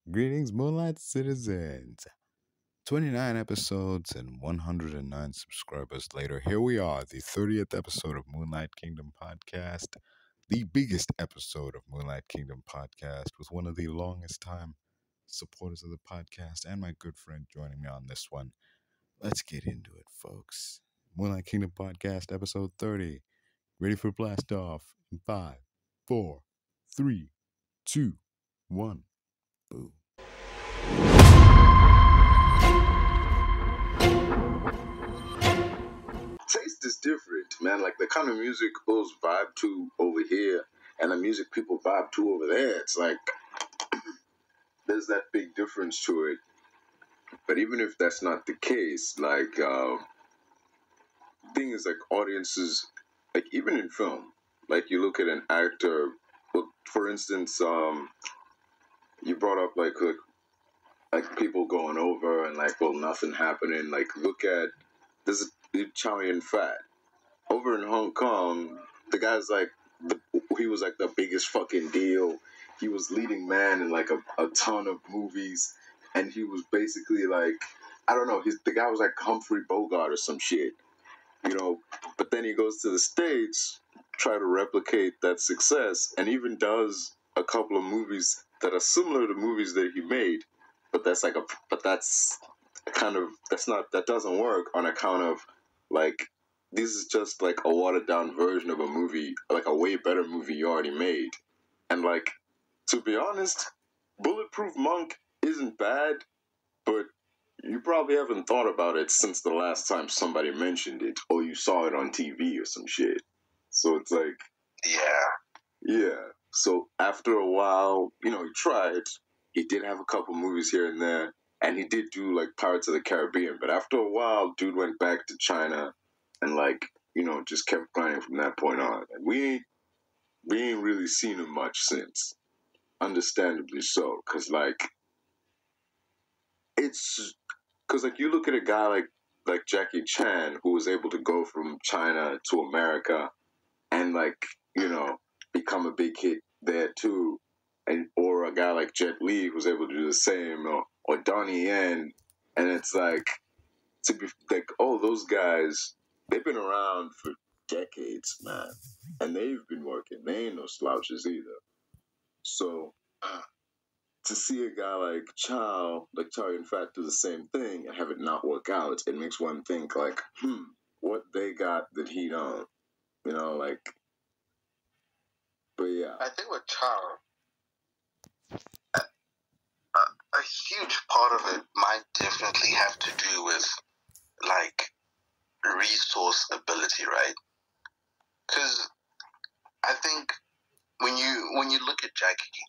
Greetings, Moonlight citizens. 29 episodes and 109 subscribers later, here we are, the 30th episode of Moonlight Kingdom Podcast, the biggest episode of Moonlight Kingdom Podcast, with one of the longest time supporters of the podcast and my good friend joining me on this one. Let's get into it, folks. Moonlight Kingdom Podcast, episode 30. Ready for blast off in 5, 4, 3, 2, 1. Boom. Taste is different, man. Like the kind of music those vibe to over here and the music people vibe to over there, it's like there's that big difference to it. But even if that's not the case, like thing is, like, audiences, like even in film, like you look at an actor, well, for instance, you brought up like people going over and like, well, nothing happening. Like, look at this Chow Yun Fat over in Hong Kong. The guy's like, he was like the biggest fucking deal. He was leading man in like a ton of movies, and he was basically like, I don't know, the guy was like Humphrey Bogart or some shit, you know. But then he goes to the States, try to replicate that success, and even does a couple of movies that are similar to movies that he made, but that doesn't work on account of, like, this is just like a watered down version of a movie, like a way better movie you already made. And like, to be honest, Bulletproof Monk isn't bad, but you probably haven't thought about it since the last time somebody mentioned it, or you saw it on TV or some shit. So it's like, yeah. So after a while, you know, he tried. He did have a couple movies here and there, and he did do like Pirates of the Caribbean. But after a while, dude went back to China, and like, you know, just kept grinding from that point on. And we ain't really seen him much since. Understandably so, because like, you look at a guy like Jackie-chan, who was able to go from China to America and, like, you know, become a big hit there too, or a guy like Jet Li who's able to do the same, or Donnie Yen, and it's like, to be like, oh, those guys, they've been around for decades, man, and they've been working. They ain't no slouches either. So to see a guy like Chow Yun Fat do the same thing and have it not work out, it makes one think like, what they got that he don't, you know, like. But yeah, I think with Chow, a huge part of it might definitely have to do with like resource ability, right? Because I think when you look at Jackie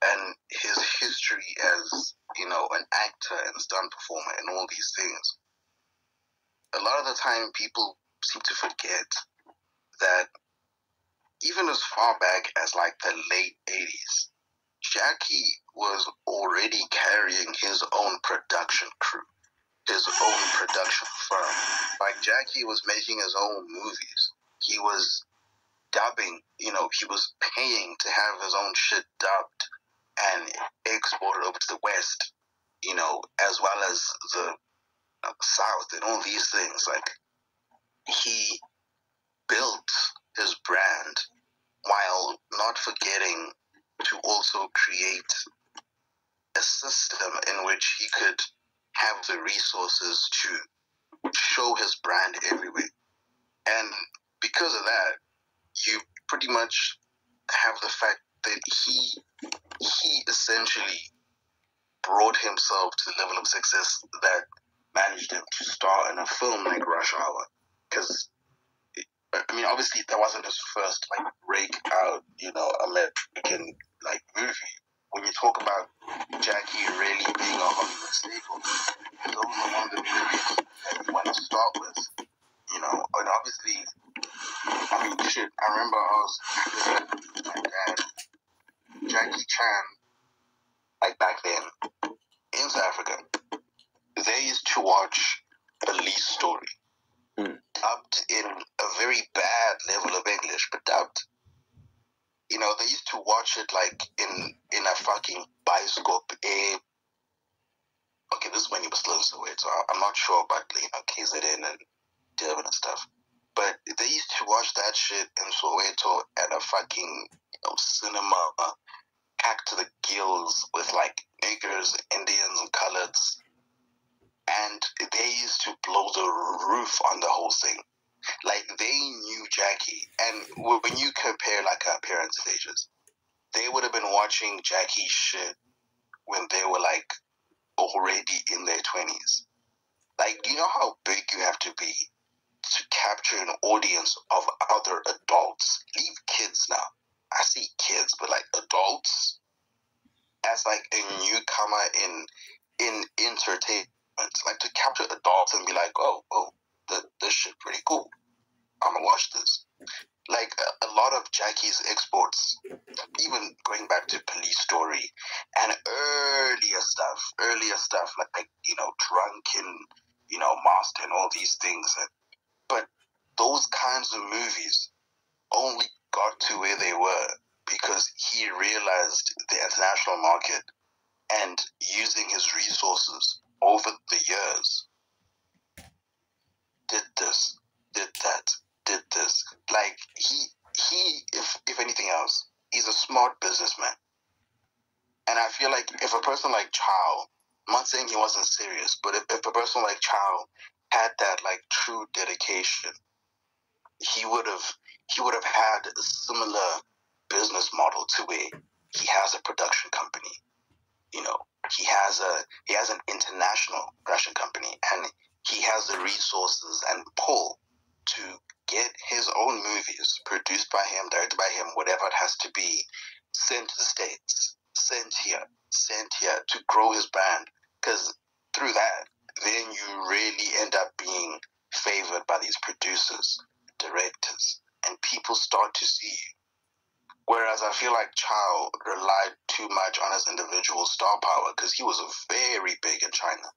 and his history as, you know, an actor and stunt performer and all these things, a lot of the time people seem to forget that even as far back as like the late 80s, Jackie was already carrying his own production crew, his own production firm. Like, Jackie was making his own movies. He was dubbing, you know, he was paying to have his own shit dubbed and exported over to the West, you know, as well as the South and all these things. Like, he built his brand while not forgetting to also create a system in which he could have the resources to show his brand everywhere. And because of that, you pretty much have the fact that he essentially brought himself to the level of success that managed him to star in a film like Rush Hour. Because, I mean, obviously that wasn't his first like breakout, you know, American like movie. When you talk about Jackie really being a Hollywood staple, those are one of the movies that you want to start with, you know. And obviously, I mean, shit, I remember I was with my dad, Jackie Chan, like back then, in South Africa. They used to watch Police Story, dubbed in a very bad level of English, but dubbed. you know, they used to watch it like in a fucking bioscope. Okay, this is when he was still in Soweto, so I'm not sure about, you know, KZN and Durban and stuff. But they used to watch that shit in Soweto at a fucking, you know, cinema packed to the gills with like niggers, Indians, and coloreds. And they used to blow the roof on the whole thing. Like, they knew Jackie. And when you compare like our parents' ages, they would have been watching Jackie's shit when they were like already in their 20s. Like, do you know how big you have to be to capture an audience of other adults? Leave kids now. I see kids, but like adults as like a newcomer in entertainment. Like, to capture adults and be like, oh, this shit pretty cool. I'm gonna watch this. Like, a lot of Jackie's exports, even going back to Police Story and earlier stuff like, you know, Drunken, you know, Master and all these things. But those kinds of movies only got to where they were because he realized the international market, and using his resources over the years, did this, did that, did this. Like, he if anything else, he's a smart businessman. And I feel like if a person like Chow, I'm not saying he wasn't serious, but if a person like Chow had that like true dedication, he would have had a similar business model to where he has a production company. You know, he has an international production company, and he has the resources and pull to get his own movies produced by him, directed by him, whatever it has to be, sent to the States, sent here to grow his brand. Because through that, then you really end up being favored by these producers, directors, and people start to see you. Whereas I feel like Chow relied too much on his individual star power, because he was very big in China,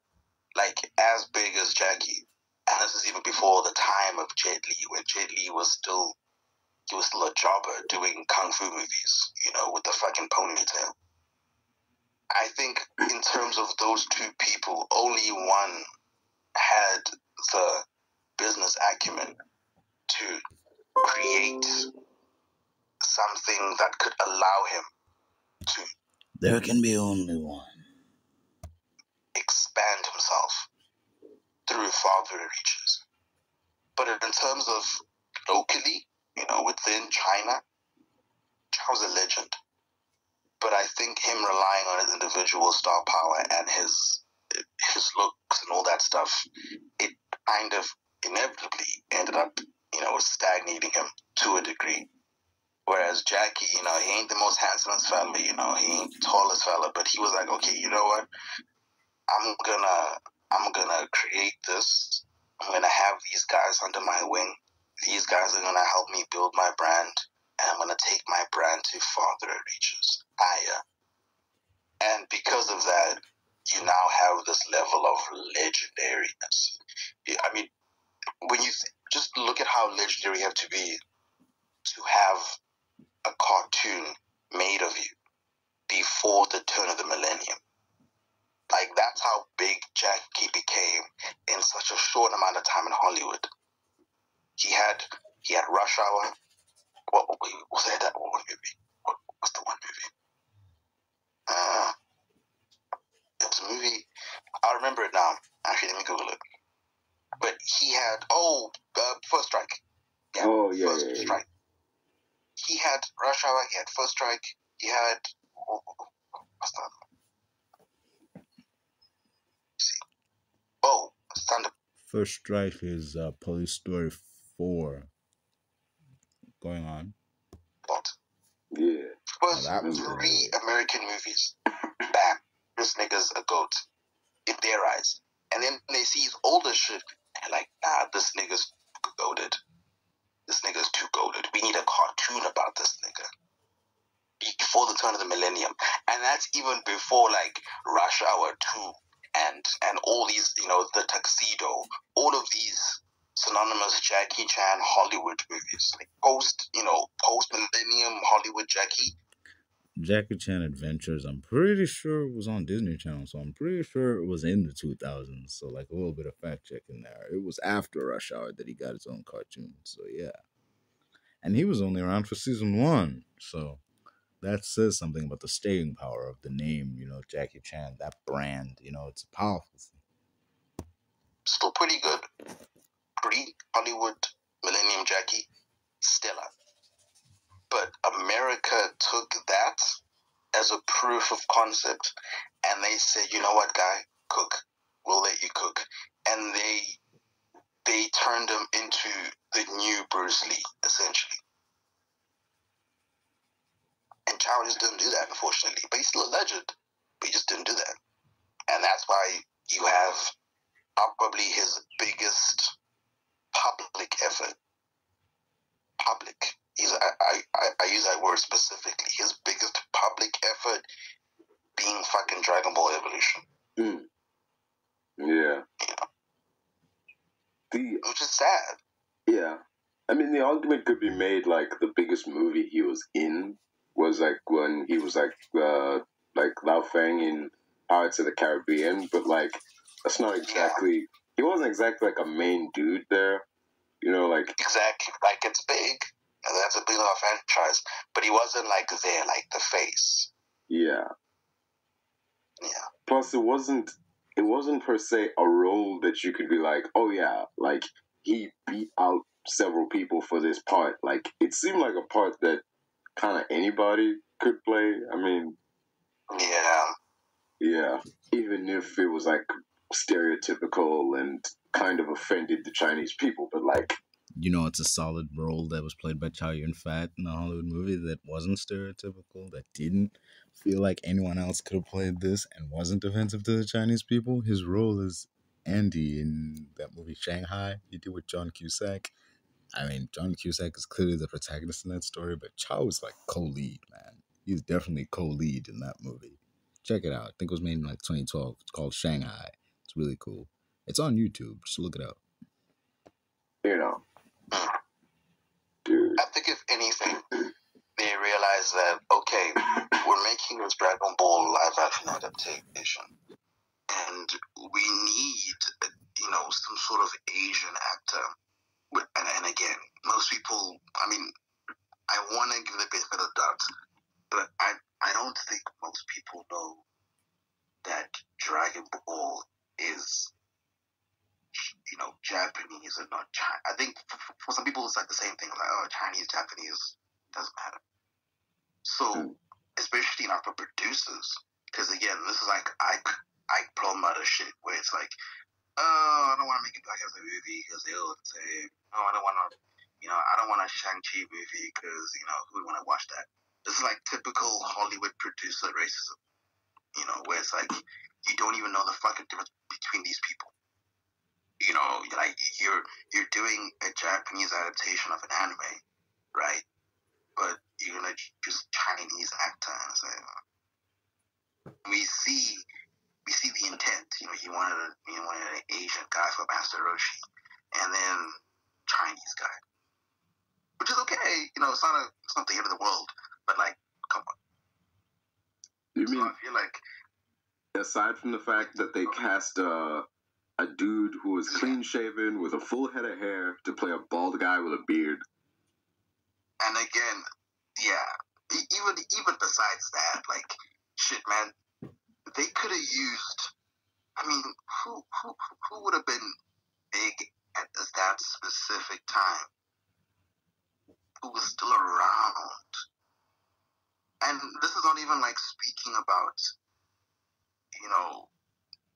like as big as Jackie. And this is even before the time of Jet Li, when Jet Li was still a jobber doing kung fu movies, you know, with the fucking ponytail. I think in terms of those two people, only one had the business acumen to create something that could allow him to There can be only one. expand himself through farther reaches. But in terms of locally, you know, within China, Chow's a legend. But I think him relying on his individual star power and his looks and all that stuff, it kind of inevitably ended up, you know, stagnating him to a degree. Whereas Jackie, you know, he ain't the most handsomest fella, you know, he ain't the tallest fella, but he was like, okay, you know what? I'm gonna create this. I'm gonna have these guys under my wing. These guys are gonna help me build my brand, and I'm gonna take my brand to farther reaches, higher. And because of that, you now have this level of legendariness. I mean, when you just look at how legendary you have to be to have a cartoon made of you before the turn of the millennium. Like, that's how big Jackie became in such a short amount of time in Hollywood. He had Rush Hour. What was that one movie? What's the one movie? It was a movie. I remember it now. Actually, let me Google it. But he had First Strike. Yeah, First Strike. He had Rush Hour. He had First Strike. He had what's that? Thunder. First Strike is Police Story 4 going on. What? Yeah. Was That was 3 American movies. Bam. This nigga's a goat in their eyes. And then they see his older shit and like, nah, this nigga's goated. This nigga's too goated. We need a cartoon about this nigga. Before the turn of the millennium. And that's even before like Rush Hour 2 and all these, you know, the Tuxedo, all of these synonymous Jackie Chan Hollywood movies, like post millennium Hollywood Jackie. Jackie Chan Adventures, I'm pretty sure it was on Disney Channel, so I'm pretty sure it was in the 2000s. So like a little bit of fact checking there. It was after Rush Hour that he got his own cartoon. So yeah, and he was only around for season 1. So that says something about the staying power of the name. Jackie Chan, that brand. It's powerful. Still pretty good. Pre-Hollywood Millennium Jackie, stellar. But America took that as a proof of concept, and they said, you know what, guy, cook. We'll let you cook. And they turned him into the new Bruce Lee, essentially. And Chow just didn't do that, unfortunately. But he's still a legend. But he just didn't do that. And that's why you have probably his biggest public effort. Public. I use that word specifically. His biggest public effort being fucking Dragon Ball Evolution. Mm. Yeah. Which is sad. Yeah. I mean, the argument could be made like the biggest movie he was in was like when he was like Lao Feng in Pirates of the Caribbean, but like that's not exactly. He wasn't exactly like a main dude there, like exactly like it's big. And that's a big enough franchise, but he wasn't like there, like the face. Yeah. Yeah. Plus, it wasn't per se a role that you could be like, oh yeah, like he beat out several people for this part. Like it seemed like a part that kind of anybody could play. I mean, yeah. Even if it was like stereotypical and kind of offended the Chinese people, but like. It's a solid role that was played by Chow Yun Fat in a Hollywood movie that wasn't stereotypical, that didn't feel like anyone else could have played this and wasn't offensive to the Chinese people. His role is Andy in that movie Shanghai he did with John Cusack. I mean, John Cusack is clearly the protagonist in that story, but Chow is like co-lead, man. He's definitely co-lead in that movie. Check it out. I think it was made in like 2012. It's called Shanghai. It's really cool. It's on YouTube. Just look it up. Dude. I think if anything, they realize that, okay, we're making this Dragon Ball live action adaptation, and we need, some sort of Asian actor. And again, most people, I mean, I want to give the benefit of the doubt, but I don't think most people know that Dragon Ball is, Japanese and not Chinese. I think for some people it's like the same thing, like, oh, Chinese, Japanese, doesn't matter. So, especially not for producers, because again, this is like Ike Perlmutter shit, where it's like, oh, I don't want to make a Black Panther movie because they all the same. Oh, I don't want to, I don't want a Shang-Chi movie because, who would want to watch that? This is like typical Hollywood producer racism, where it's like, you don't even know the fucking difference between these people. Like you're doing a Japanese adaptation of an anime, right? But you're gonna choose Chinese actors. We see the intent. He wanted an Asian guy for Master Roshi, and then Chinese guy, which is okay. It's not the end of the world, but like, come on. You mean? So I feel like, aside from the fact that they cast a dude who was clean shaven with a full head of hair to play a bald guy with a beard. And again, yeah, even besides that, like, shit, man, they could have used. I mean, who would have been big at that specific time? Who was still around? And this is not even like speaking about,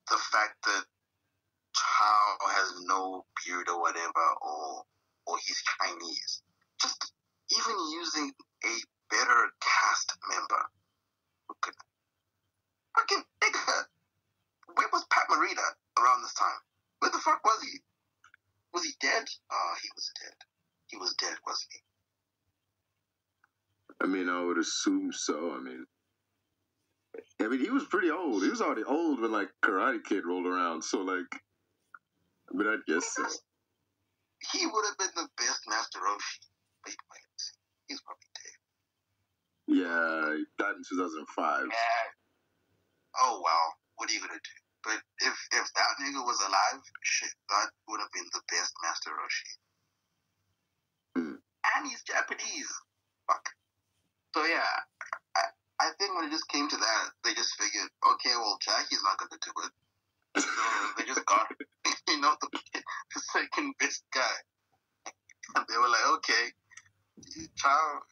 the fact that Chow has no beard or whatever, or he's Chinese. Just even using a better cast member who could fucking nigga. Where was Pat Morita around this time? Where the fuck was he? Was he dead? Oh, he was dead. He was dead, wasn't he? I mean, I would assume so. I mean, he was pretty old. He was already old when like Karate Kid rolled around. So like, I mean, I guess so. he would have been the best Master Roshi. Wait, he's probably dead. Yeah, he died in 2005. Yeah. Oh wow, what are you gonna do? But if that nigga was alive, shit, that would have been the best Master Roshi. And he's Japanese. Fuck. So yeah, I think when it just came to that, they just figured, okay, well, Jackie's not gonna do it. So they just got, the second best guy. And they were like, okay, Chow,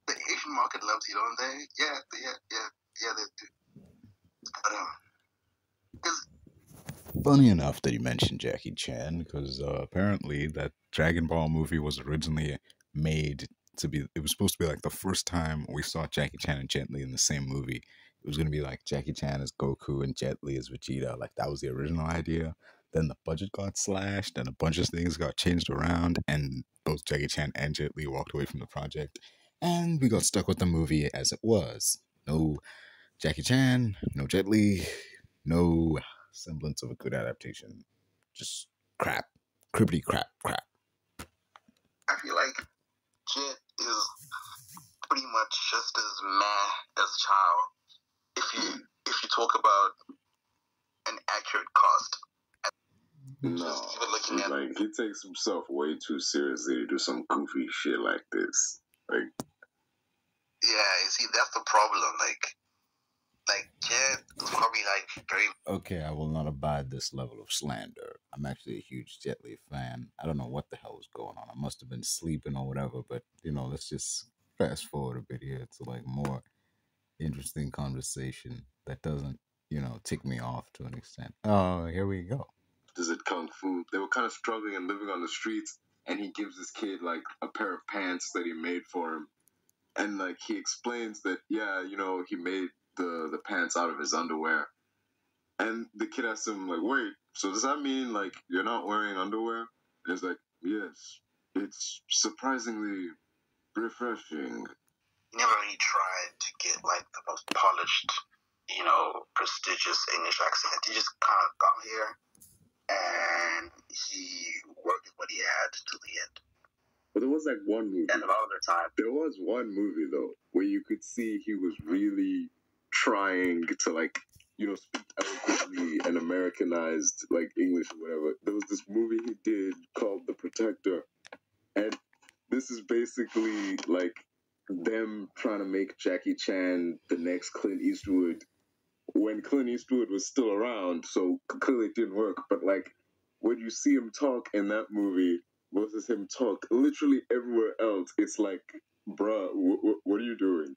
the Asian market loves you, don't they? Yeah, they do. Because Funny enough that you mentioned Jackie Chan, because apparently that Dragon Ball movie was originally made to be. It was supposed to be like the first time we saw Jackie Chan and Jet Li in the same movie. It was gonna be like Jackie Chan as Goku and Jet Li as Vegeta. Like that was the original idea. Then the budget got slashed, and a bunch of things got changed around, and both Jackie Chan and Jet Li walked away from the project, and we got stuck with the movie as it was. No Jackie Chan, no Jet Li, no semblance of a good adaptation. Just crap. Cribbity crap. I feel like Jet is pretty much just as meh as Chow. If you talk about an accurate cast. No, even looking at like he takes himself way too seriously to do some goofy shit like this. Like, yeah, you see, that's the problem. Like Jet is probably like very. Okay, I will not abide this level of slander. I'm actually a huge Jet Li fan. I don't know what the hell was going on. I must have been sleeping or whatever, but let's just fast forward a bit here to like more interesting conversation that doesn't, tick me off to an extent. Oh, here we go. does it kung fu? They were kind of struggling and living on the streets, and he gives this kid like a pair of pants that he made for him, and like he explains that he made the pants out of his underwear, and the kid asks him like, wait, so does that mean like you're not wearing underwear? And he's like, yes, it's surprisingly refreshing. He never really tried to get like the most polished, prestigious English accent. He just kind of got here and he worked with what he had to the end. But there was like one movie. And a lot of the time. There was one movie though where you could see he was really trying to like, speak eloquently and Americanized like English or whatever. There was this movie he did called The Protector. And this is basically like them trying to make Jackie Chan the next Clint Eastwood when Clint Eastwood was still around, so clearly it didn't work. But like when you see him talk in that movie versus him talk literally everywhere else, it's like, bruh, what are you doing?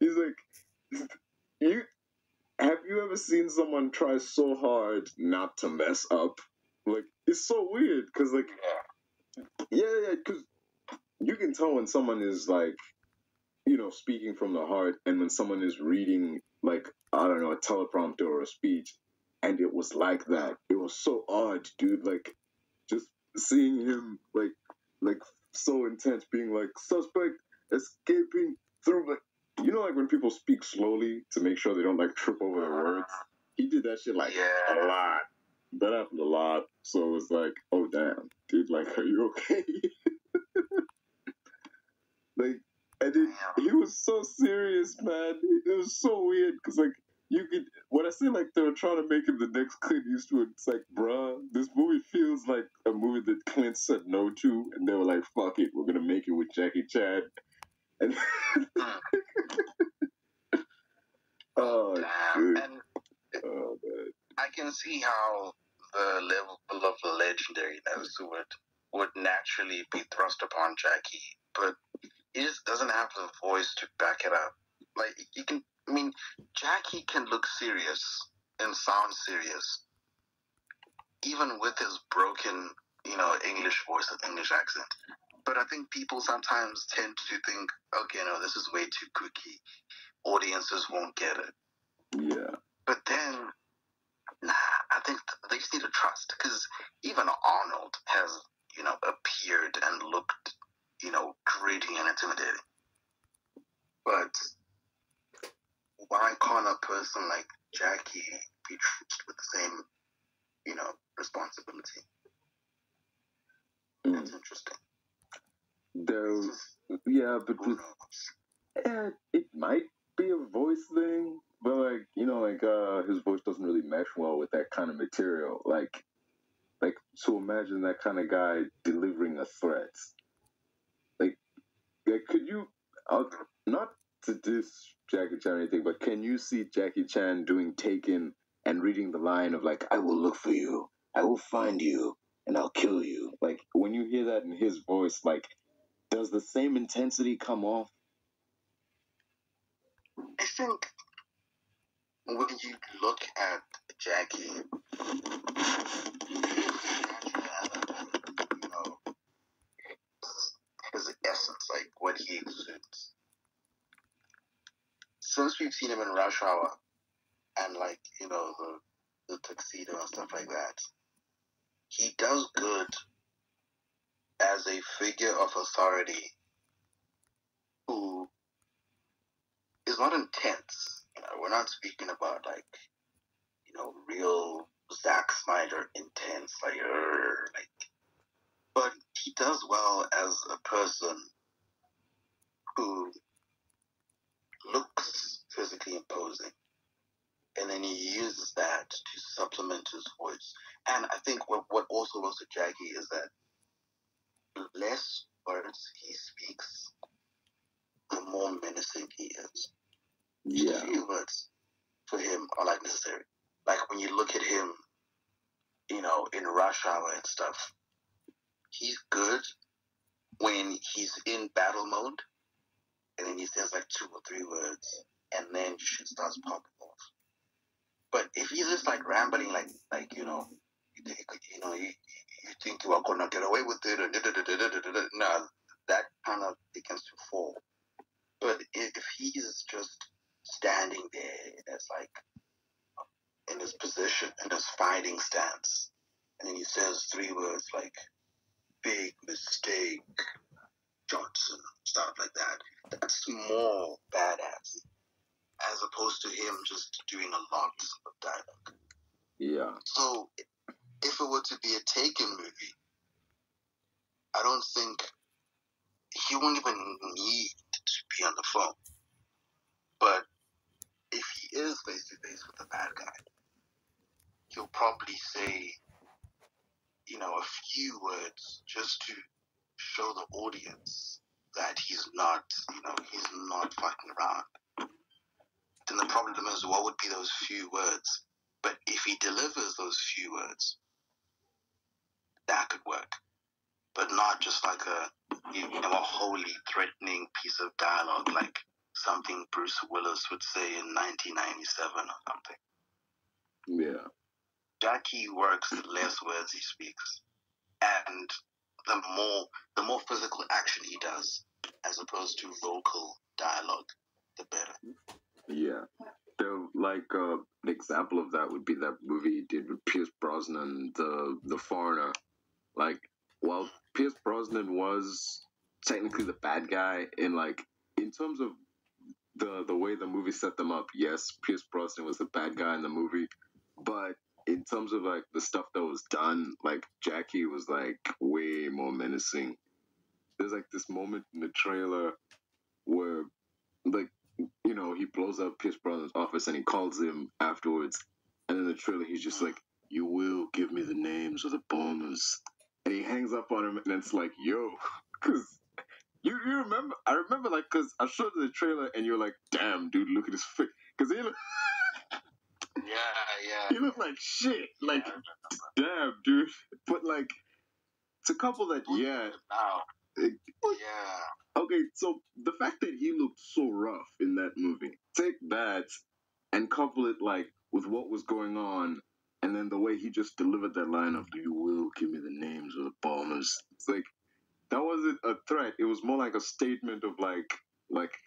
He's like, have you ever seen someone try so hard not to mess up? Like, it's so weird, because like, yeah, because you can tell when someone is like, speaking from the heart, and when someone is reading like, I don't know, a teleprompter or a speech, and it was like that. It was so odd, dude. Like, just seeing him like so intense, being like, suspect escaping through like when people speak slowly to make sure they don't like trip over their words. He did that shit like a lot. That happened a lot. So it's like, oh damn, dude, like, are you okay? Like, and then he was so serious, man. It was so weird because like you could, when I say like they were trying to make him the next Clint Eastwood, it's like, bruh, this movie feels like a movie that Clint said no to, and they were like, fuck it, we're gonna make it with Jackie Chan. And oh, dude. And Oh, man. I can see how the level of legendariness would naturally be thrust upon Jackie, but he just doesn't have the voice to back it up. Like, Jackie can look serious and sound serious, even with his broken, English voice and English accent. But I think people sometimes tend to think, okay, no, this is way too kooky. Audiences won't get it. Yeah. But then, I think they just need to trust, because even Arnold has, appeared and looked, gritty and intimidating. But why can't a person like Jackie be treated with the same, responsibility? That's interesting. There, yeah, but Who knows? it might be a voice thing, but like his voice doesn't really mesh well with that kind of material. So imagine that kind of guy delivering a threat. Could you, not to diss Jackie Chan or anything, but can you see Jackie Chan doing Taken and reading the line of like, "I will look for you, I will find you, and I'll kill you." Like when you hear that in his voice, like, does the same intensity come off? I think when you look at Jackie, you know, his essence, like what he exudes. Since we've seen him in Rush Hour and like, the tuxedo and stuff like that, he does good as a figure of authority who is not intense. We're not speaking about like, real Zack Snyder intense, but he does well as a person who looks physically imposing, and then he uses that to supplement his voice. And I think what also works with Jackie is that the less words he speaks, the more menacing he is. Just a few words for him are like necessary. Like when you look at him, in Rush Hour and stuff, he's good when he's in battle mode, and then he says like 2 or 3 words, and then shit starts popping off. But if he's just like rambling, you think you are gonna get away with it, nah, that kind of begins to fall. But if he's just standing there as like in his position, in his fighting stance, and then he says 3 words like "big mistake, Johnson," stuff like that, that's more badass, as opposed to him just doing a lot of dialogue. Yeah. So, if it were to be a Taken movie, I don't think he won't even need to be on the phone. But if he is face to face with the bad guy, he'll probably say, a few words just to show the audience that he's not fucking around. Then the problem is, what would be those few words? But if he delivers those few words, that could work. But not just like a wholly threatening piece of dialogue, like something Bruce Willis would say in 1997 or something. Yeah. Jackie works the less words he speaks, and the more physical action he does, as opposed to vocal dialogue, the better. Yeah. An example of that would be that movie he did with Pierce Brosnan, the Foreigner. Like, while Pierce Brosnan was technically the bad guy in terms of the way the movie set them up, yes, Pierce Brosnan was the bad guy in the movie, but in terms of like the stuff that was done, like Jackie was like way more menacing. There's like this moment in the trailer where he blows up Pierce Brosnan's office and he calls him afterwards, and in the trailer he's just like, "You will give me the names of the bombers," and he hangs up on him, and it's like, yo, because you remember, I remember because I showed you the trailer and you're like, damn dude, look at his face, because he look Yeah. he looked like shit, like damn dude, but like to couple that, okay, so the fact that he looked so rough in that movie, take that and couple it with what was going on, and then the way he just delivered that line of "You will give me the names of the bombers." It's like that wasn't a threat. It was more like a statement of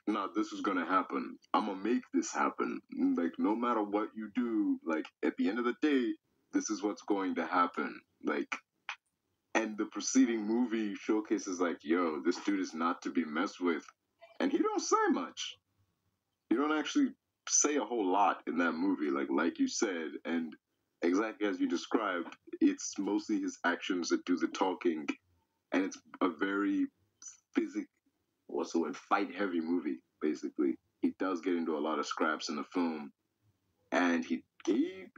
nah, this is gonna happen. I'm gonna make this happen. Like no matter what you do, at the end of the day, this is what's going to happen. And the preceding movie showcases yo, this dude is not to be messed with, and he don't say much. You don't actually say a whole lot in that movie, like you said, and exactly as you described, it's mostly his actions that do the talking, and it's a very fight heavy movie. Basically, he does get into a lot of scraps in the film, and he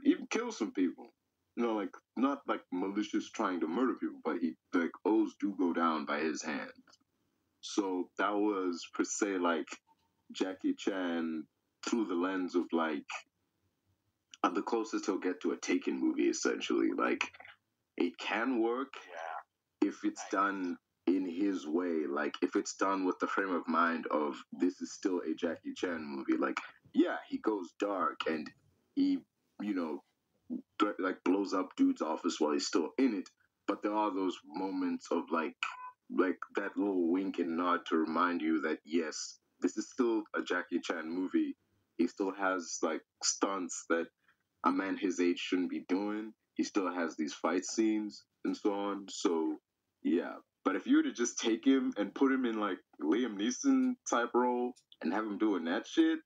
even kills some people. Like not like malicious trying to murder people, but he like O's do go down by his hands. So that was per se like Jackie Chan through the lens of like the closest he'll get to a Taken movie, essentially. Like it can work if it's done in his way. Like if it's done with the frame of mind of this is still a Jackie Chan movie. Like yeah, he goes dark and he like blows up dude's office while he's still in it. But there are those moments of like that little wink and nod to remind you that yes, this is still a Jackie Chan movie. He still has like stunts that a man his age shouldn't be doing. He still has these fight scenes and so on. So yeah. But if you were to just take him and put him in like Liam Neeson type role and have him doing that shit,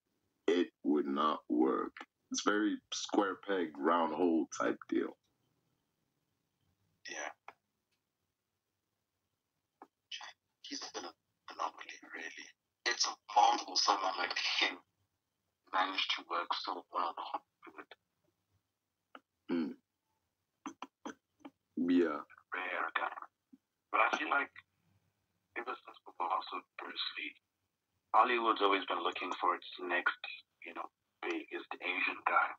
it would not work. It's very square peg, round hole type deal. Yeah. He's an anomaly, really. It's a marvel someone like him managed to work so well with Yeah. rare guy. But I feel like ever since before also Bruce Lee, Hollywood's always been looking for its next, biggest Asian guy.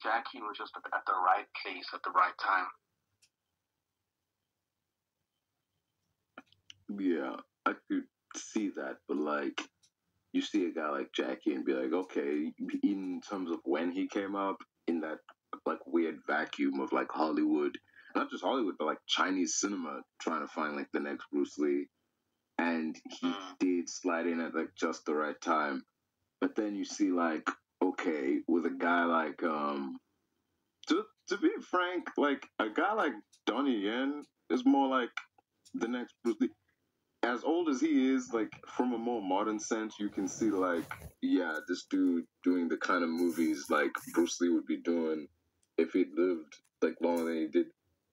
Jackie was just at the right place at the right time. Yeah, I could see that, but like, you see a guy like Jackie and be like, okay, in terms of when he came up, in that like weird vacuum of like Hollywood, not just Hollywood, but like Chinese cinema, trying to find like the next Bruce Lee, and he did slide in at like just the right time. But then you see like, okay, with a guy like to be frank, like a guy like Donnie Yen is more like the next Bruce Lee. As old as he is, like from a more modern sense, you can see like, yeah, this dude doing the kind of movies like Bruce Lee would be doing if he'd lived like longer than he did.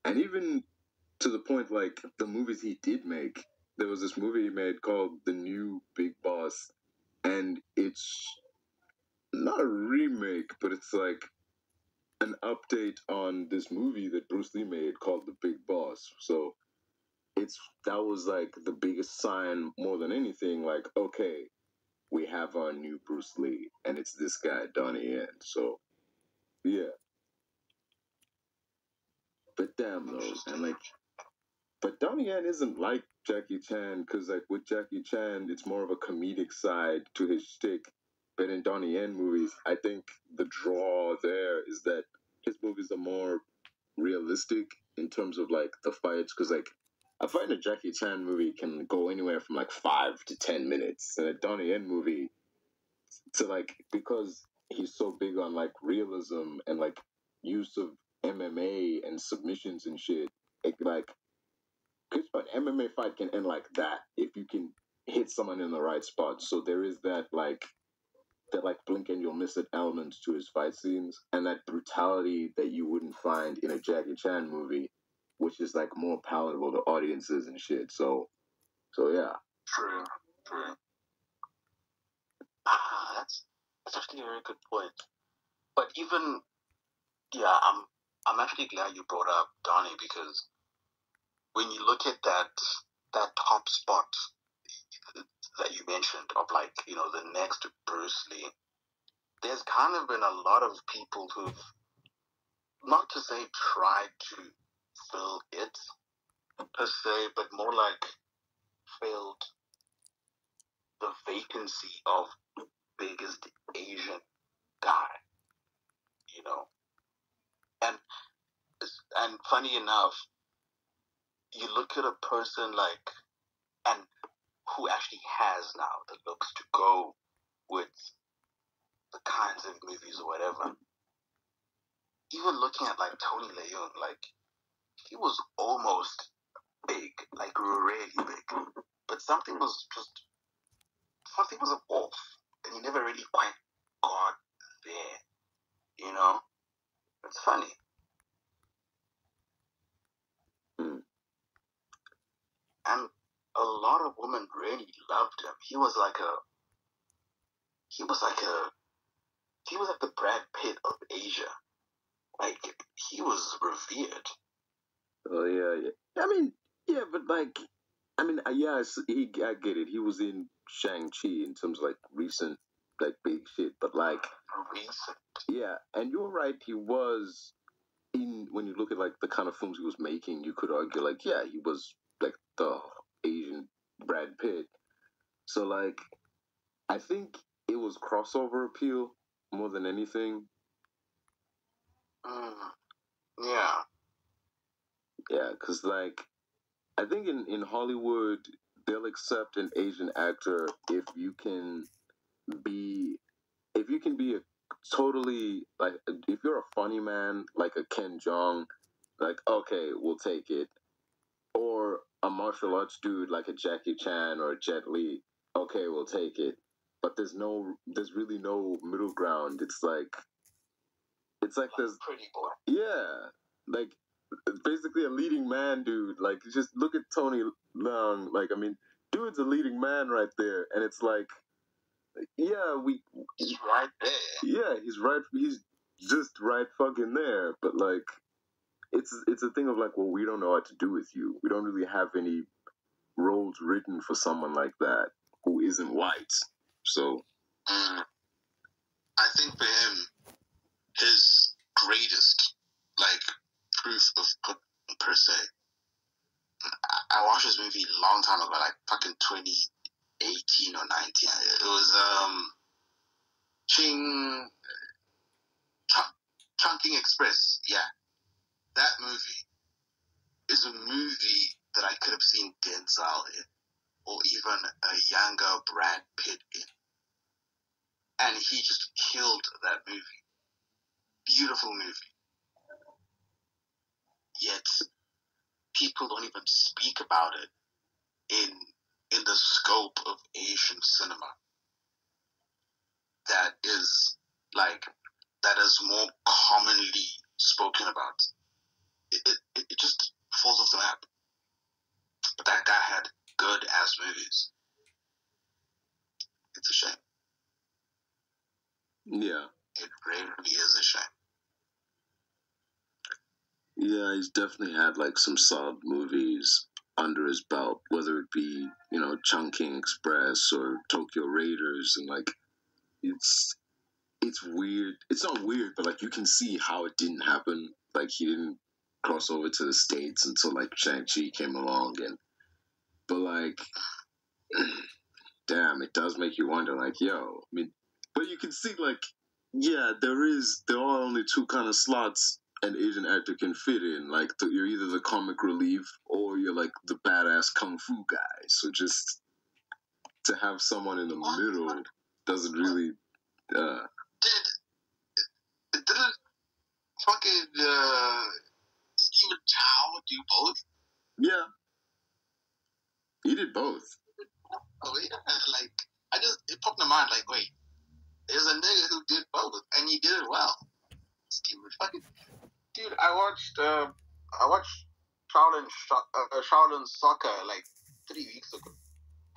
And even to the point like the movies he did make, there was this movie he made called The New Big Boss, and it's not a remake, but it's like an update on this movie that Bruce Lee made called The Big Boss. So that was like the biggest sign more than anything, like, okay, we have our new Bruce Lee, and it's this guy, Donnie Yen. So yeah. But damn though, and like but Donnie Yen isn't like Jackie Chan, because like with Jackie Chan, it's more of a comedic side to his shtick. But in Donnie Yen movies, I think the draw there is that his movies are more realistic in terms of like the fights, because like I find a Jackie Chan movie can go anywhere from like 5 to 10 minutes, and a Donnie Yen movie to like, because he's so big on like realism and like use of MMA and submissions and shit, it like because an MMA fight can end like that if you can hit someone in the right spot. So there is that like blink and you'll miss it element to his fight scenes, and that brutality that you wouldn't find in a Jackie Chan movie, which is like more palatable to audiences and shit. So yeah. True. That's actually a very good point. But even I'm actually glad you brought up Donnie, because when you look at that top spot that you mentioned of like, the next Bruce Lee, there's kind of been a lot of people who've, not to say tried to fill it per se, but more like filled the vacancy of biggest Asian guy, and funny enough, you look at a person like, and who actually has now the looks to go with the kinds of movies or whatever. Even looking at like Tony Leung, like he was almost big, like really big, but something was off, and he never really quite got there. It's funny. really loved him. He was like the Brad Pitt of Asia. Like, he was revered. Oh yeah. I mean, yeah, but like, I mean, yeah, I get it. He was in Shang-Chi in terms of like recent, like big shit. But like, Recent. yeah, and you're right. He was in when you look at like the kind of films he was making. You could argue like, yeah, he was like the Asian Brad Pitt. So like, I think it was crossover appeal more than anything. Yeah. Yeah, because like I think in Hollywood they'll accept an Asian actor be if you can be a totally like if you're a funny man like a Ken Jeong, like okay, we'll take it. Or a martial arts dude like a Jackie Chan or a Jet Li, okay, we'll take it. But there's really no middle ground. It's like there's Pretty boy. yeah, like basically a leading man, dude. Like just look at Tony Leung. Like I mean, dude's a leading man right there, and it's like, yeah, He's right there. yeah, he's right. He's just right fucking there. But like, it's a thing of like, well, we don't know what to do with you. We don't really have any roles written for someone like that who isn't white. So I think for him, his greatest like proof of per se. I watched this movie a long time ago, like fucking 2018 or 19. It was Chunking Express. Yeah, that movie is a movie that I could have seen Denzel in, or even a younger Brad Pitt in, and he just killed that movie. Beautiful movie. Yet people don't even speak about it in the scope of Asian cinema. That is more commonly spoken about. It just falls off the map. But that guy had good ass movies. It's a shame. yeah, It really is a shame. yeah, he's definitely had like some solid movies under his belt, whether it be Chungking Express or Tokyo Raiders, and like it's weird. It's not weird, but like you can see how it didn't happen. Like he didn't cross over to the States until like Shang-Chi came along, but like, damn, it does make you wonder. Like, yo, I mean, but you can see like, yeah, there are only two kind of slots an Asian actor can fit in. Like, you're either the comic relief or you're like the badass kung fu guy. So just to have someone in the middle doesn't really. Didn't fucking Stephen Chow do both? Yeah, he did both. Oh yeah, like it popped in my mind. Like, wait, there's a nigga who did both, and he did it well. Stephen fucking dude. I watched Shaolin Soccer like 3 weeks ago.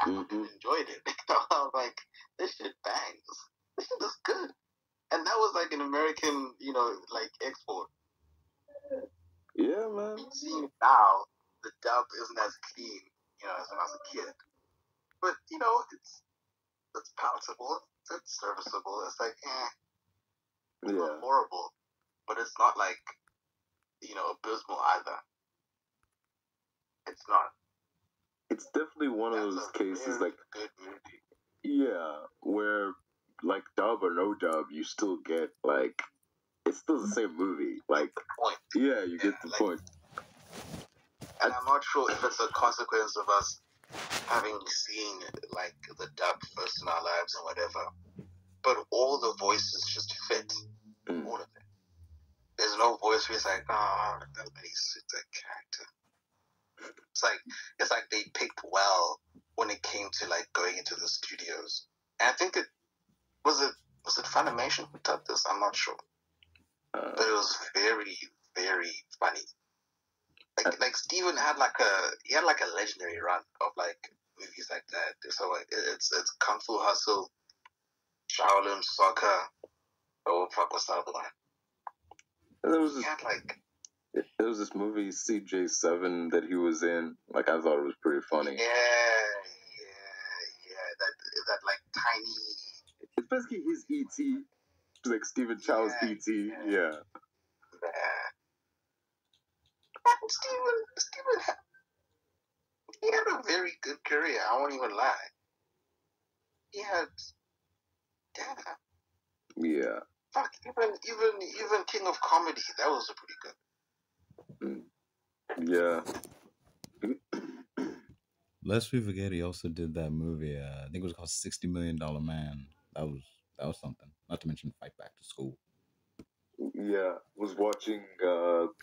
I fucking enjoyed it. I was like, this shit bangs. This shit is good. And that was like an American, like export. Yeah, man. Seeing now, the dub isn't as clean, as when I was a kid. But it's palatable. It's serviceable. It's like, it's not horrible, but it's not like, abysmal either. It's not. It's definitely one of those cases, like, good movie. Yeah, where like dub or no dub, you still get like it's still the same movie. Like, point. Yeah, you get the point. And I'm not sure if it's a consequence of us having seen like the dub first in our lives and whatever, but all the voices just fit. All of it. There's no voice where it's like, oh, nobody suits that character. It's like they picked well when it came to like going into the studios. And I think it was Funimation who dubbed this. I'm not sure, but it was very, very funny. Like Steven had like a legendary run of like movies like that. So it's Kung Fu Hustle, Shaolin Soccer. Oh fuck, what's the other one? There was He this, had like there was this movie CJ7 that he was in. Like I thought it was pretty funny. yeah. That like tiny. It's basically his ET, like Stephen Chow's ET. Yeah. Steven, he had a very good career. I won't even lie. He had, damn, Yeah. fuck, even King of Comedy. That was a pretty good. Yeah. Lest we forget, he also did that movie. I think it was called $60 Million Man. That was something. Not to mention Fight Back to School. Yeah. Was watching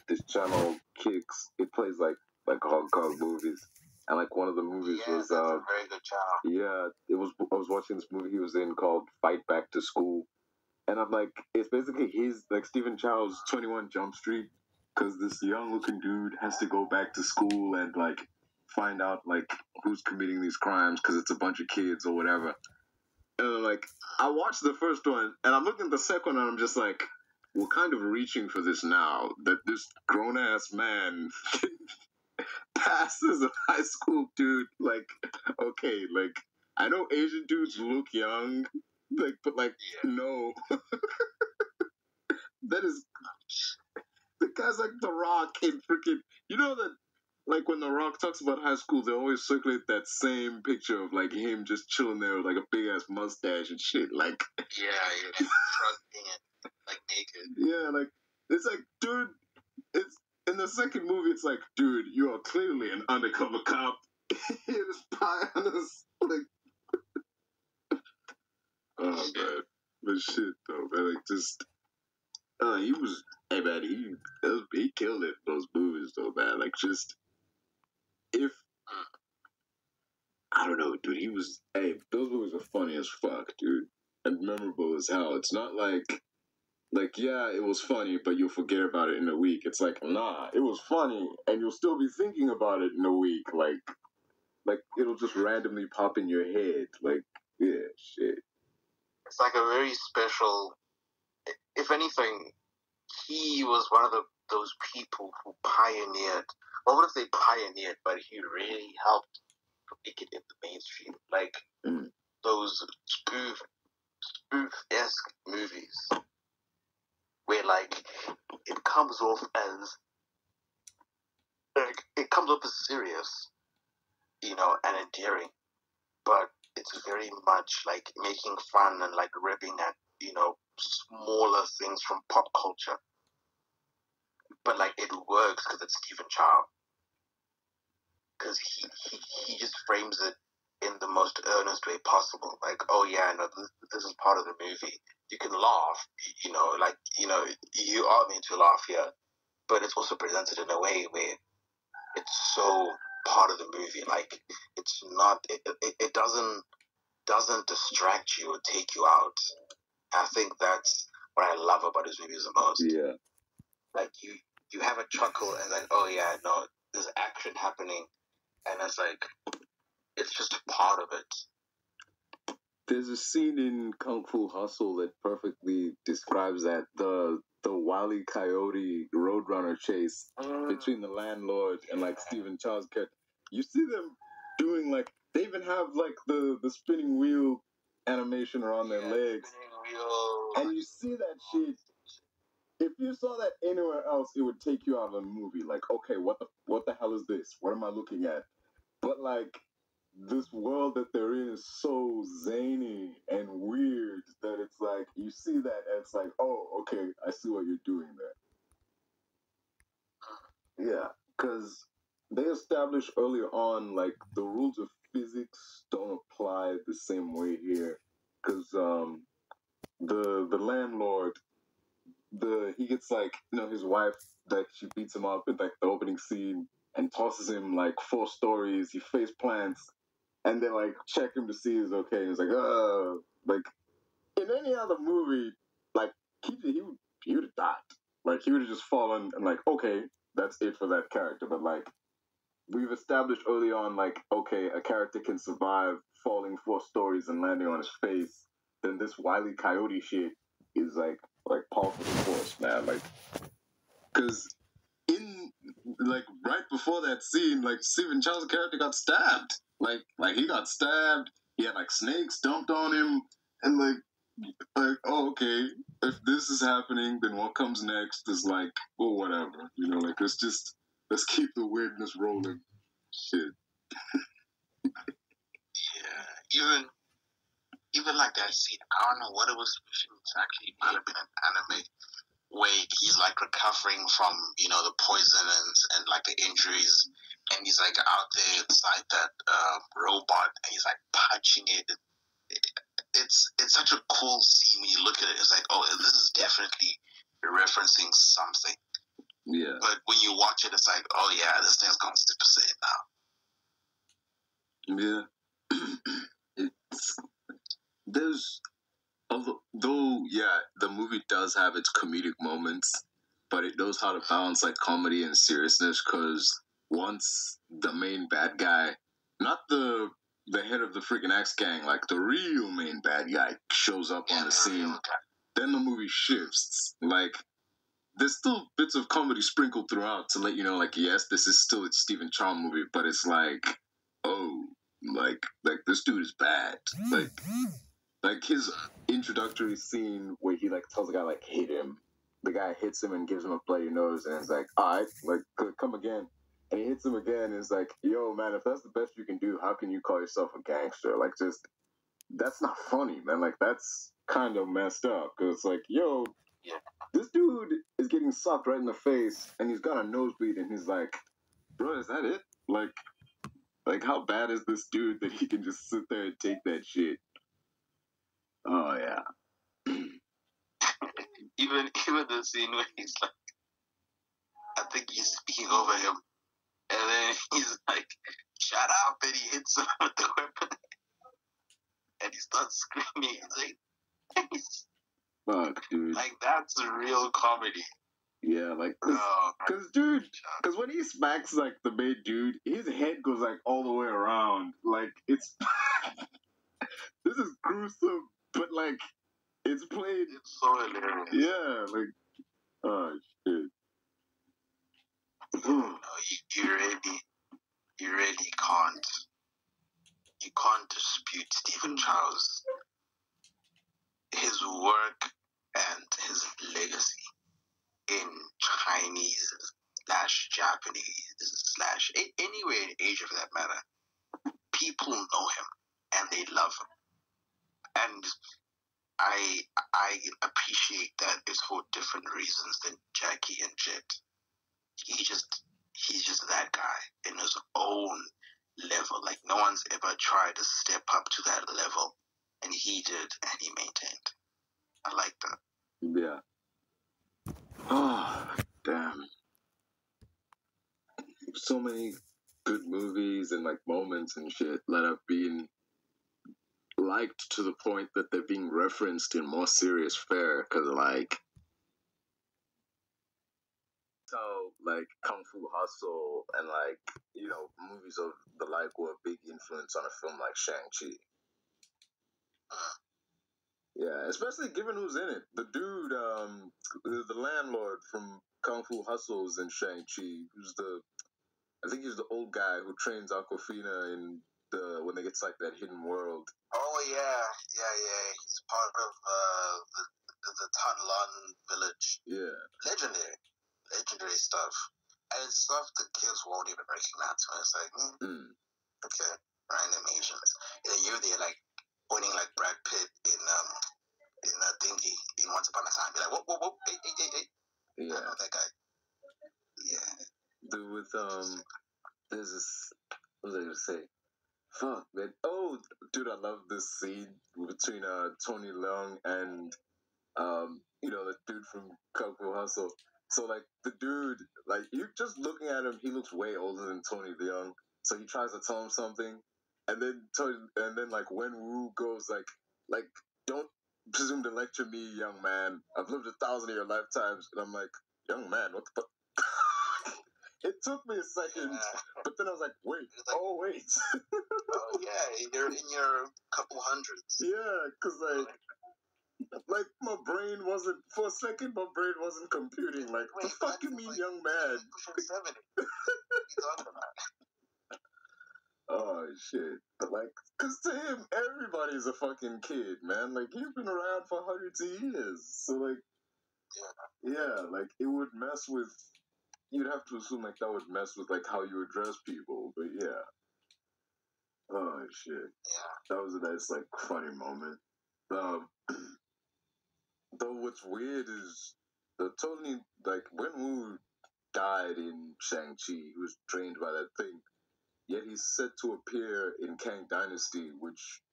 this channel Kicks. It plays like Hong Kong movies. And like one of the movies was That's a very good channel. yeah, I was watching this movie he was in called Fight Back to School. And I'm like, it's basically his, like Stephen Chow's 21 Jump Street, because this young looking dude has to go back to school and like find out like who's committing these crimes because it's a bunch of kids or whatever. And I'm like, I watched the first one and I'm looking at the second one and I'm just like, we're kind of reaching for this now, that this grown ass man passes a high school dude. Like, okay, like I know Asian dudes look young, like, but like no. That is the guy's like the Rock in freaking. You know that, like when the Rock talks about high school, they always circulate that same picture of like him just chilling there with like a big ass mustache and shit. Like Yeah, fronting it like naked. yeah, like it's like, dude, it's in the second movie. It's like, dude, you are clearly an undercover cop. He is spy on us. Like, oh man, but shit though, man, like just. He was, hey man, he killed it in those movies though, man. Like just, if, I don't know, dude, hey, those movies are funny as fuck, dude. And memorable as hell. It's not like, yeah, it was funny, but you'll forget about it in a week. It's like, nah, it was funny, and you'll still be thinking about it in a week. Like it'll just randomly pop in your head. Like, yeah, shit. It's like a very special. If anything, he was one of those people who pioneered. Well, what if they pioneered, but he really helped make it in the mainstream. Like those spoof-esque movies where like it comes off as serious, and endearing, but it's very much like making fun and like ribbing at smaller things from pop culture, but like it works because it's Stephen Chow, because he just frames it in the most earnest way possible. Like, oh yeah, no, this is part of the movie. You can laugh, you are meant to laugh here, but it's also presented in a way where it's so part of the movie. Like, it's not, it doesn't distract you or take you out. I think that's what I love about his movies the most. Yeah. Like, you have a chuckle and like, oh yeah, no, there's action happening, and it's like, it's just a part of it. There's a scene in Kung Fu Hustle that perfectly describes that, the Wile E. Coyote Roadrunner chase between the landlord and like Stephen Chow's character. You see them doing like, they even have like the spinning wheel animation around their legs, and you see that shit. If you saw that anywhere else, it would take you out of the movie. Like, okay, what the hell is this? What am I looking at? But like, this world that they're in is so zany and weird that it's like, you see that and it's like, oh, okay, I see what you're doing there. Yeah, because they established earlier on, like, the rules of physics don't apply the same way here. Because the landlord, he gets like, his wife, like, she beats him up in like the opening scene and tosses him like 4 stories. He face plants, and then like check him to see he's okay. And he's like, like in any other movie, like he would have died. Like he would have just fallen and like, okay, that's it for that character. But like we've established early on, like, okay, a character can survive falling 4 stories and landing on his face, then this Wile E. Coyote shit is like powerful force, man. Like, because in like right before that scene, like Stephen Chow's character got stabbed. Like he got stabbed. He had like snakes dumped on him, and oh, okay. If this is happening, then what comes next is like, oh, whatever. You know, like let's keep the weirdness rolling. Shit. Yeah, even like that scene, I don't know what it was exactly. It might have been an anime where he's like recovering from the poison and like the injuries, and he's like out there inside that robot, and he's like punching it. It's such a cool scene when you look at it. It's like, oh, this is definitely referencing something. Yeah. But when you watch it, it's like, oh yeah, this thing's gonna stick to say it now. Yeah. Though, yeah, the movie does have its comedic moments, but it knows how to balance like comedy and seriousness. Because once the main bad guy, not the head of the freaking X gang, like the real main bad guy, shows up on the scene, then the movie shifts. Like, there's still bits of comedy sprinkled throughout to let you know, like, yes, this is still a Stephen Chow movie, but it's like, oh, like this dude is bad. Like his introductory scene where he like tells the guy like hit him. The guy hits him and gives him a bloody nose, and it's like, all right, like come again. And he hits him again, and it's like, yo, man, if that's the best you can do, how can you call yourself a gangster? Like, just that's not funny, man. Like, that's kind of messed up. Because it's like, yo, this dude is getting socked right in the face, and he's got a nosebleed, and he's like, bro, is that it? Like how bad is this dude that he can just sit there and take that shit? Oh yeah. even the scene where he's like, I think he's speaking over him, and then he's like, "Shut up!" and he hits him with the weapon, and he starts screaming. He's like, fuck, dude. Like, that's real comedy. Yeah, like, because when he smacks like the main dude, his head goes like all the way around. Like, it's this is gruesome, but like it's played. It's so hilarious. Yeah, like, oh shit. You really can't. You can't dispute Stephen Chow's his work and his legacy in Chinese / Japanese / anywhere in Asia for that matter. People know him and they love him, and I appreciate that it's for different reasons than Jackie and Jet. He's just that guy in his own level. Like, no one's ever tried to step up to that level, and he did, and he maintained. I like that. Yeah. Oh, damn. So many good movies and like moments and shit that have been liked to the point that they're being referenced in more serious fare. Because like, so like Kung Fu Hustle and like, you know, movies of the like were a big influence on a film like Shang-Chi. Yeah, especially given who's in it. The dude, the landlord from Kung Fu Hustles in Shang-Chi, I think he's the old guy who trains Aquafina in when they get to like that hidden world. Oh yeah. He's part of the Tanlan village. Yeah. Legendary stuff. And it's stuff the kids won't even recognize. So it's like, okay, random Asians. And you're there like pointing like Brad Pitt in a thingy in Once Upon a Time. Be like, whoa, hey. Yeah. I know that guy. Yeah. Dude, with there's this. What was I gonna say? Fuck, man. Oh, dude, I love this scene between Tony Leung and you know, the dude from Kung Fu Hustle. So like the dude, like you just looking at him, he looks way older than Tony Leung. So he tries to tell him something, and then like Wen Wu goes like don't presume to lecture me, young man. I've lived 1,000 of your lifetimes, and I'm like, young man, what the fuck? It took me a second, but then I was like, wait, like, oh wait. Oh yeah, you're in your couple hundreds. Yeah, because like my brain wasn't, for a second, my brain wasn't computing. Like, Wait, the fuck you mean, like, young man? Pushing 70. What are you talking about? Oh shit! But like, cause to him, everybody's a fucking kid, man. Like, you've been around for hundreds of years, so like, yeah, like it would mess with. You'd have to assume like that would mess with like how you address people, but yeah. Oh shit! Yeah, that was a nice like funny moment. Um, though what's weird is the Tony, like when Wu died in Shang-Chi, he was trained by that thing. Yet he's set to appear in Kang Dynasty, which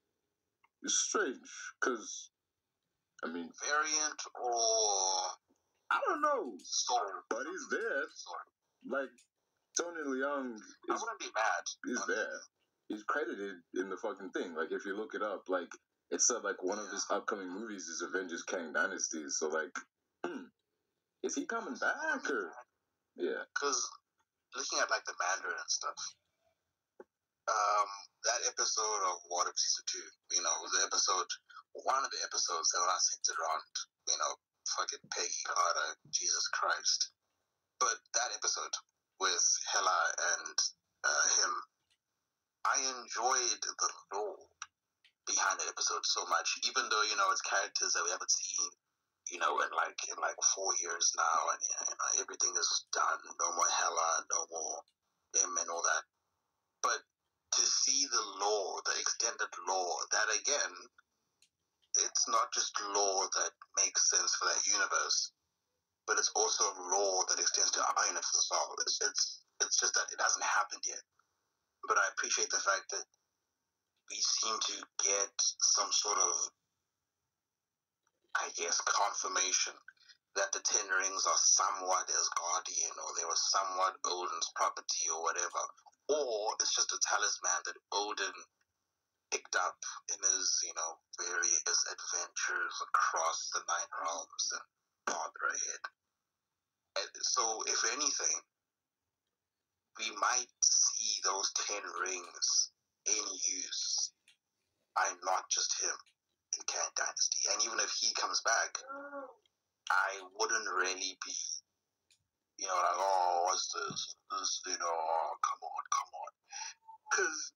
is strange, because, I mean... Variant or... I don't know, Soul. but he's there. Soul. Like, Tony Leung I wouldn't be mad. He's there. He's credited in the fucking thing. Like, if you look it up, like, it said, like, one of his upcoming movies is Avengers Kang Dynasty, so, like, is he coming back, or... Yeah. Because looking at, like, the Mandarin and stuff, that episode of What If Season 2, you know, the episode, one of the episodes that was centered around, you know, fucking Peggy Carter, Jesus Christ. But that episode with Hela and him, I enjoyed the lore behind that episode so much, even though, you know, it's characters that we haven't seen, you know, in like 4 years now, and you know, everything is done. No more Hela, no more him and all that. But to see the lore, the extended lore, that again, it's not just lore that makes sense for that universe, but it's also lore that extends to our universe as well. It's just that it hasn't happened yet. But I appreciate the fact that we seem to get some sort of, I guess, confirmation that the Ten Rings are somewhat Asgardian, or they were somewhat Odin's property, or whatever. Or it's just a talisman that Odin picked up in his, you know, various adventures across the Nine Realms and farther ahead. And so, if anything, we might see those 10 rings in use by not just him in Kang Dynasty. And even if he comes back, I wouldn't really be, you know, like, oh, what's this? This, you know, oh, come on. Because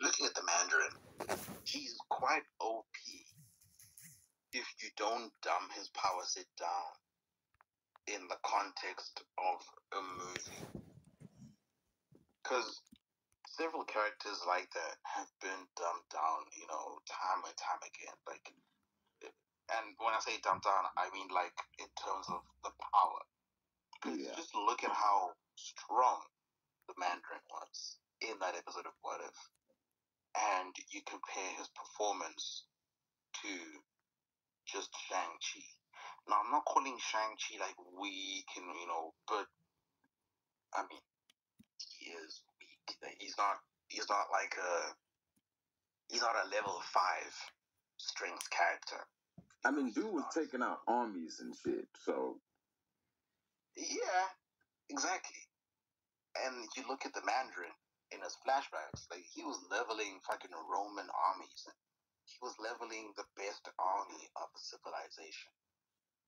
looking at the Mandarin, he's quite OP if you don't dumb his power set down in the context of a movie. Because several characters like that have been dumbed down, you know, time and time again. Like, and when I say dumbed down, I mean like in terms of the power. Because just look at how strong the Mandarin was in that episode of What If, and you compare his performance to just Shang-Chi. Now, I'm not calling Shang-Chi like weak and, you know, but I mean, he is weak. He's not like he's not a level 5 strength character. I mean, dude was taking out armies and shit, so... Yeah, exactly. And you look at the Mandarin in his flashbacks, like, he was leveling fucking Roman armies. He was leveling the best army of a civilization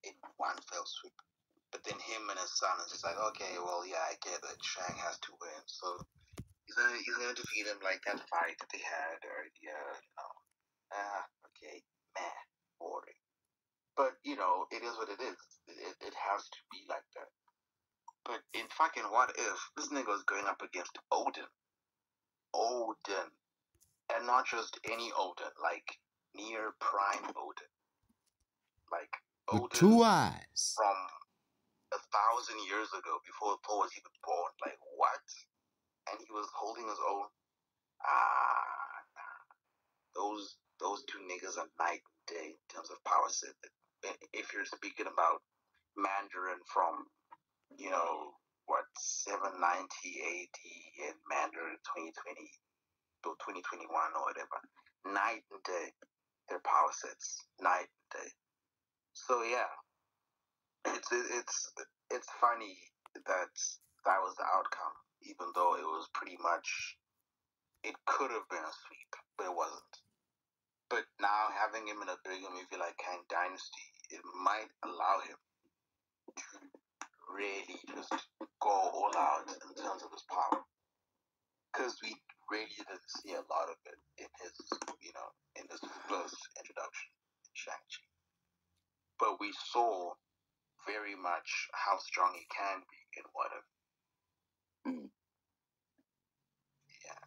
in one fell swoop. But then him and his son is just like, okay, well, yeah, I get that Shang has to win, so he's gonna defeat him like that fight that they had earlier, you know. Okay, meh, boring. But, you know, it is what it is. It has to be like that. But in fucking What If, this nigga was going up against Odin. Odin. And not just any Odin, like near prime Odin. Like Odin with 2 eyes from 1,000 years ago, before Thor was even born. Like, what? And he was holding his own. Nah. Those two niggas are night and day in terms of power set. If you're speaking about Mandarin from, you know, what, 790 AD and Mandarin 2020 to 2021 or whatever, night and day, their power sets, night and day. So yeah, it's funny that was the outcome, even though it was pretty much, it could have been a sweep, but it wasn't. But now having him in a bigger movie like Kang Dynasty, it might allow him to really just go all out in terms of his power. Because we really didn't see a lot of it in his, in his first introduction in Shang-Chi. But we saw very much how strong he can be in What If. Yeah.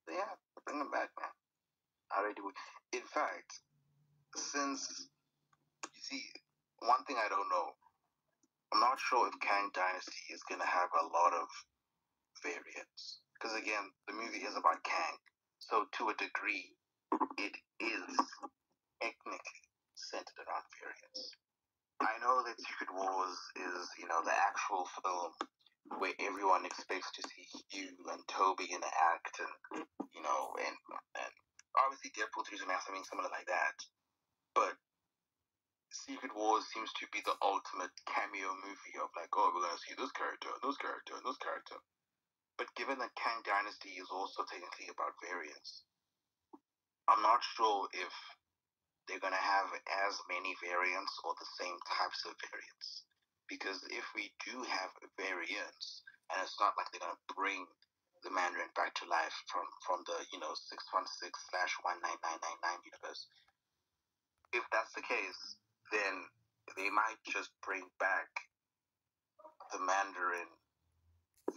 So yeah, bring him back, man. I already would. In fact, since, you see, one thing I don't know, I'm not sure if Kang Dynasty is going to have a lot of variants. Because again, the movie is about Kang. So to a degree, it is technically centered around variants. I know that Secret Wars is, the actual film where everyone expects to see Hugh and Toby in the act, and and obviously Deadpool 3 is something similar like that. But Secret Wars seems to be the ultimate cameo movie of like, oh, we're gonna see this character, and this character, and this character. But given that Kang Dynasty is also technically about variants, I'm not sure if they're gonna have as many variants or the same types of variants. Because if we do have variants, and it's not like they're gonna bring the Mandarin back to life from the 616/19999 universe. If that's the case, then they might just bring back the Mandarin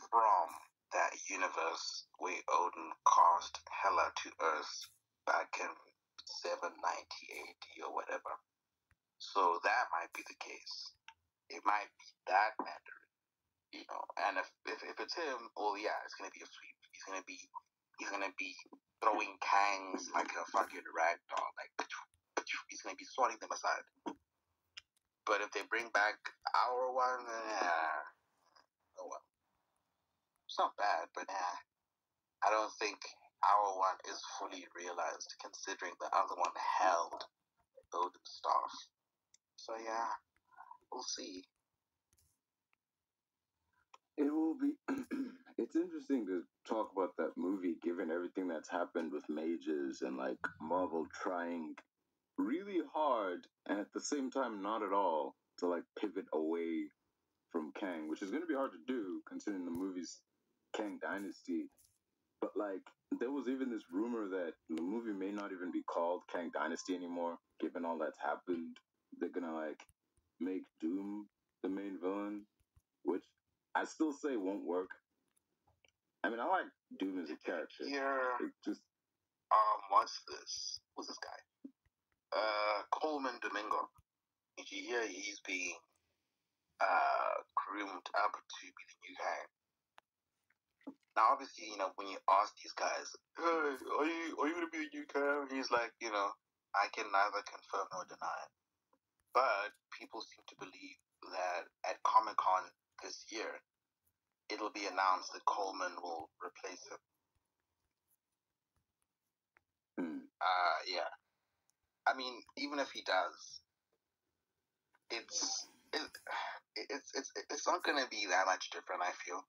from that universe where Odin cast Hela to Earth back in 790 AD or whatever. So that might be the case. It might be that Mandarin, And if it's him, well, yeah, it's gonna be a sweep. He's gonna be throwing Kangs like a fucking rag doll. Like he's gonna be swatting them aside. But if they bring back our one, oh well. It's not bad, but I don't think our one is fully realized, considering the other one held Odin's staff. So yeah, we'll see. It will be. It's interesting to talk about that movie, given everything that's happened with mages and like Marvel trying really hard and at the same time not at all to like pivot away from Kang, which is going to be hard to do considering the movie's Kang Dynasty. But like, there was even this rumor that the movie may not even be called Kang Dynasty anymore, given all that's happened. They're gonna like make Doom the main villain, which I still say won't work. I mean, I like Doom as a character. It just what's this? Who's this guy? Coleman Domingo. Did you hear he's being groomed up to be the new guy? Now, obviously, when you ask these guys, hey, are you gonna be the new guy? He's like, I can neither confirm nor deny. But people seem to believe that at Comic-Con this year, it'll be announced that Coleman will replace him. Yeah. I mean, even if he does, it's not gonna be that much different, I feel,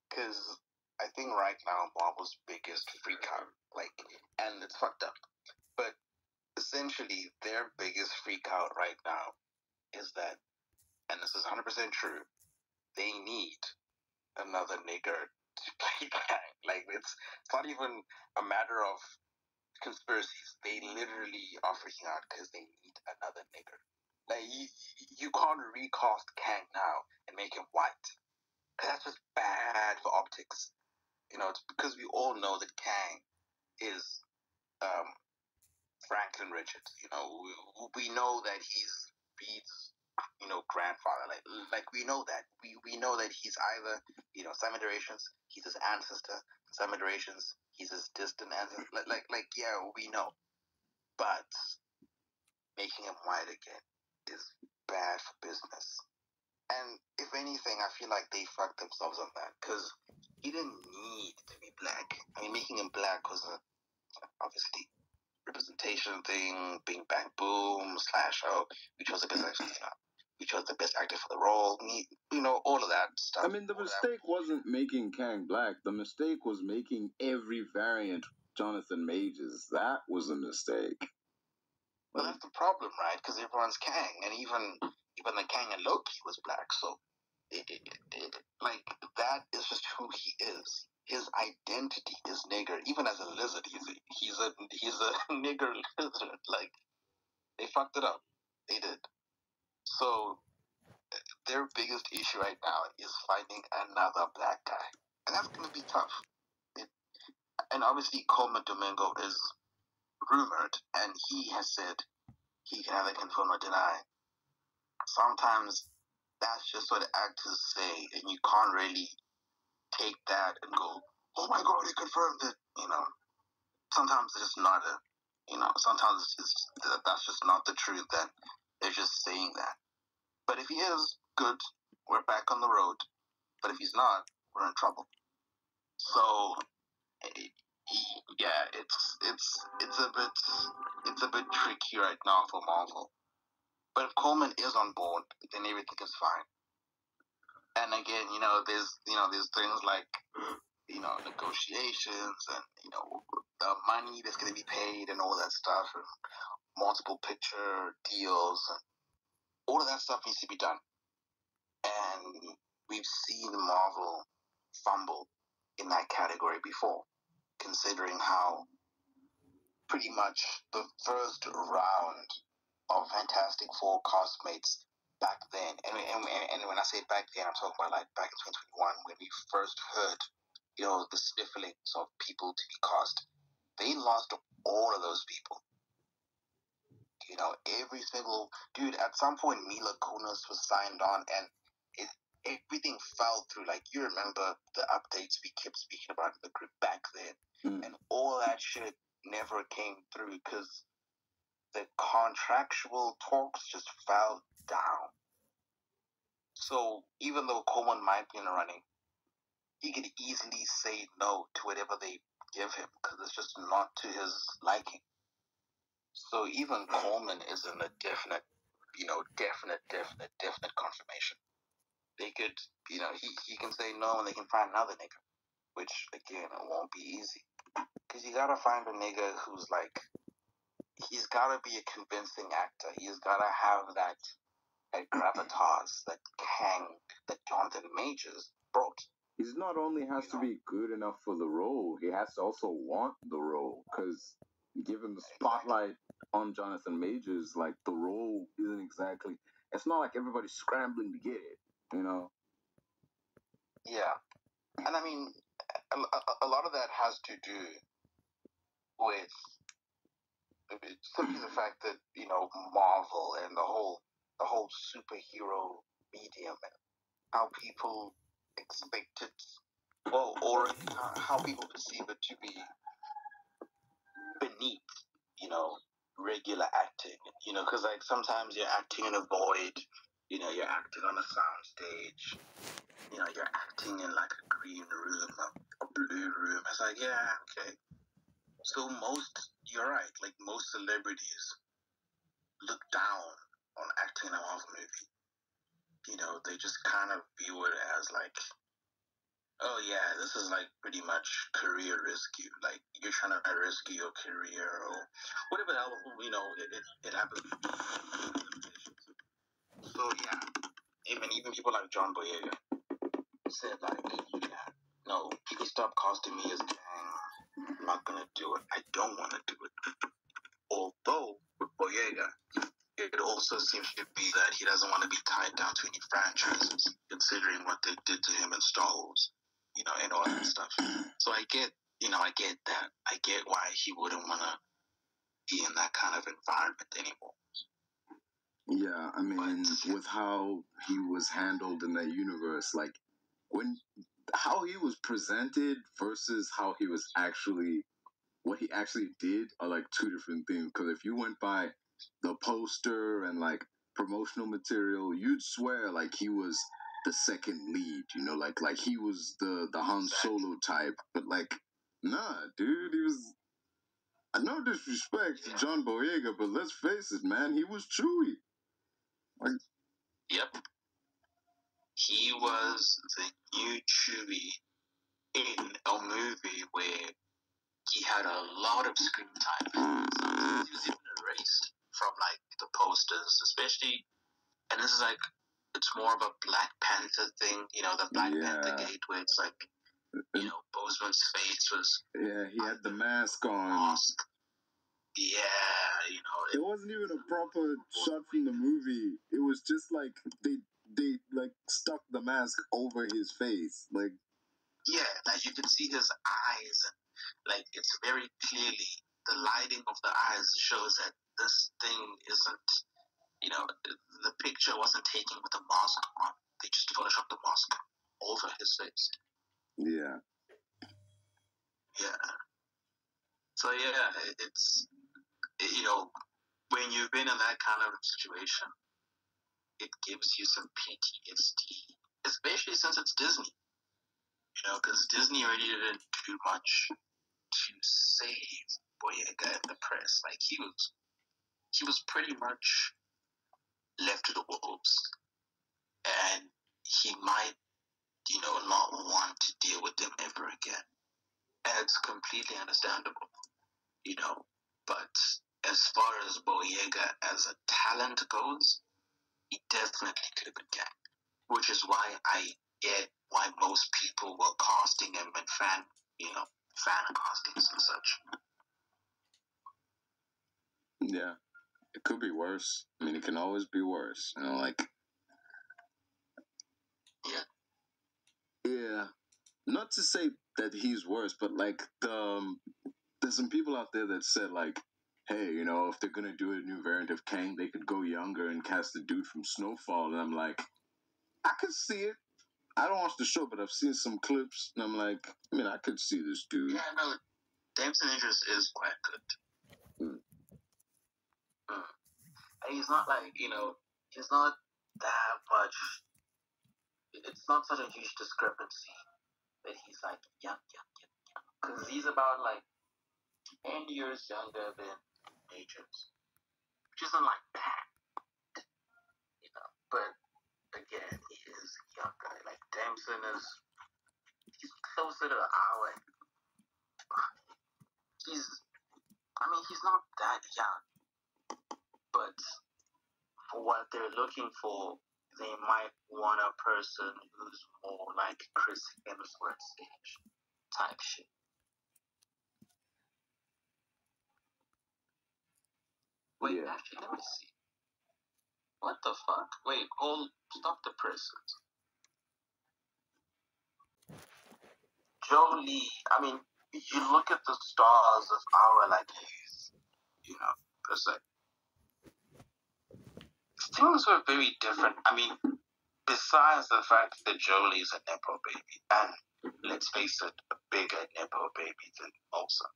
because I think right now Marvel's biggest freak out, and it's fucked up, but essentially their biggest freak out right now is that, and this is 100% true, they need another nigger to play Kang. Like it's not even a matter of conspiracies. They literally are freaking out because they need another nigger. Like you can't recast Kang now and make him white. That's just bad for optics. It's because we all know that Kang is Franklin Richards. We know that he's Reed's grandfather. Like we know that. We know that he's either some iterations he's his ancestor, some iterations he's his distant ancestor. Yeah, we know. But making him white again is bad for business. And if anything, I feel like they fucked themselves on that because he didn't need to be black. I mean, making him black was obviously representation thing, being bang boom / which was a business. who chose the best actor for the role, all of that stuff. I mean, the mistake wasn't making Kang black. The mistake was making every variant Jonathan Majors. That was a mistake. Well, that's the problem, right? Because everyone's Kang, and even the Kang and Loki was black. So, like, that is just who he is. His identity is nigger. Even as a lizard, he's a nigger lizard. Like, they fucked it up. They did. So their biggest issue right now is finding another black guy, and that's going to be tough. And obviously, Coleman Domingo is rumored, and he has said he can either confirm or deny. Sometimes that's just what actors say, and you can't really take that and go, "Oh my God, he confirmed it." Sometimes it's just not sometimes that's just not the truth. Then they're just saying that. But if he is good, we're back on the road. But if he's not, we're in trouble. So, yeah, it's a bit tricky right now for Marvel. But if Coleman is on board, then everything is fine. And again, there's things like, negotiations and, the money that's going to be paid and all that stuff, and multiple picture deals, and all of that stuff needs to be done. And we've seen Marvel fumble in that category before, considering how pretty much the first round of Fantastic Four castmates back then, and when I say back then, I'm talking about like back in 2021 when we first heard, the snifflings of people to be cast. They lost all of those people. Every single dude. At some point, Mila Kunis was signed on, and everything fell through. Like, you remember the updates we kept speaking about in the group back then, and all that shit never came through because the contractual talks just fell down. So even though Coleman might be in the running, he could easily say no to whatever they give him because it's just not to his liking. So even Coleman is in a definite confirmation. They could, he can say no and they can find another nigga, which again, it won't be easy. Because you gotta find a nigga who's like, he's gotta be a convincing actor. He's gotta have that gravitas, that Kang, that Jonathan Majors brought. He's not only has to be good enough for the role, he has to also want the role. Because given the spotlight on Jonathan Majors, like, the role isn't exactly, it's not like everybody's scrambling to get it, Yeah. And I mean, a lot of that has to do with simply the fact that, Marvel and the whole superhero medium, and how people expect it, or how people perceive it to be beneath, regular acting, because like sometimes you're acting in a void, you're acting on a soundstage, you're acting in like a green room, a blue room. It's like, yeah, okay. So you're right, like most celebrities look down on acting in a Marvel movie. They just kind of view it as like, oh yeah, this is like pretty much career rescue. Like, you're trying to rescue your career or whatever the hell, it happens. So yeah, even people like John Boyega said like, yeah, no, please stop casting me as Kang. I'm not gonna do it. I don't want to do it. Although with Boyega, it also seems to be that he doesn't want to be tied down to any franchises, considering what they did to him in Star Wars, and all that stuff. So I get that. I get why he wouldn't want to be in that kind of environment anymore. Yeah, I mean, with how he was handled in that universe, like, how he was presented versus how he was what he actually did are like two different things. Because if you went by the poster and like promotional material, you'd swear like he was the second lead, like he was the Han Solo type. But like, nah, dude, he was. No disrespect to John Boyega, but let's face it, man, he was Chewie. Like, Yep. He was the new Chewie in a movie where he had a lot of screen time. Sometimes he was even erased from like the posters, especially. And this is like, it's more of a Black Panther thing, you know, the Black Panther gate where it's like, you know, Boseman's face was. Yeah, he had the mask on. Mask. Yeah, you know. It wasn't even a proper shot from the movie. It was just like they like stuck the mask over his face, like. Yeah, like you can see his eyes, and like it's very clearly the lighting of the eyes shows that this thing isn't, you know, the picture wasn't taken with a mask on. They just photoshopped the mask over his face. Yeah. Yeah. So yeah, it's, you know, when you've been in that kind of situation, it gives you some PTSD, especially since it's Disney. You know, because Disney already didn't do much to save Boyega in the press. Like he was pretty much left to the wolves, and he might, you know, not want to deal with them ever again. And it's completely understandable, you know. But as far as Boyega as a talent goes, he definitely could have been Kang, which is why I get why most people were casting him and fan castings and such. Yeah, it could be worse. I mean, it can always be worse. You know, like. Yeah. Not to say that he's worse, but like there's some people out there that said like, hey, you know, if they're gonna do a new variant of Kang, they could go younger and cast the dude from Snowfall. And I'm like, I could see it. I don't watch the show, but I've seen some clips, and I'm like, I mean, I could see this dude. Yeah, no, Damson Idris is quite good. And he's not like, you know, he's not that much. It's not such a huge discrepancy that he's like young. Because he's about like 10 years younger than Majors, which isn't like bad, you know. But again, he is younger. Like Damson he's closer to our. He's not that young, but for what they're looking for, they might want a person who's more like Chris Hemsworth's age type shit. Wait, actually, let me see. What the fuck? Wait, stop the presses. Joe Lee, I mean, you look at the stars of our like youth, you know, per se. Things were very different. I mean, besides the fact that Joe Lee's a Nepo baby, and let's face it, a bigger Nepo baby than Olsen.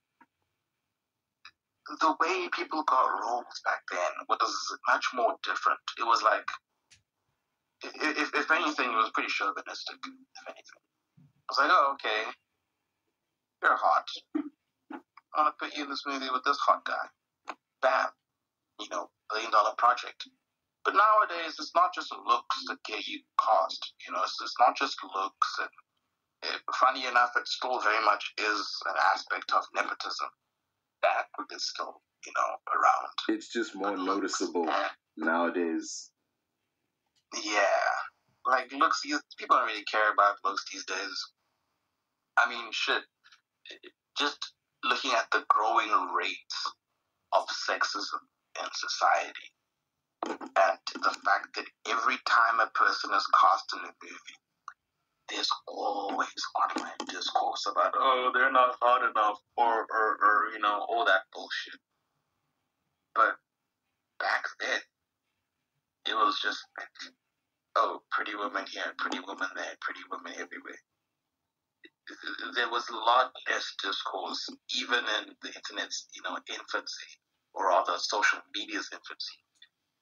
The way people got roles back then was much more different. It was like, if anything, it was pretty chauvinistic, if anything. I was like, oh, okay, you're hot. I want to put you in this movie with this hot guy. Bam. You know, $1 billion project. But nowadays, it's not just looks that get you cast. You know, it's not just looks. And funny enough, it still very much is an aspect of nepotism that is still, you know, around. It's just more noticeable nowadays. Yeah. Like, looks, people don't really care about looks these days. I mean, shit. Just looking at the growing rates of sexism in society, and the fact that every time a person is cast in a movie, there's always online discourse about, oh, they're not hot enough, or you know, all that bullshit. But back then, it was just, oh, pretty woman here, pretty woman there, pretty woman everywhere. There was a lot less discourse, even in the internet's, you know, infancy, or rather social media's infancy.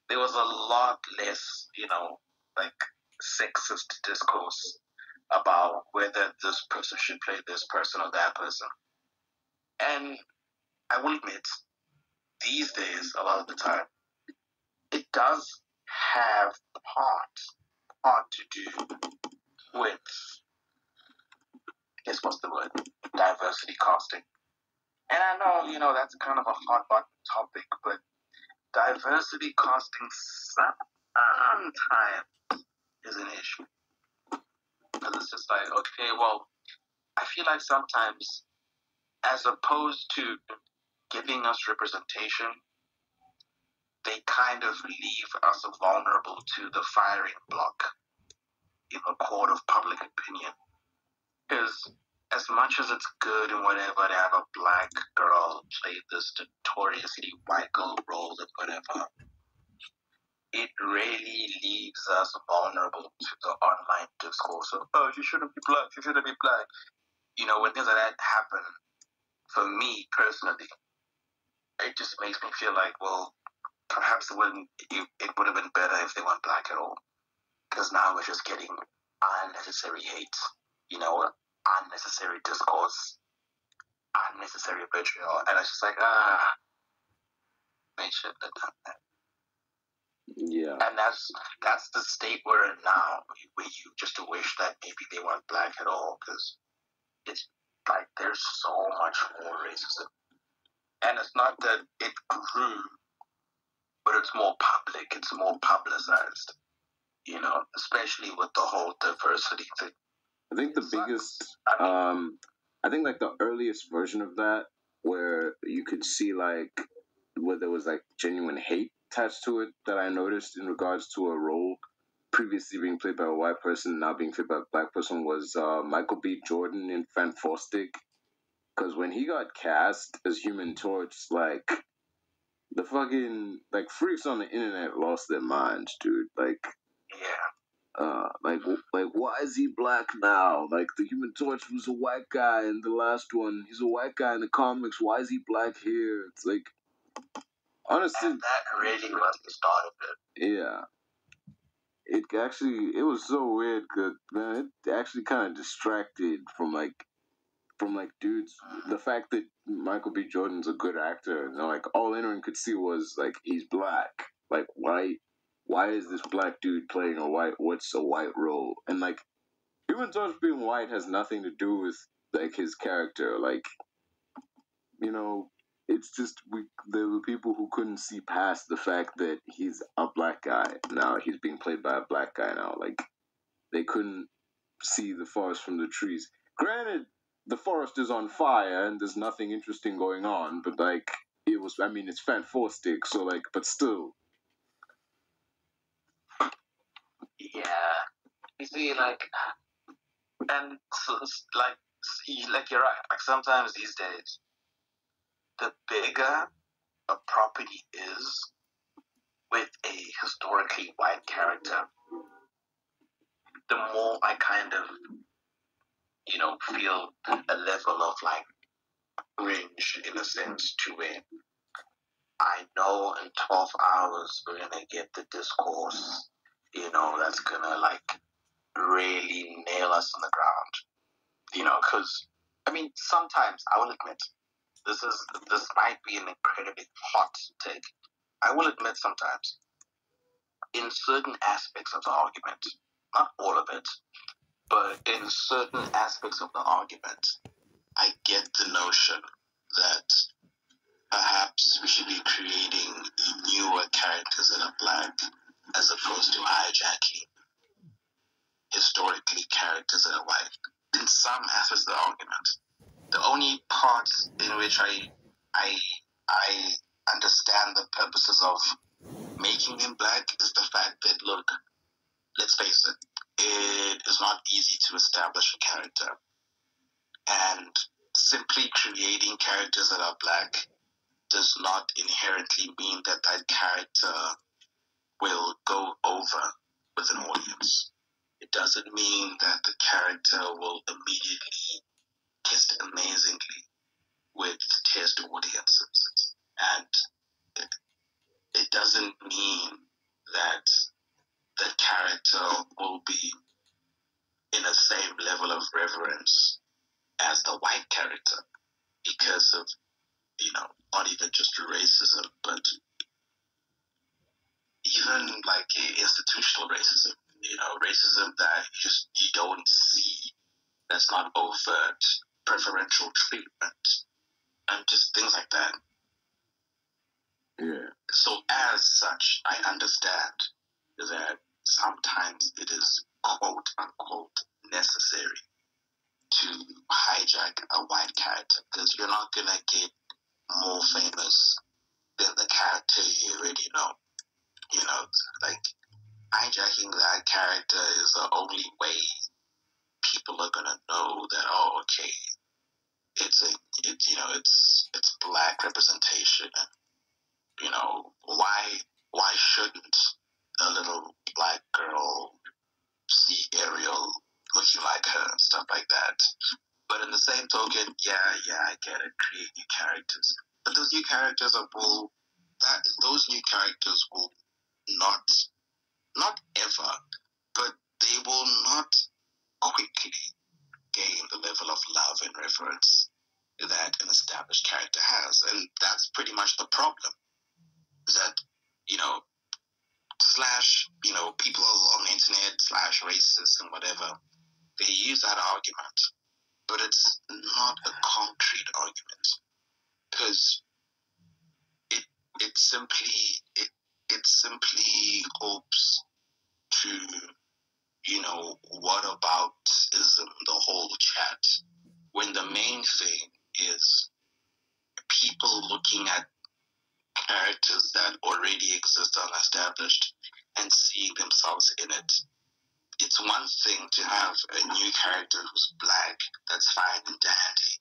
There was a lot less, you know, like sexist discourse about whether this person should play this person or that person. And I will admit, these days, a lot of the time, it does have part to do with, guess what's the word? Diversity casting. And I know, that's kind of a hot button topic, but diversity casting sometimes is an issue. Because it's just like, okay, well, I feel like sometimes, as opposed to giving us representation, they kind of leave us vulnerable to the firing block in a court of public opinion. Because as much as it's good and whatever to have a black girl play this notoriously white girl role and whatever, it really leaves us vulnerable to the online discourse of, oh, you shouldn't be black, you shouldn't be black. When things like that happen, for me personally, it just makes me feel like, well, perhaps it would have been better if they weren't black at all. Because now we're just getting unnecessary hate, unnecessary discourse, unnecessary vitriol. And it's just like, they shouldn't have done that. Yeah. And that's the state we're in now, where you just wish that maybe they weren't black at all, because it's like there's so much more racism. And it's not that it grew, but it's more public, it's more publicized, especially with the whole diversity thing. I think the biggest, I think like the earliest version of that, where you could see like, where there was like genuine hate attached to it, that I noticed in regards to a role previously being played by a white person, now being played by a black person, was Michael B. Jordan in Fantastic. Because when he got cast as Human Torch, like, the fucking, like, freaks on the internet lost their minds, dude. Like, yeah. Like, why is he black now? Like, the Human Torch was a white guy in the last one. He's a white guy in the comics. Why is he black here? It's like, honestly, and that really was the start of it. Yeah. It was so weird, because, man, it actually kind of distracted from dudes. The fact that Michael B. Jordan's a good actor, like, all anyone could see was, like, he's black. Like, why is this black dude playing what's a white role? And, like, Human Torch being white has nothing to do with, like, his character. Like, it's just, there were people who couldn't see past the fact that he's a black guy now. He's being played by a black guy now. Like, they couldn't see the forest from the trees. Granted, the forest is on fire and there's nothing interesting going on, but, like, it's Fantastic, so, like, but still. Yeah. You see, like, and, like, you're right. Like, sometimes these days, the bigger a property is with a historically white character, the more I kind of, feel a level of, like, cringe, in a sense, to it. I know in 12 hours we're going to get the discourse, that's going to, like, really nail us on the ground. Because, sometimes, I will admit, this might be an incredibly hot take. I will admit sometimes, in certain aspects of the argument, not all of it, but in certain aspects of the argument, I get the notion that perhaps we should be creating newer characters that are black, as opposed to hijacking historically characters that are white. In some aspects of the argument, the only part in which I understand the purposes of making him black is the fact that, look, let's face it, it is not easy to establish a character. And simply creating characters that are black does not inherently mean that that character will go over with an audience. It doesn't mean that the character will immediately test amazingly with test audiences. And it doesn't mean that the character will be in the same level of reverence as the white character because of, not even just racism, but even like as offered preferential treatment and just things like that. Yeah. So as such, I understand that sometimes it is quote unquote necessary to hijack a white character because you're not gonna get more famous than the character you already know. You know, like hijacking that character is the only way people are gonna know that, oh, okay, it's black representation. You know, why shouldn't a little black girl see Ariel looking like her and stuff like that? But in the same token, yeah, I get it. Create new characters, but those new characters will not ever, but they will not quickly gain the level of love and reverence that an established character has, and that's pretty much the problem. Is that people on the internet / racists and whatever, they use that argument, but it's not a concrete argument because it simply hopes to what aboutism the whole chat when the main thing is people looking at characters that already exist unestablished and seeing themselves in it. It's one thing to have a new character who's black, that's fine and dandy,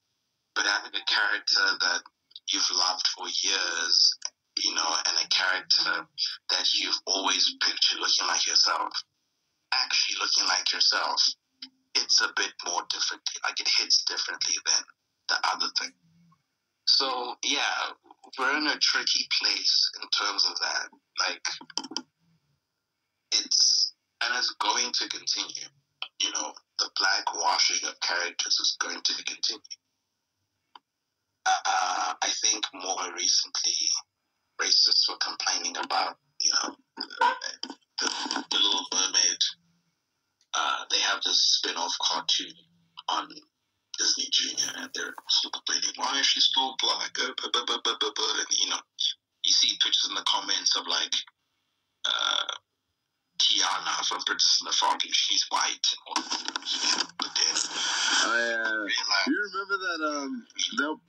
but having a character that you've loved for years, and a character that you've always pictured looking like yourself, actually looking like yourself, it's a bit more different. Like, it hits differently than the other thing. So, yeah, we're in a tricky place in terms of that. Like, it's going to continue. The black washing of characters is going to continue. I think more recently, racists were complaining about, the Little Mermaid. They have this spin-off cartoon on Disney Junior, and they're complaining, why is she still black? And, you see pictures in the comments of, like, Tiana from Princess and the Frog, and she's white. But then, you remember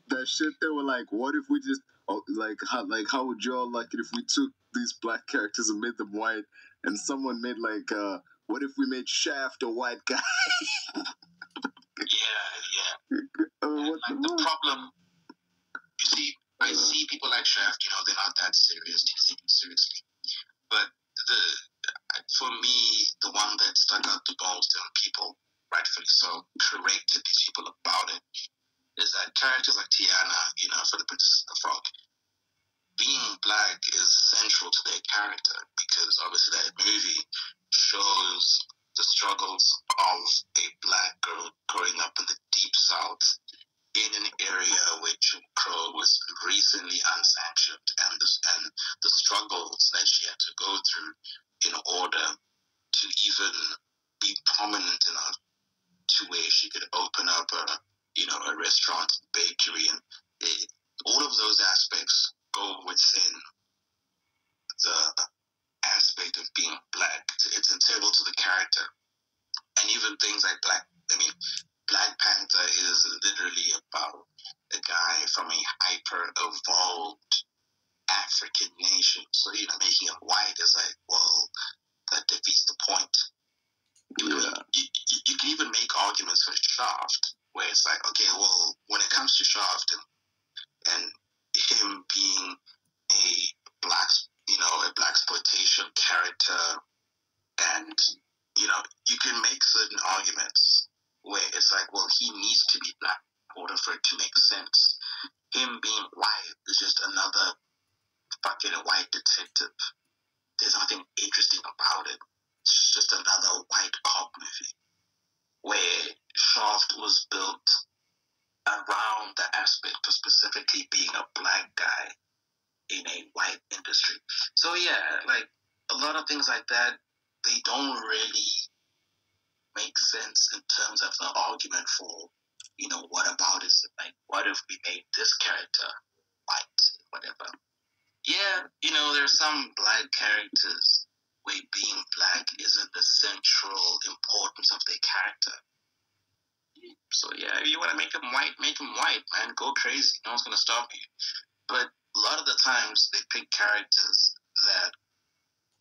that shit? They were like, what if we just how would y'all like it if we took these black characters and made them white? And someone made what if we made Shaft a white guy? Yeah. The problem, you see, I see people like Shaft, they're not that serious to take them seriously. But for me, the one that stuck out the most, and people rightfully so corrected these people about it, is that characters like Tiana, for the Princess and the Frog, being black is central to their character because obviously that movie shows the struggles of a black girl growing up in the deep south in an area where Jim Crow was recently unsanctioned, and the struggles that she had to go through in order to even be prominent enough to where she could open up a restaurant, bakery, and all of those aspects go within the aspect of being black. It's integral to the character. And even things like Black Panther is literally about a guy from a hyper-evolved African nation. So, making him white is like, well, that defeats the point. Yeah. You can even make arguments for Shaft, where it's like, okay, well, when it comes to Shaft and him being a blaxploitation character, and you can make certain arguments where it's like, well, he needs to be black in order for it to make sense. Him being white is just another fucking white detective. There's nothing interesting about it. It's just another white cop movie where Shaft was built around the aspect of specifically being a black guy in a white industry. So yeah, like a lot of things like that, they don't really make sense in terms of the argument for what about it? Like, what if we made this character white, whatever? Yeah, there's some black characters where being black isn't the central importance of their character. So yeah, if you want to make them white, man. Go crazy. No one's gonna stop you. But a lot of the times they pick characters that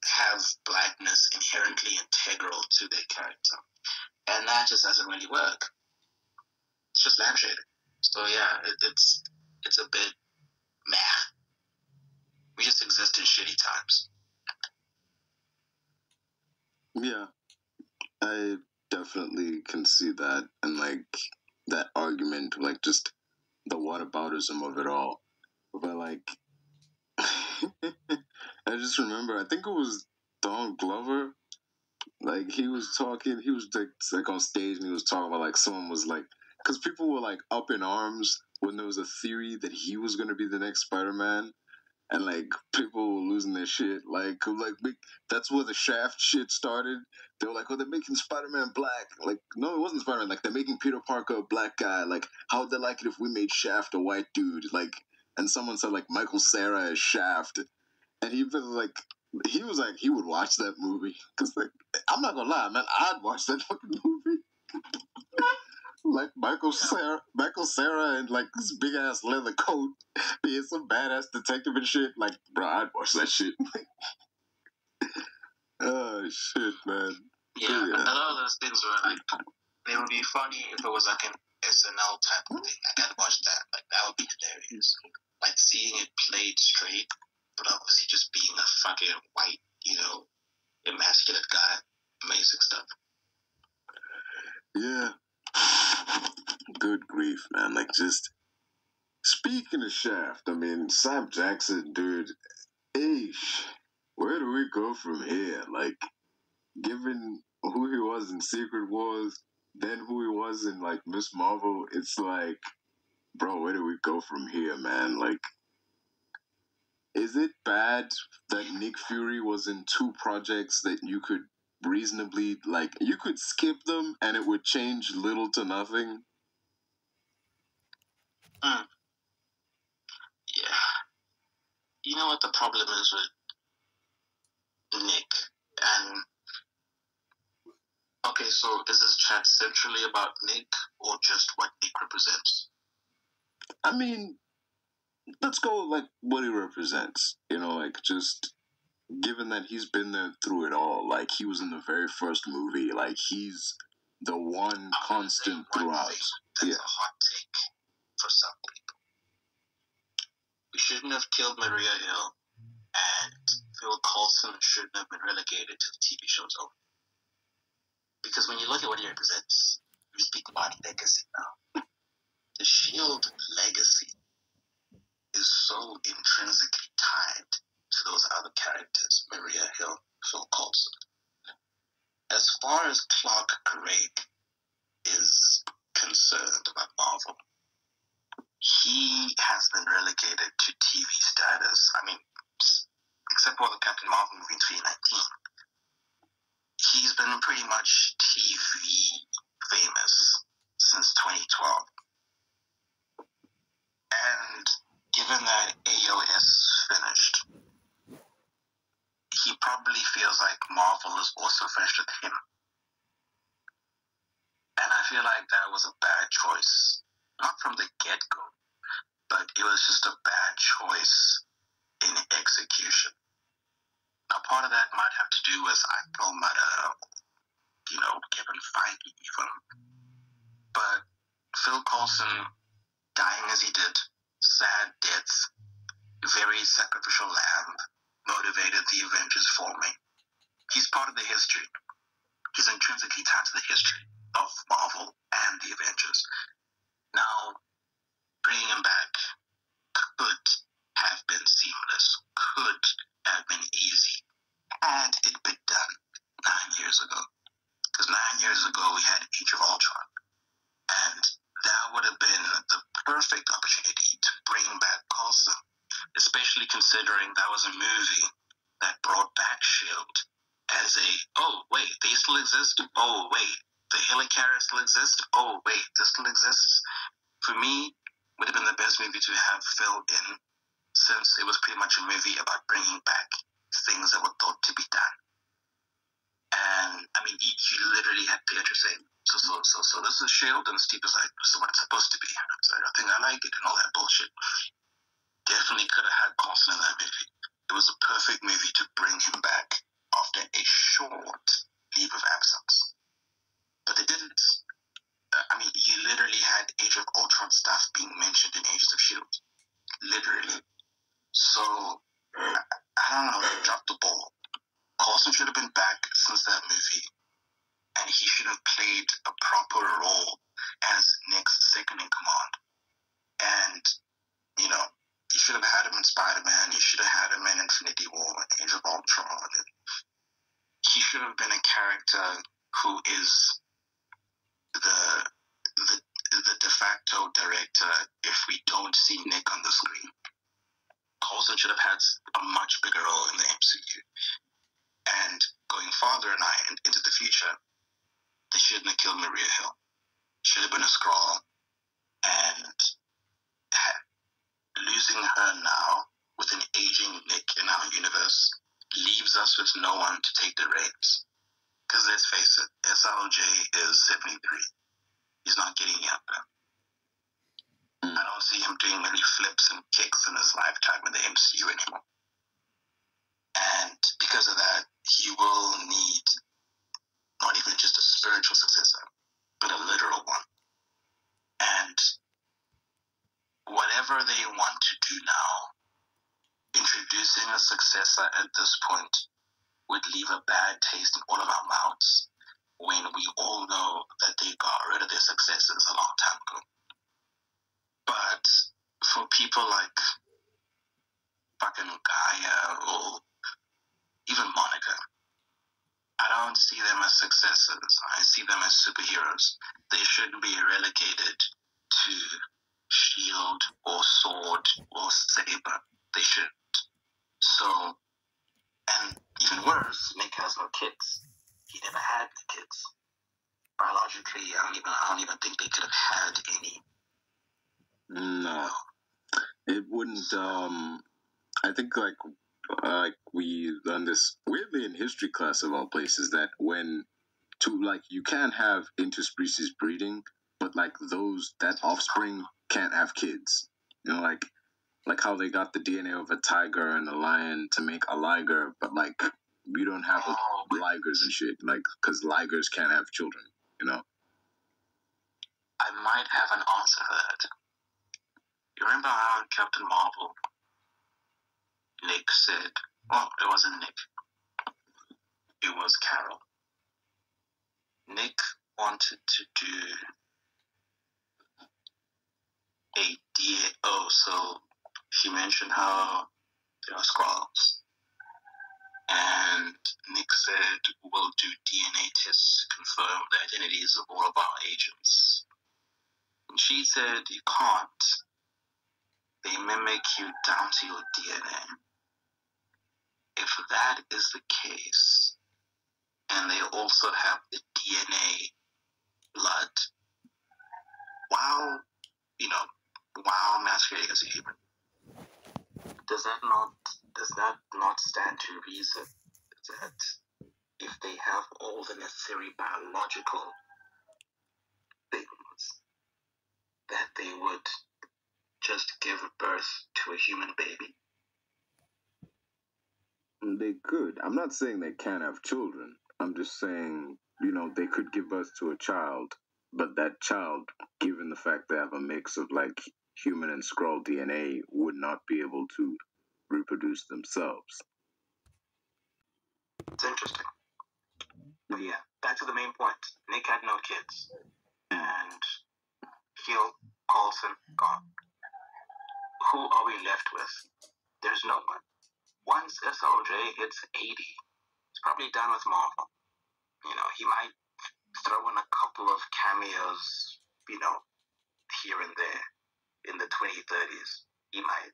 have blackness inherently integral to their character, and that just doesn't really work. It's just lampshading. So yeah, it's a bit meh. We just exist in shitty times. Yeah, I definitely can see that, and like that argument, like just the whataboutism of it all. But like, I just remember, I think it was Don Glover. Like he was talking, he was like on stage, and he was talking about like someone was like, because people were like up in arms when there was a theory that he was gonna be the next Spider-Man. And like people were losing their shit, that's where the Shaft shit started. They were like, "Oh, they're making Spider-Man black." Like, no, it wasn't Spider-Man. Like, they're making Peter Parker a black guy. Like, how would they like it if we made Shaft a white dude? Like, and someone said like Michael Cera is Shaft, and he was like, he would watch that movie because like I'm not gonna lie, man, I'd watch that fucking movie. Like Michael Cera and like this big ass leather coat, being some badass detective and shit. Like, bro, I'd watch that shit. Oh shit, man. Yeah, a lot of those things were like, they would be funny if it was like an SNL type of thing. Like, I'd watch that. Like, that would be hilarious. Like, seeing it played straight, but obviously just being a fucking white, emasculate guy. Amazing stuff. Yeah. Good grief, man. Like, just speaking of Shaft, I mean, Sam Jackson, dude, where do we go from here? Like, given who he was in Secret Wars, then who he was in, like, Miss Marvel, it's like, bro, where do we go from here, man? Like, is it bad that Nick Fury was in two projects that you could reasonably, like, you could skip them and it would change little to nothing? Yeah. You know what the problem is with Nick? And, okay, so is this chat centrally about Nick or just what Nick represents? I mean, let's go like what he represents. Like just given that he's been there through it all. Like he was in the very first movie. Like he's the one constant throughout. That's a hot take for some people. We shouldn't have killed Maria Hill, and Phil Coulson shouldn't have been relegated to the TV show's own. Because when you look at what he represents, we speak about legacy now. The S.H.I.E.L.D. legacy is so intrinsically tied to those other characters, Maria Hill, Phil Coulson. As far as Clark Gregg is concerned about Marvel, he has been relegated to TV status. I mean, except for the Captain Marvel movie in 2019. He's been pretty much TV famous since 2012. And given that AOS is finished, he probably feels like Marvel is also finished with him. And I feel like that was a bad choice. Not from the get-go, but it was just a bad choice in execution. Now, part of that might have to do with I might have, Kevin Feige even. But Phil Coulson, dying as he did, sad death, very sacrificial lamb, motivated the Avengers forming. He's part of the history. He's intrinsically tied to the history of Marvel and the Avengers. Now, bringing him back could have been seamless, could have been easy, had it been done 9 years ago. Because 9 years ago, we had Age of Ultron. And that would have been the perfect opportunity to bring back Coulson, especially considering that was a movie that brought back S.H.I.E.L.D. as oh, wait, they still exist? Oh, wait, the helicarrier still exists. Oh wait, this still exists. For me, would have been the best movie to have fell in, since it was pretty much a movie about bringing back things that were thought to be done. And I mean, you literally had Pietro saying, so this is Shield, and Steve is like, this is what it's supposed to be. So I think I like it and all that bullshit. Definitely could have had Coulson in that movie. It was a perfect movie to bring him back after a short leave of absence. But they didn't. I mean, you literally had Age of Ultron stuff being mentioned in Ages of S.H.I.E.L.D. Literally. So, I don't know, they dropped the ball. Coulson should have been back since that movie, and he should have played a proper role as Nick's second in command. And, you know, you should have had him in Spider-Man, you should have had him in Infinity War, Age of Ultron. And he should have been a character who is the de facto director if we don't see Nick on the screen. Coulson should have had a much bigger role in the MCU. And going farther into the future, they shouldn't have killed Maria Hill. Should have been a Skrull. And losing her now with an aging Nick in our universe leaves us with no one to take the reins. Because let's face it, SLJ is 73. He's not getting younger. I don't see him doing many flips and kicks in his lifetime in the MCU anymore. And because of that, he will need not even just a spiritual successor, but a literal one. And whatever they want to do now, introducing a successor at this point would leave a bad taste in all of our mouths, when we all know that they got rid of their successors a long time ago. But for people like fucking Gaia or even Monica, I don't see them as successors. I see them as superheroes. They shouldn't be relegated to shield or sword or saber. They shouldn't. So, and even worse, Nick has no kids. He never had any kids. Biologically, I don't even think they could have had any. No, it wouldn't. I think like we learned this weirdly in history class of all places, that you can have interspecies breeding, but like that offspring can't have kids. You know, like how they got the DNA of a tiger and a lion to make a liger, but like we don't have ligers and shit, like because ligers can't have children. You know. I might have an answer for that. You remember how in Captain Marvel, Nick said, well, it wasn't Nick, it was Carol. Nick wanted to do a DAO, so she mentioned how there are Skrulls. And Nick said, we'll do DNA tests to confirm the identities of all of our agents. And she said, you can't. They mimic you down to your DNA. If that is the case, and they also have the DNA blood, while masquerading as a human, does that not stand to reason that if they have all the necessary biological things, that they would just give birth to a human baby? They could. I'm not saying they can't have children. I'm just saying, they could give birth to a child, but that child, given the fact they have a mix of like human and Skrull DNA, would not be able to reproduce themselves. It's interesting. But yeah, back to the main point. Nick had no kids. And Hill, Coulson, gone. Who are we left with? There's no one. Once SLJ hits 80, it's probably done with Marvel. He might throw in a couple of cameos, here and there in the 2030s. He might,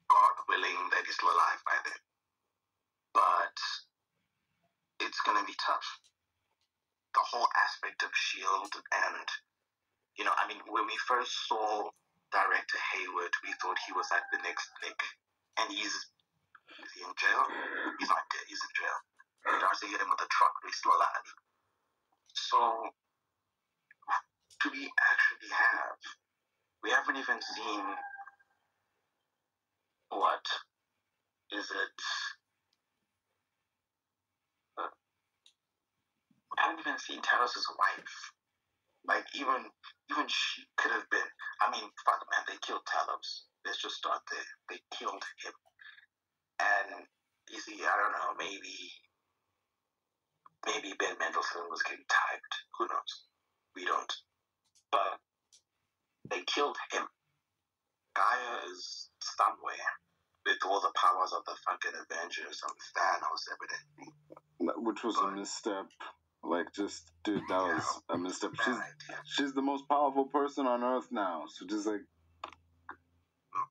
God willing that he's still alive by then. But it's going to be tough. the whole aspect of S.H.I.E.L.D. and, you know, I mean, when we first saw director Hayward, we thought he was like the next Nick, and is he in jail? He's not dead, he's in jail. Darcy hit him with a truck, but he's still alive. So, do we actually have? We haven't even seen, what is it? We haven't even seen Talos' wife. Like, even she could have been. I mean, fuck, man, they killed Talos. Let's just start there. They killed him. And, you see, I don't know, maybe Ben Mendelsohn was getting typed. Who knows? We don't. But they killed him. Gaia is somewhere with all the powers of the fucking Avengers and Thanos, everything. Which was a misstep. Like, just, dude, that was a misstep. She's the most powerful person on Earth now. So just like,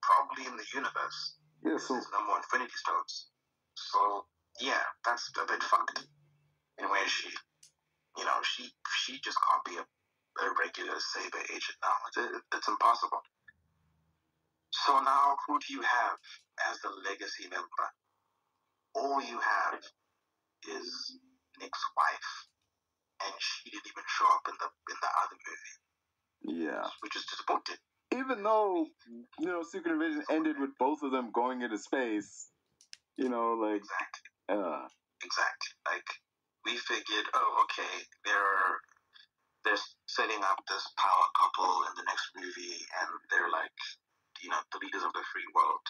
probably in the universe. Yeah. So there's no more Infinity Stones. So yeah, that's a bit fucked. And where she, you know, she just can't be a regular Saber agent now. It's impossible. So now, who do you have as the legacy member? All you have is Nick's wife, and she didn't even show up in the other movie. Yeah, which is disappointing. Even though, you know, Secret Invasion ended with both of them going into space, you know, like exactly. Like, we figured, oh, okay, they're setting up this power couple in the next movie, and they're like, you know, the leaders of the free world.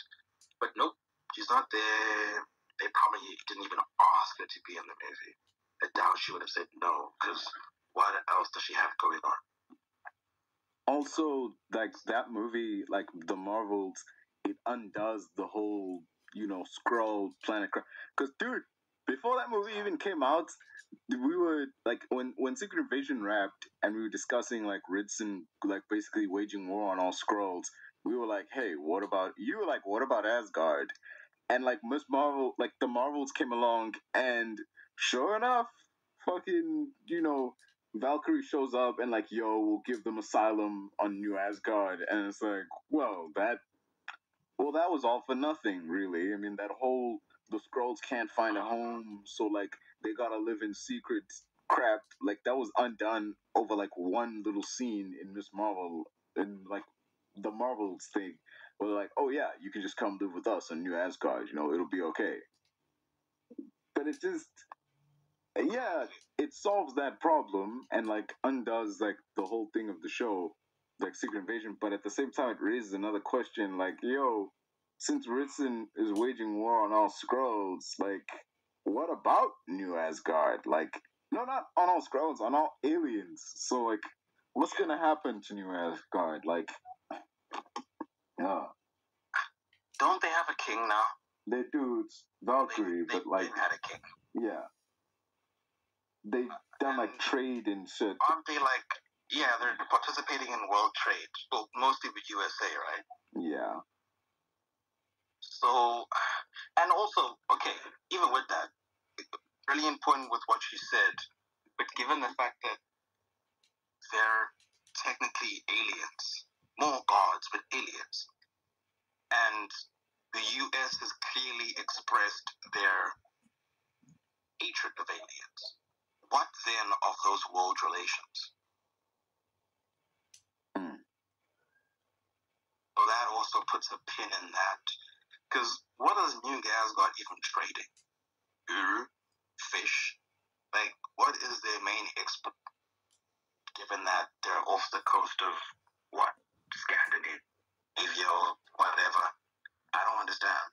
But nope, she's not there. They probably didn't even ask her to be in the movie. I doubt she would have said no, because what else does she have going on? Also, like, that movie, like, the Marvels, it undoes the whole, you know, Skrull planet. Because, dude, before that movie even came out, we were, like, when Secret Invasion wrapped, and we were discussing, like, Ritson, like, basically waging war on all Skrulls, we were like, hey, what about, you were like, what about Asgard? And, like, Miss Marvel, like, the Marvels came along, and sure enough, fucking, you know, Valkyrie shows up and, like, yo, we'll give them asylum on New Asgard. And it's like, well, that was all for nothing, really. I mean, that whole, the Skrulls can't find a home, so, like, they gotta live in secret crap. Like, that was undone over, like, one little scene in Miss Marvel, in, like, the Marvels thing. Where they're like, oh yeah, you can just come live with us on New Asgard, you know, it'll be okay. But it just, yeah, it solves that problem and, like, undoes, like, the whole thing of the show, like, Secret Invasion. But at the same time, it raises another question, like, yo, since Ritson is waging war on all Skrulls, like, what about New Asgard? Like, no, not on all Skrulls, on all aliens. So, like, what's gonna happen to New Asgard? Like, yeah. Don't they have a king now? They do. It's Valkyrie, but, like, had a king. Yeah. They done, like, trade and shit. Aren't they, like, yeah, they're participating in world trade. Well, mostly with USA, right? Yeah. So, and also, okay, even with that, really important with what you said, but given the fact that they're technically aliens, more gods, but aliens, and the US has clearly expressed their hatred of aliens. What then of those world relations? So that also puts a pin in that. Because what is New Asgard even trading? Uru? Fish? Like, what is their main export? Given that they're off the coast of, what? Scandinavia or whatever. I don't understand.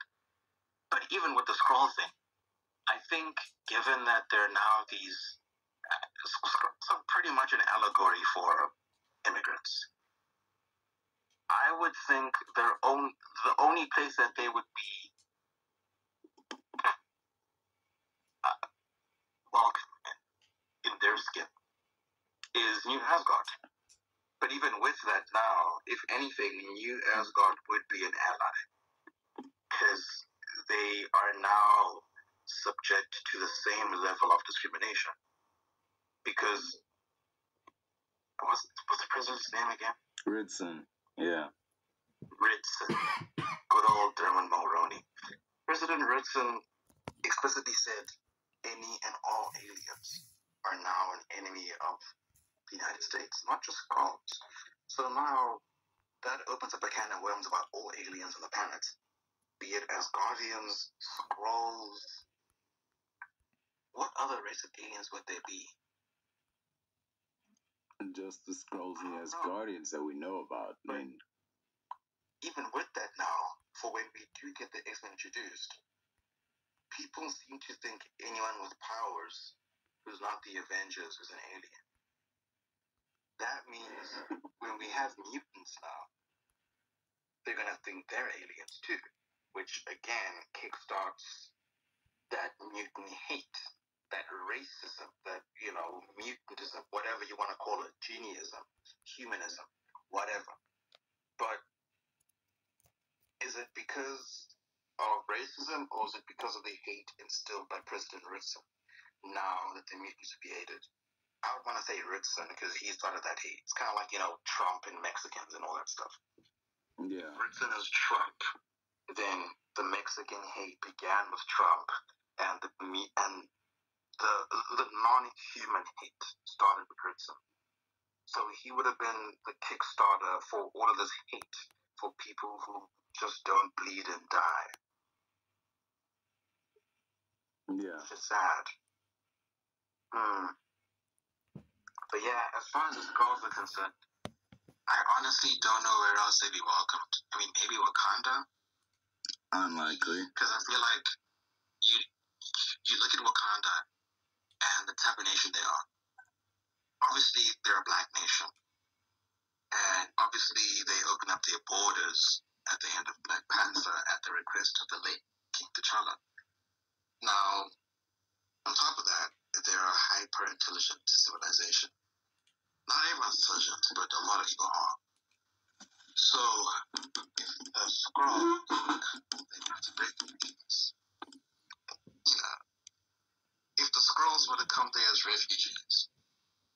But even with the Skrull thing, I think given that they're now these, so pretty much an allegory for immigrants, I would think the only place that they would be welcome in their skin is New Asgard. But even with that now, if anything, New Asgard would be an ally. Because they are now subject to the same level of discrimination. because what's the president's name again? Ritson. Yeah. Ritson. Good old Dermot Mulroney. President Ritson explicitly said any and all aliens are now an enemy of the United States, not just skrulls. So now that opens up a can of worms about all aliens on the planet, be it Asgardians, skrulls. What other race of aliens would there be? Just the Skrulls and the Asgardians that we know about. I mean, even with that now, for when we do get the X-Men introduced, people seem to think anyone with powers who's not the Avengers is an alien. That means when we have mutants now, they're going to think they're aliens too, which again kickstarts that mutant hate, that racism, that, mutantism, whatever you want to call it, geniism, humanism, whatever. But is it because of racism, or is it because of the hate instilled by President Ritson now that the mutants will be hated? I would want to say Ritson because he started that hate. It's kind of like, Trump and Mexicans and all that stuff. yeah. Ritson is Trump. Then the Mexican hate began with Trump, and the non-human hate started with Ritson. So he would have been the kickstarter for all of this hate for people who just don't bleed and die. Yeah. It's just sad. But yeah, as far as the Skrulls are concerned, I honestly don't know where else they'd be welcomed. I mean, maybe Wakanda? Unlikely. Because I feel like you look at Wakanda and the type of nation they are. Obviously, they're a black nation. And obviously, they open up their borders at the end of Black Panther at the request of the late King T'Challa. Now, on top of that, they're a hyper-intelligent civilization. Not everyone's intelligent, but a lot of people are. So, if a Skrull, they have to break the things. Yeah. If the Skrulls were to come there as refugees,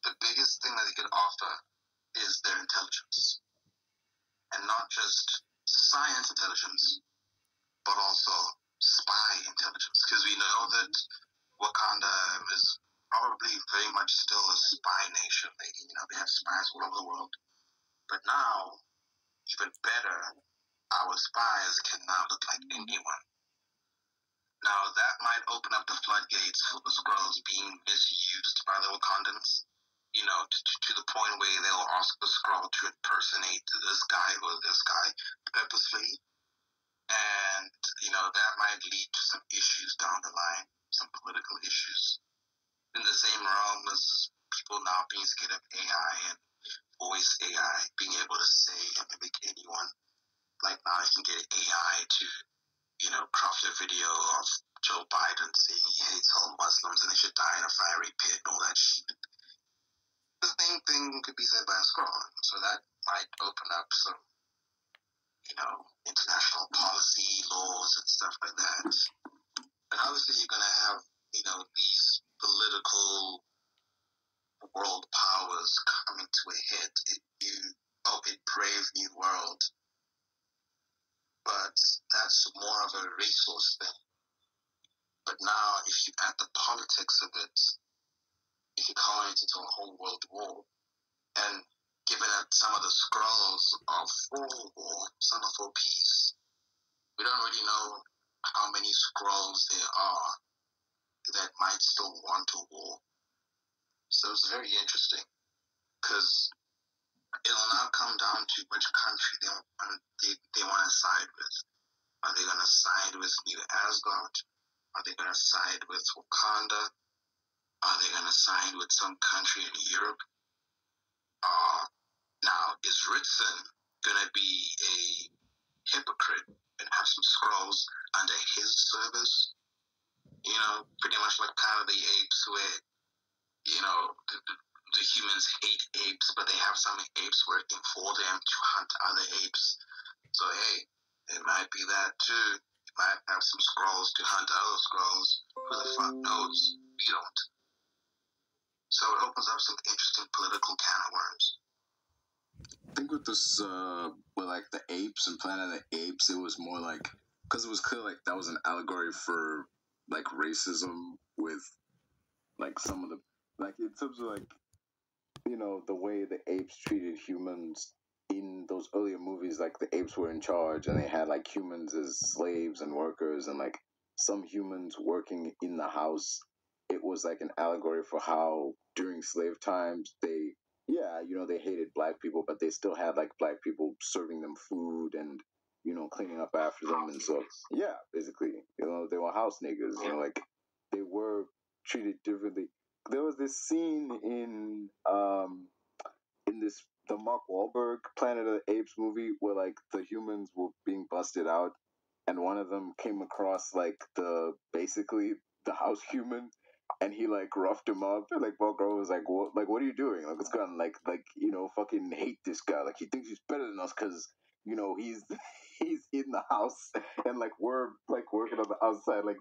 the biggest thing that they could offer is their intelligence. And not just science intelligence, but also spy intelligence. Because we know that Wakanda is probably very much still a spy nation. They have spies all over the world. But now, even better, our spies can now look like anyone. Now, that might open up the floodgates for the Skrulls being misused by the Wakandans. To the point where they'll ask the Skrull to impersonate this guy or this guy purposely. And, that might lead to some issues down the line, some political issues. In the same realm as people now being scared of AI and voice AI, being able to say and mimic anyone. Like now you can get AI to, craft a video of Joe Biden saying he hates all Muslims and they should die in a fiery pit and all that shit. The same thing could be said by a Skrull. So that might open up some, international policy, laws, and stuff like that. And obviously you're going to have, these political world powers coming to a head in Brave New World. But that's more of a resource thing. But now, if you add the politics of it, it can culminate into a whole world war. And given that some of the Skrulls are for war, some are for peace, we don't really know how many Skrulls there are that might still want a war. So it's very interesting, because it'll now come down to which country they want to side with. Are they going to side with New Asgard? Are they going to side with Wakanda? Are they going to side with some country in Europe? Now, is Ritson going to be a hypocrite and have some Skrulls under his service? Pretty much like kind of the apes where, the humans hate apes, but they have some apes working for them to hunt other apes. So, hey, it might be that too. You might have some Skrulls to hunt other Skrulls. Who the fuck knows? We don't. So it opens up some interesting political can of worms. I think with this, with like the apes and Planet of the Apes, it was more like, because it was clear like that was an allegory for like racism with like some of the, like in terms of like, you know, the way the apes treated humans in those earlier movies, like the apes were in charge and they had like humans as slaves and workers, and like some humans working in the house. It was like an allegory for how during slave times they, yeah, you know, they hated black people, but they still had like black people serving them food and, you know, cleaning up after them. And so, yeah, basically, you know, they were house niggas, you know, like they were treated differently. There was this scene in this the Mark Wahlberg Planet of the Apes movie where like the humans were being busted out, and one of them came across like the basically the house human, and he like roughed him up, and like Mark Wahlberg was like, what are you doing? Like what's going on? Like you know, fucking hate this guy. Like he thinks he's better than us because you know he's he's in the house and like we're like working on the outside like.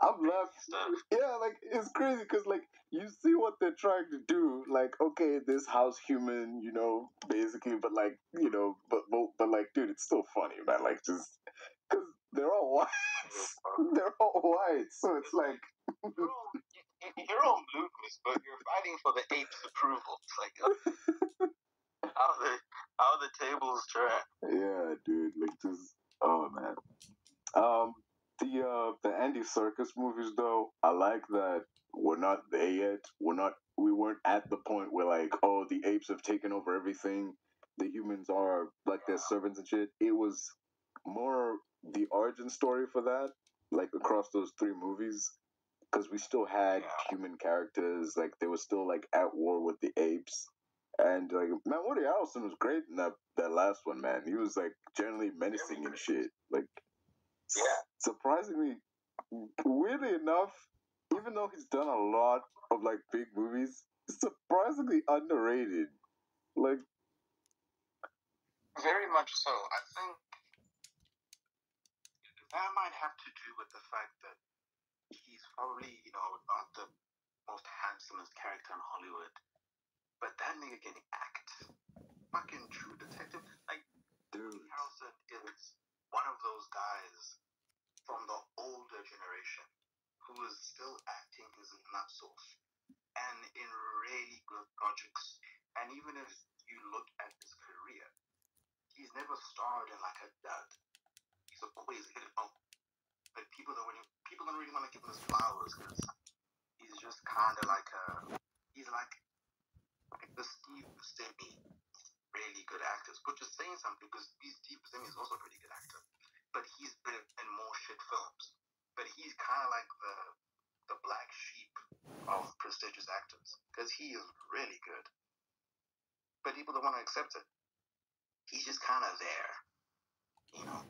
I'm laughing. Yeah, like it's crazy because like you see what they're trying to do. Like, okay, this house human, you know, basically, but like, you know, but like, dude, it's still funny, man. Like, just because they're all whites, they're all white, so it's like you're all movements, but you're fighting for the apes' approval. It's like how the tables turn. Yeah, dude, like just oh man. The Andy Serkis movies though, I like that we're not there yet. We weren't at the point where like, oh, the apes have taken over everything. The humans are like their servants and shit. It was more the origin story for that, like across those three movies, because we still had human characters. Like they were still like at war with the apes. And like man, Woody Harrelson was great in that last one, man. He was like generally menacing and shit. Like surprisingly, weirdly enough, even though he's done a lot of like big movies, surprisingly underrated. Like very much so. I think that might have to do with the fact that he's probably, you know, not the most handsomest character in Hollywood, but that nigga can act. Fucking True Detective. Like, dude, Harrelson is one of those guys from the older generation who is still acting his nuts off and in really good projects. And even if you look at his career, he's never starred in like a dud. He's always hit it home. But people don't really want to give him his flowers because he's just kind of like he's like the Steve Buscemi, really good actors, which is saying something because Steve Buscemi is also a pretty good actor, but he's been in more shit films. But he's kind of like the black sheep of prestigious actors because he is really good, but people don't want to accept it. He's just kind of there, you know.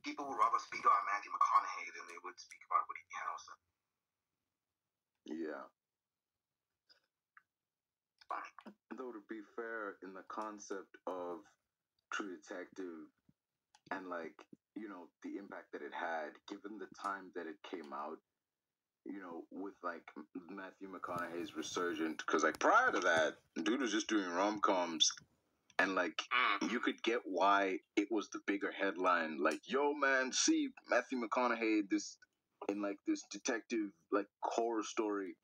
People would rather speak about Matthew McConaughey than they would speak about Woody Harrelson. yeah. Though to be fair, in the concept of True Detective and like you know the impact that it had, given the time that it came out, you know, with like Matthew McConaughey's resurgent, because like prior to that, dude was just doing rom-coms, and like you could get why it was the bigger headline, like yo man, see Matthew McConaughey this in like this detective like horror story,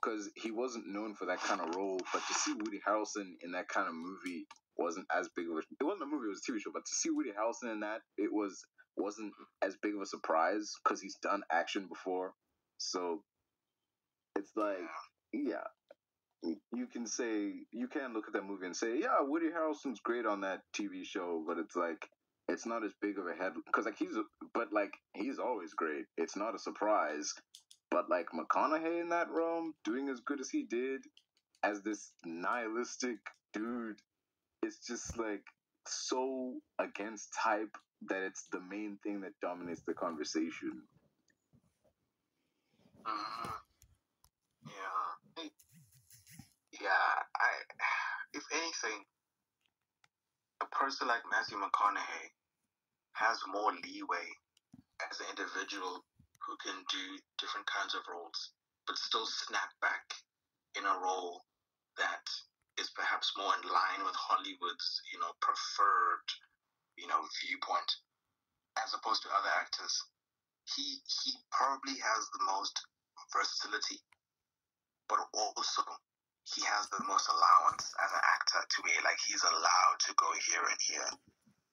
because he wasn't known for that kind of role. But to see Woody Harrelson in that kind of movie wasn't as big of a, it wasn't a movie, it was a TV show, but to see Woody Harrelson in that, it wasn't as big of a surprise because he's done action before. So it's like, yeah, you can look at that movie and say, yeah, Woody Harrelson's great on that TV show, but it's like it's not as big of a head because like he's always great. It's not a surprise, but like McConaughey in that realm doing as good as he did as this nihilistic dude, it's just like so against type that it's the main thing that dominates the conversation. If anything, a person like Matthew McConaughey has more leeway as an individual who can do different kinds of roles, but still snap back in a role that is perhaps more in line with Hollywood's, preferred, viewpoint, as opposed to other actors. He probably has the most versatility, but also he has the most allowance as an actor to be like he's allowed to go here and here,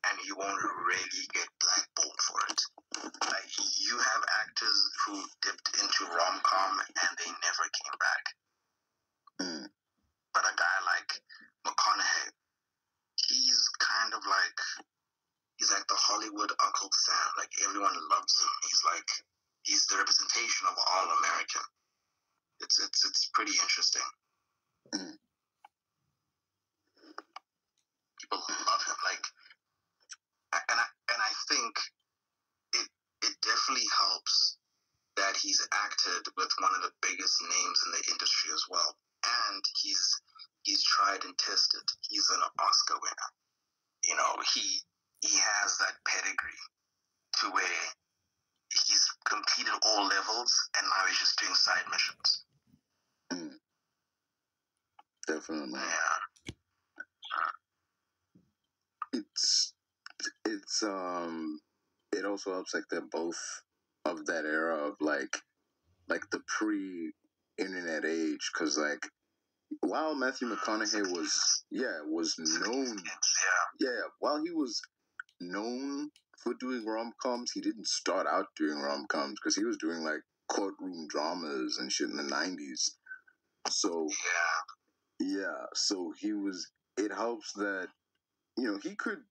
and he won't really get blackballed for it. Like you have actors who dipped into rom-com and they never came back. But a guy like McConaughey, he's kind of like the Hollywood Uncle Sam. Like everyone loves him. He's the representation of all American. It's pretty interesting. People love him. And I think it definitely helps that he's acted with one of the biggest names in the industry as well, and he's tried and tested. He's an Oscar winner. He has that pedigree to where he's completed all levels, and now he's just doing side missions. Definitely. Yeah. It also helps like they're both of that era of like the pre-internet age, because like while Matthew McConaughey was known, while he was known for doing rom-coms, he didn't start out doing rom-coms because he was doing like courtroom dramas and shit in the 90s. So so it helps that he could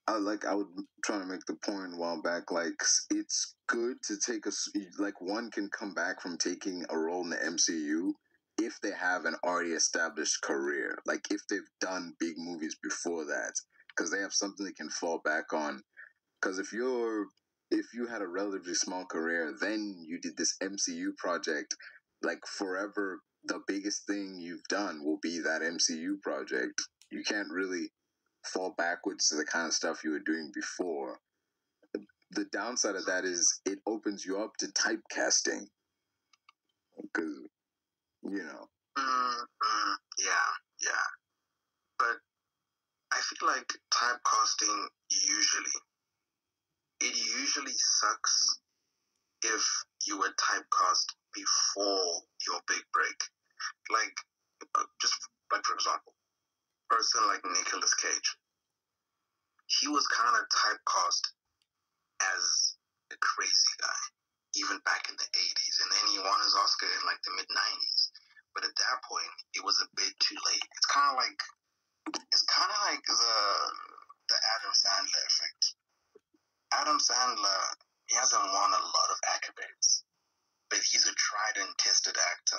I was trying to make the point a while back, like it's good to take one can come back from taking a role in the MCU if they have an already established career, like if they've done big movies before that, because they have something they can fall back on. Because if you had a relatively small career, then you did this MCU project, like forever the biggest thing you've done will be that MCU project. You can't really fall backwards to the kind of stuff you were doing before. The downside of that is it opens you up to typecasting, because Yeah. But I feel like typecasting usually sucks if you were typecast before your big break. Like, just like for example, a person like Nicolas Cage, he was kind of typecast as a crazy guy, even back in the 80s, and then he won his Oscar in like the mid-90s. But at that point, it was a bit too late. It's kind of like the Adam Sandler effect. Adam Sandler, he hasn't won a lot of accolades, but he's a tried and tested actor.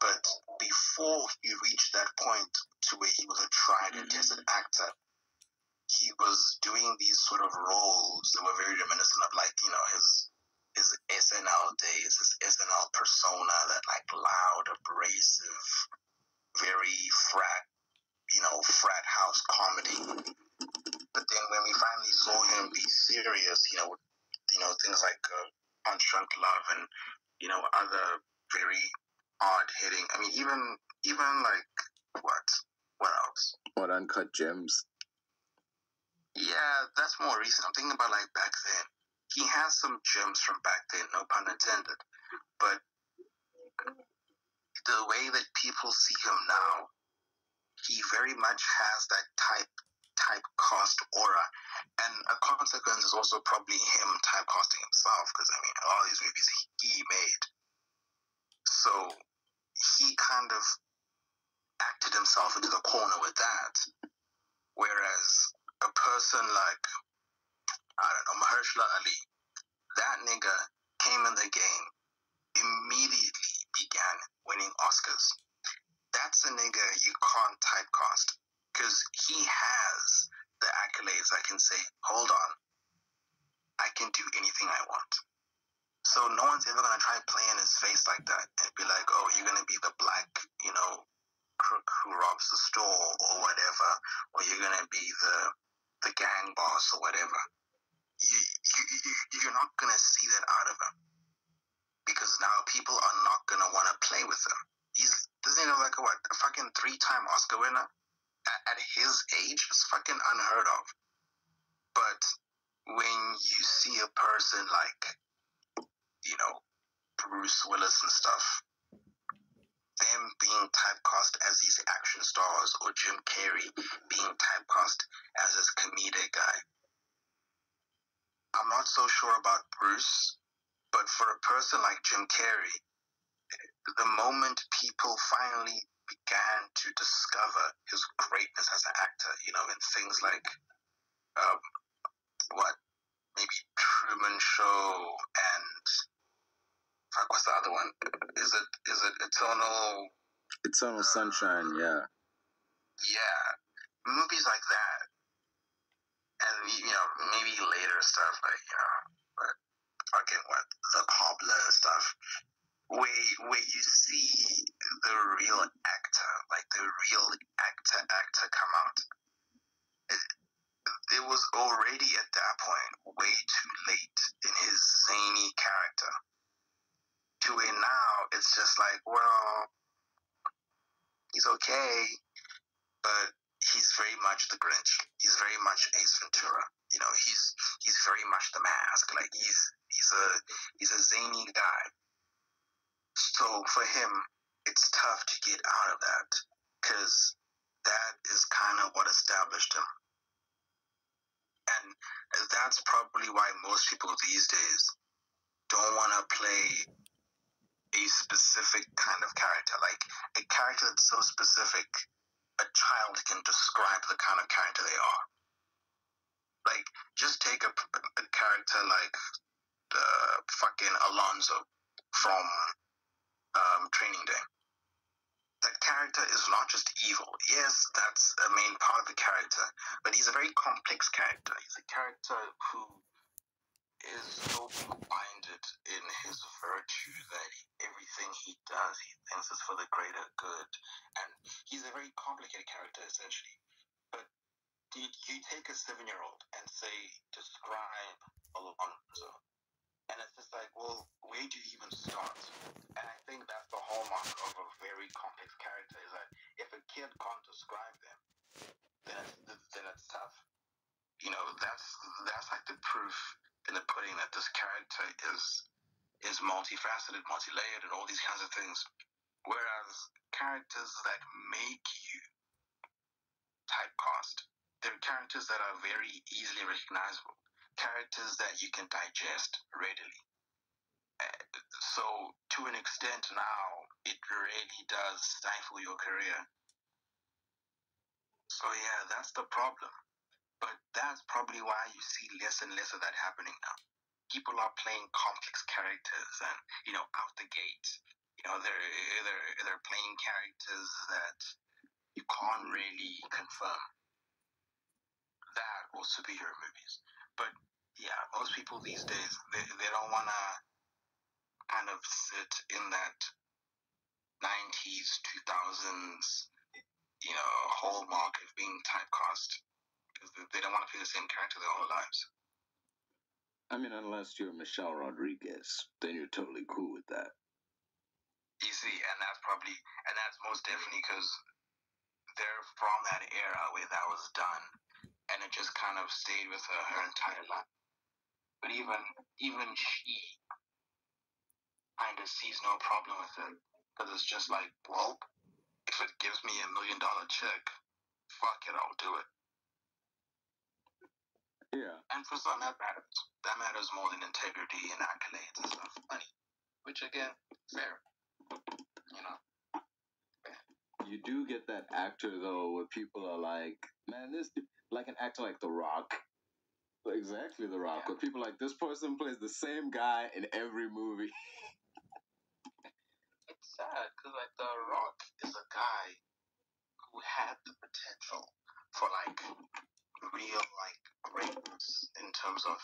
But before he reached that point to where he was a tried and tested actor, he was doing these sort of roles that were very reminiscent of his SNL days, his SNL persona, that like loud, abrasive, very frat house comedy. But then when we finally saw him be serious, things like Punch Drunk Love and other very hard hitting. I mean, even like what else? What, Uncut Gems? Yeah, that's more recent. I'm thinking about like back then. He has some gems from back then, no pun intended. But the way that people see him now, he very much has that typecast aura. And a consequence is also probably him typecasting himself, because I mean, all these movies he made. So he kind of acted himself into the corner with that. Whereas a person like, I don't know, Mahershala Ali, that nigga came in the game, immediately began winning Oscars. That's a nigga you can't typecast, because he has the accolades. I can say, hold on, I can do anything I want. So no one's ever going to try playing his face like that and be like, oh, you're going to be the black, crook who robs the store or whatever, or you're going to be the gang boss or whatever. you're not going to see that out of him, because now people are not going to want to play with him. Doesn't he have like a fucking 3-time Oscar winner? At his age, it's fucking unheard of. But when you see a person like, Bruce Willis and stuff, them being typecast as these action stars, or Jim Carrey being typecast as this comedic guy, I'm not so sure about Bruce, but for a person like Jim Carrey, the moment people finally began to discover his greatness as an actor, in things like, maybe Truman Show and, what's the other one? Is it Eternal Sunshine, yeah. Yeah, movies like that, and maybe later stuff like The Cobbler stuff, where you see the real actor, like the real actor come out. It was already at that point way too late in his zany character, to where now it's just like, well, he's okay, but he's very much the Grinch. He's very much Ace Ventura. He's very much the Mask. Like he's a zany guy. So for him, it's tough to get out of that, because that is kind of what established him. And that's probably why most people these days don't want to play a specific kind of character. Like a character that's so specific, a child can describe the kind of character they are. Like, just take a character like the fucking Alonzo from Training Day. That character is not just evil. Yes, that's a main part of the character, but he's a very complex character. He's a character who is so minded in his virtue that everything he does, he thinks is for the greater good. And he's a very complicated character, essentially. But you take a 7-year-old and say, describe Alonzo, and it's just like, well, where do you even start? And I think that's the hallmark of a very complex character, is that if a kid can't describe them, then it's tough. That's like the proof in the pudding that this character is multifaceted, multi-layered, and all these kinds of things. Whereas characters that make you typecast, they're characters that are very easily recognizable, characters that you can digest readily. So to an extent now, it really does stifle your career. So yeah, that's the problem. But that's probably why you see less and less of that happening now. People are playing complex characters, and out the gate, they're playing characters that you can't really confirm. That or superhero movies. But yeah, most people these days, they don't want to kind of sit in that 90s, 2000s, hallmark of being typecast, because they don't want to play the same character their whole lives. I mean, unless you're Michelle Rodriguez, then you're totally cool with that. You see, and that's most definitely because they're from that era where that was done, and it just kind of stayed with her entire life. But even she kind of sees no problem with it, because it's just like, well, if it gives me $1 million check, fuck it, I'll do it. Yeah. And for some, that matters. That matters more than integrity and accolades and stuff. Money. Which, again, fair. You do get that actor, though, where people are like, man, this, like an actor like The Rock. Exactly, The Rock. Yeah. Where people are like, this person plays the same guy in every movie. It's sad, because, like, The Rock is a guy who had the potential for, like, real, like, greatness in terms of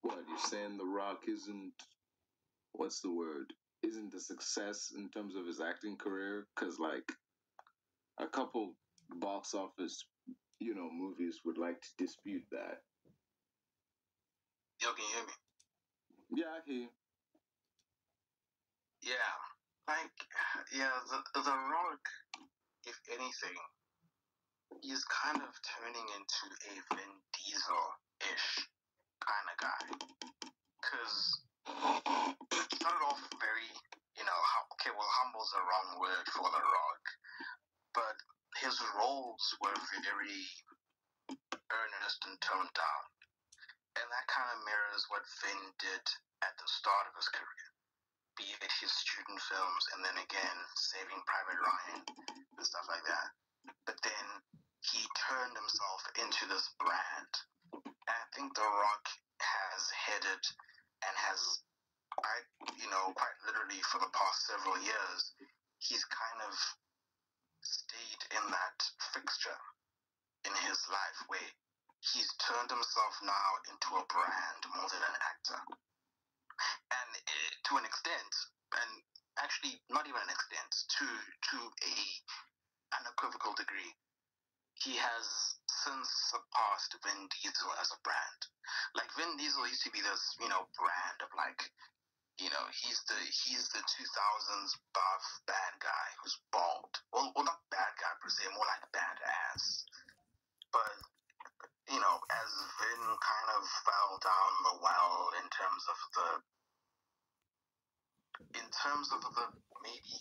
What, you're saying The Rock isn't, what's the word? isn't a success in terms of his acting career, because like a couple box office, movies would like to dispute that. Yo, can you hear me? Yeah, I hear you. Yeah, like, yeah, the Rock, if anything, he's kind of turning into a Vin Diesel-ish kind of guy. Because he started off very, humble's the wrong word for The Rock, but his roles were very earnest and toned down. And that kind of mirrors what Vin did at the start of his career, be it his student films and then again Saving Private Ryan and stuff like that. But then he turned himself into this brand. And I think The Rock has headed and has, quite literally for the past several years, he's kind of stayed in that fixture in his life where he's turned himself now into a brand more than an actor. And to an extent, and actually not even an extent, to a unequivocal degree, he has since surpassed Vin Diesel as a brand. Like Vin Diesel used to be this, brand of like, he's the 2000s buff bad guy who's bald. Well, not bad guy per se, more like badass. But as Vin kind of fell down the well in terms of the maybe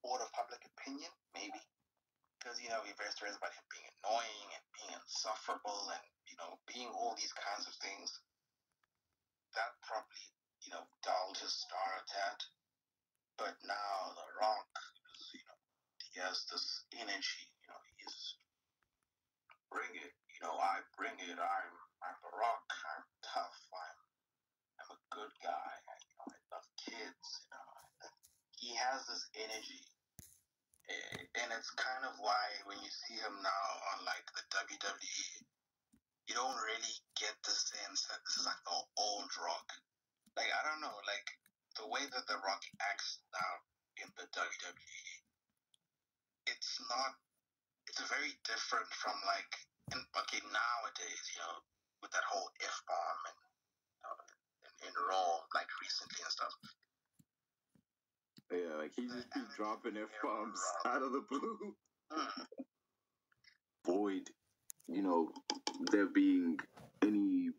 board of public opinion, maybe. Because, he very stressed about him being annoying and being insufferable and, being all these kinds of things. That probably, dulled his star a tad. But now The Rock, he has this energy, he's bring it, I bring it, I'm The Rock, I'm tough, I'm a good guy, I love kids, He has this energy. And it's kind of why when you see him now on like the WWE, you don't really get the sense that this is like the old Rock. Like, I don't know, like the way that The Rock acts now in the WWE, it's very different from like, nowadays, with that whole F-bomb and in Raw, like recently and stuff. Yeah, like he just keeps dropping F-bombs out of the blue. Void, there being any,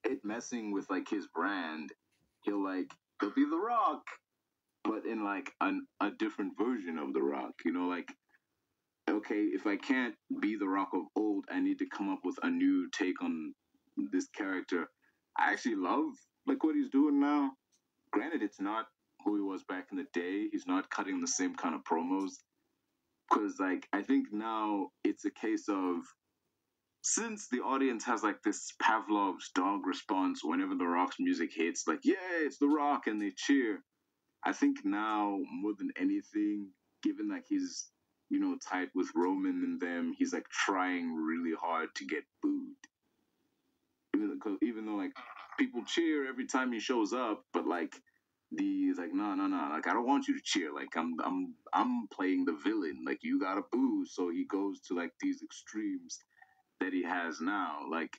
it messing with like his brand, he'll be The Rock, but in like a different version of The Rock, like, okay, if I can't be The Rock of old, I need to come up with a new take on this character. I actually love like what he's doing now. Granted, it's not who he was back in the day. He's not cutting the same kind of promos. Because, like, I think now it's a case of, since the audience has, like, this Pavlov's dog response whenever The Rock's music hits, like, yeah, it's The Rock, and they cheer. I think now, more than anything, given that he's, tight with Roman and them, he's, like, trying really hard to get booed. Even though, like, people cheer every time he shows up, but, like, he's like, no, like, I don't want you to cheer. Like, I'm playing the villain. Like, you gotta boo. So he goes to like these extremes that he has now. Like,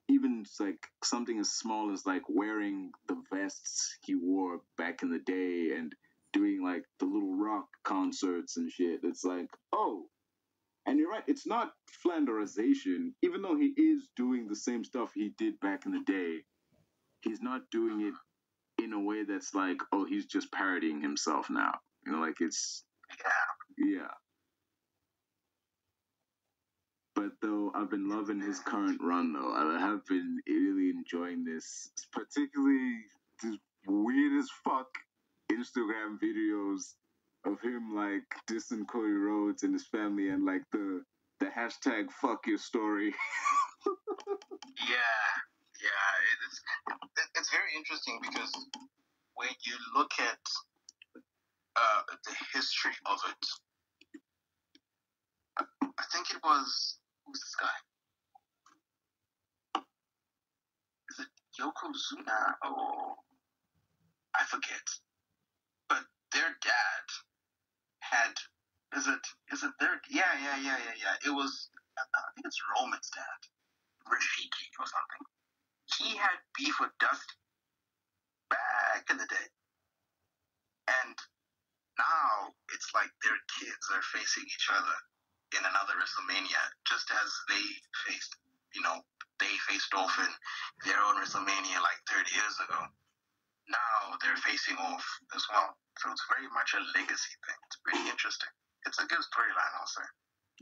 even like something as small as like wearing the vests he wore back in the day and doing like the Little Rock concerts and shit. It's like, oh, and you're right. It's not Flanderization. Even though he is doing the same stuff he did back in the day, he's not doing it in a way that's like, oh, he's just parodying himself now. Like it's, yeah. But though I've been loving his current run, though I have been really enjoying this, particularly this weird as fuck Instagram videos of him like dissing Cody Rhodes and his family and like the hashtag fuck your story. It's very interesting because when you look at the history of it, I think it was, who's this guy? Is it Yokozuna or forget, but their dad had, is it their, yeah. It was, I think it's Roman's dad, Rashiki or something. He had beef with Dusty back in the day. And now it's like their kids are facing each other in another WrestleMania, just as they faced, they faced off in their own WrestleMania like 30 years ago. Now they're facing off as well. So it's very much a legacy thing. It's pretty interesting. It's a good storyline, I'll say.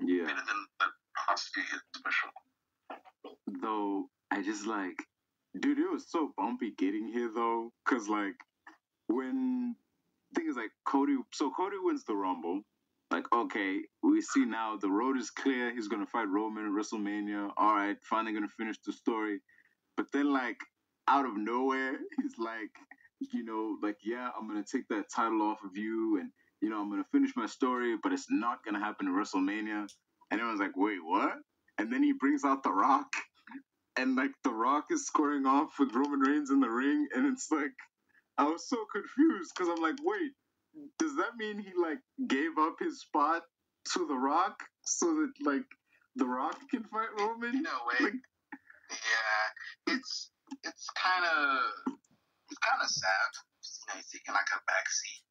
Yeah. Better than the past few years, for sure. Though, I just like, dude, it was so bumpy getting here, though. Because, like, when, thing is, like, Cody wins the Rumble. Like, okay, we see now the road is clear. He's going to fight Roman at WrestleMania. All right, finally going to finish the story. But then, like, out of nowhere, he's like, yeah, I'm going to take that title off of you. And, I'm going to finish my story, but it's not going to happen at WrestleMania. And everyone's like, wait, what? And then he brings out The Rock. And, like, The Rock is squaring off with Roman Reigns in the ring. And it's like, I was so confused because I'm like, wait, does that mean he, like, gave up his spot to The Rock so that, like, The Rock can fight Roman? In a way, Like, yeah, it's kind of sad. He's taking like a backseat.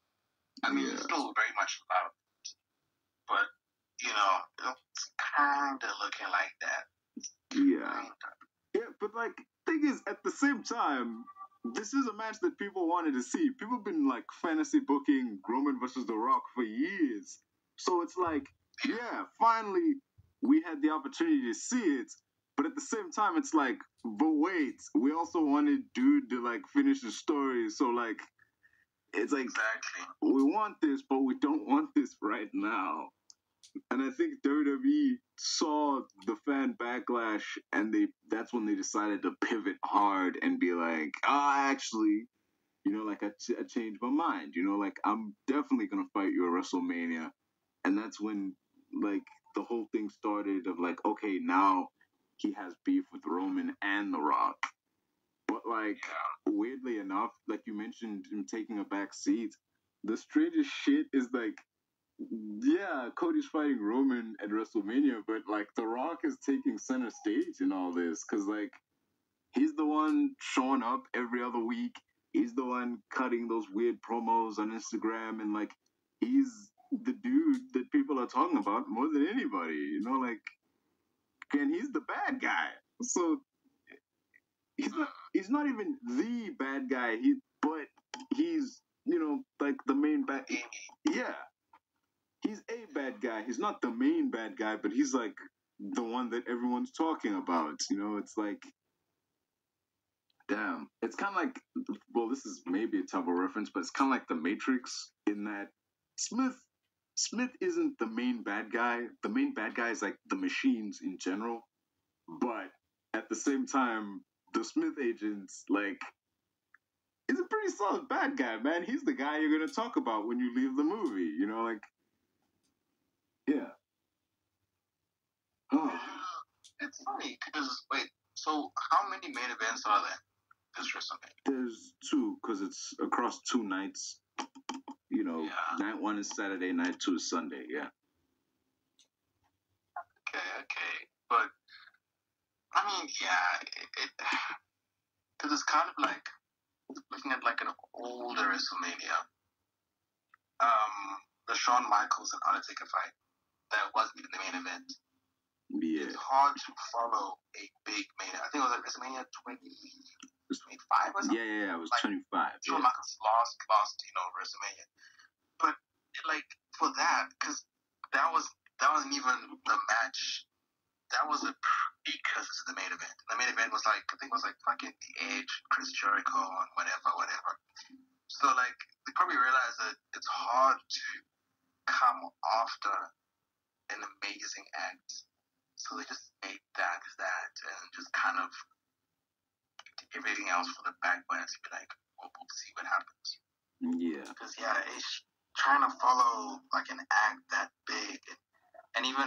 I mean, he's still very much loved, but it's kind of looking like that. yeah. Yeah, but, like, thing is, at the same time, this is a match that people wanted to see. People have been, like, fantasy booking Roman versus The Rock for years. So it's like, yeah, finally we had the opportunity to see it. But at the same time, it's like, but wait, we also wanted dude to, like, finish the story. So, like, it's like, Exactly. we want this, but we don't want this right now. And I think WWE saw the fan backlash, and that's when they decided to pivot hard and be like, actually, like, I changed my mind. Like, I'm definitely going to fight you at WrestleMania. And that's when, like, the whole thing started of, like, okay, now he has beef with Roman and The Rock. But, like, weirdly enough, like you mentioned him taking a back seat, the strangest shit is, like, yeah, Cody's fighting Roman at WrestleMania, but, like, The Rock is taking center stage in all this, because, like, he's the one showing up every other week. He's the one cutting those weird promos on Instagram, and, like, he's the dude that people are talking about more than anybody, like, and he's the bad guy. So he's not even the bad guy, but he's, like, the main bad. Yeah. He's a bad guy. He's not the main bad guy, but he's, like, the one that everyone's talking about. It's like, damn. It's kind of like, well, this is maybe a terrible reference, but it's kind of like The Matrix in that Smith isn't the main bad guy. The main bad guy is, like, the machines in general. But at the same time, the Smith agents, like, is a pretty solid bad guy, man. He's the guy you're going to talk about when you leave the movie, like, yeah. Oh. It's funny because so how many main events are there this WrestleMania? There's 2 because it's across 2 nights. Night 1 is Saturday, night 2 is Sunday. Yeah. Okay, but I mean, yeah, because it's kind of like looking at like an older WrestleMania. The Shawn Michaels and Undertaker fight that wasn't even the main event. Yeah. It's hard to follow a big main event. I think it was like WrestleMania 25 or something. Yeah, it was like, 25. Shawn Michaels lost, WrestleMania. But like for that, because that wasn't even the match. That was a precursor to the main event. The main event was like, I think it was like fucking The Edge, Chris Jericho, and whatever. So like they probably realized that it's hard to come after an amazing act. So they just made that and just kind of did everything else for the backbone to be like, we'll see what happens. Yeah. Because it's trying to follow like an act that big and even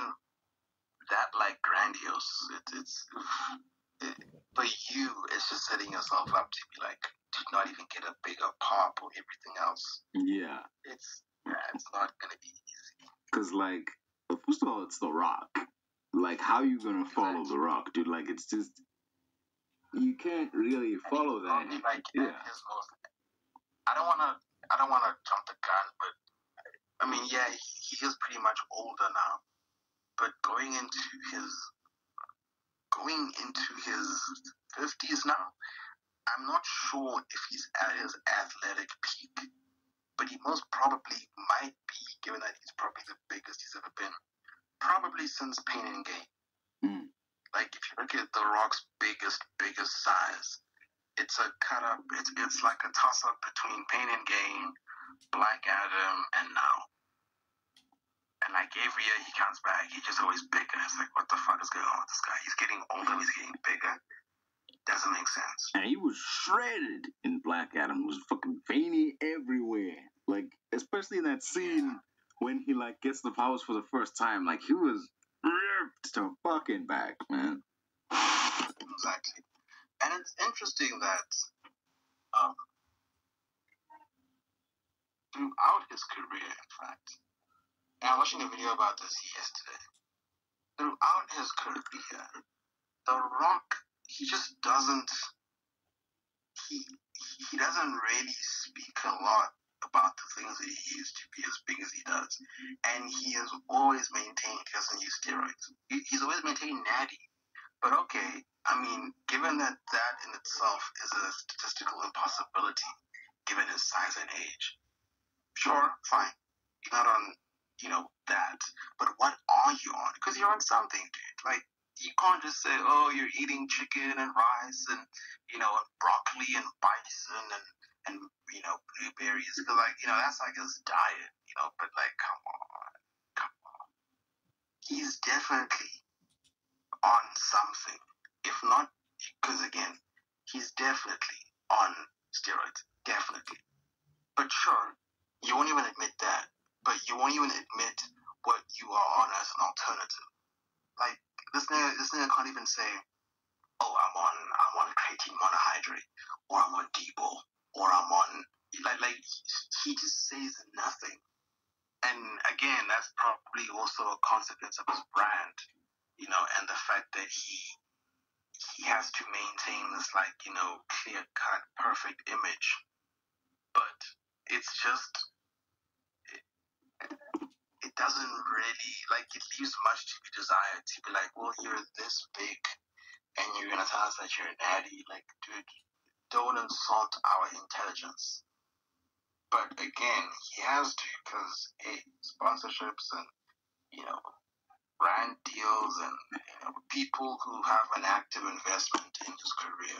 that like grandiose. For you, it's just setting yourself up to be like to not even get a bigger pop or everything else. Yeah. It's not gonna be easy. Because, like, first of all, it's The Rock. Like, how you gonna follow The Rock, dude? Like, it's just, you can't really follow that. Probably, like, his most, I don't wanna jump the gun, but I mean, yeah, he is pretty much older now. But going into his 50s now, I'm not sure if he's at his athletic peak, but he most probably might be, given that he's probably the biggest he's ever been, probably since Pain and Gain. Mm. Like, if you look at The Rock's biggest size, it's a cut-up, it's like a toss-up between Pain and Gain, Black Adam, and now. And like every year he comes back, he's just always bigger. It's like, what the fuck is going on with this guy? He's getting older, he's getting bigger. Doesn't make sense. And he was shredded in Black Adam. He was fucking veiny everywhere. Like, especially in that scene when he, like, gets the powers for the first time. Like, he was ripped to fucking back, man. Exactly. And it's interesting that throughout his career, in fact, and I was watching a video about this yesterday. Throughout his career, The Rock, he just doesn't. He doesn't really speak a lot about the things that he used to be as big as he does, and he has always maintained he doesn't use steroids. He's always maintained natty. But okay, I mean, given that in itself is a statistical impossibility, given his size and age, sure, fine. You're not on, that. But what are you on? Because you're on something, dude. Like, you can't just say, oh, you're eating chicken and rice and, and broccoli and bison and blueberries. Because, like, that's like his diet, But, like, come on. He's definitely on something. If not, because, again, he's definitely on steroids. Definitely. But sure, you won't even admit that. But you won't even admit what you are on as an alternative. Like, this nigga can't even say, oh, I'm on creatine monohydrate, or I'm on Debo, or I'm on, like he just says nothing. And again, that's probably also a consequence of his brand, and the fact that he has to maintain this, like, clear-cut, perfect image. But it's just, it doesn't really, like, it leaves much to be desired to be like, well, you're this big and you're going to tell us that you're an addy. Like, dude, don't insult our intelligence. But again, he has to, because, sponsorships and, brand deals and, people who have an active investment in his career,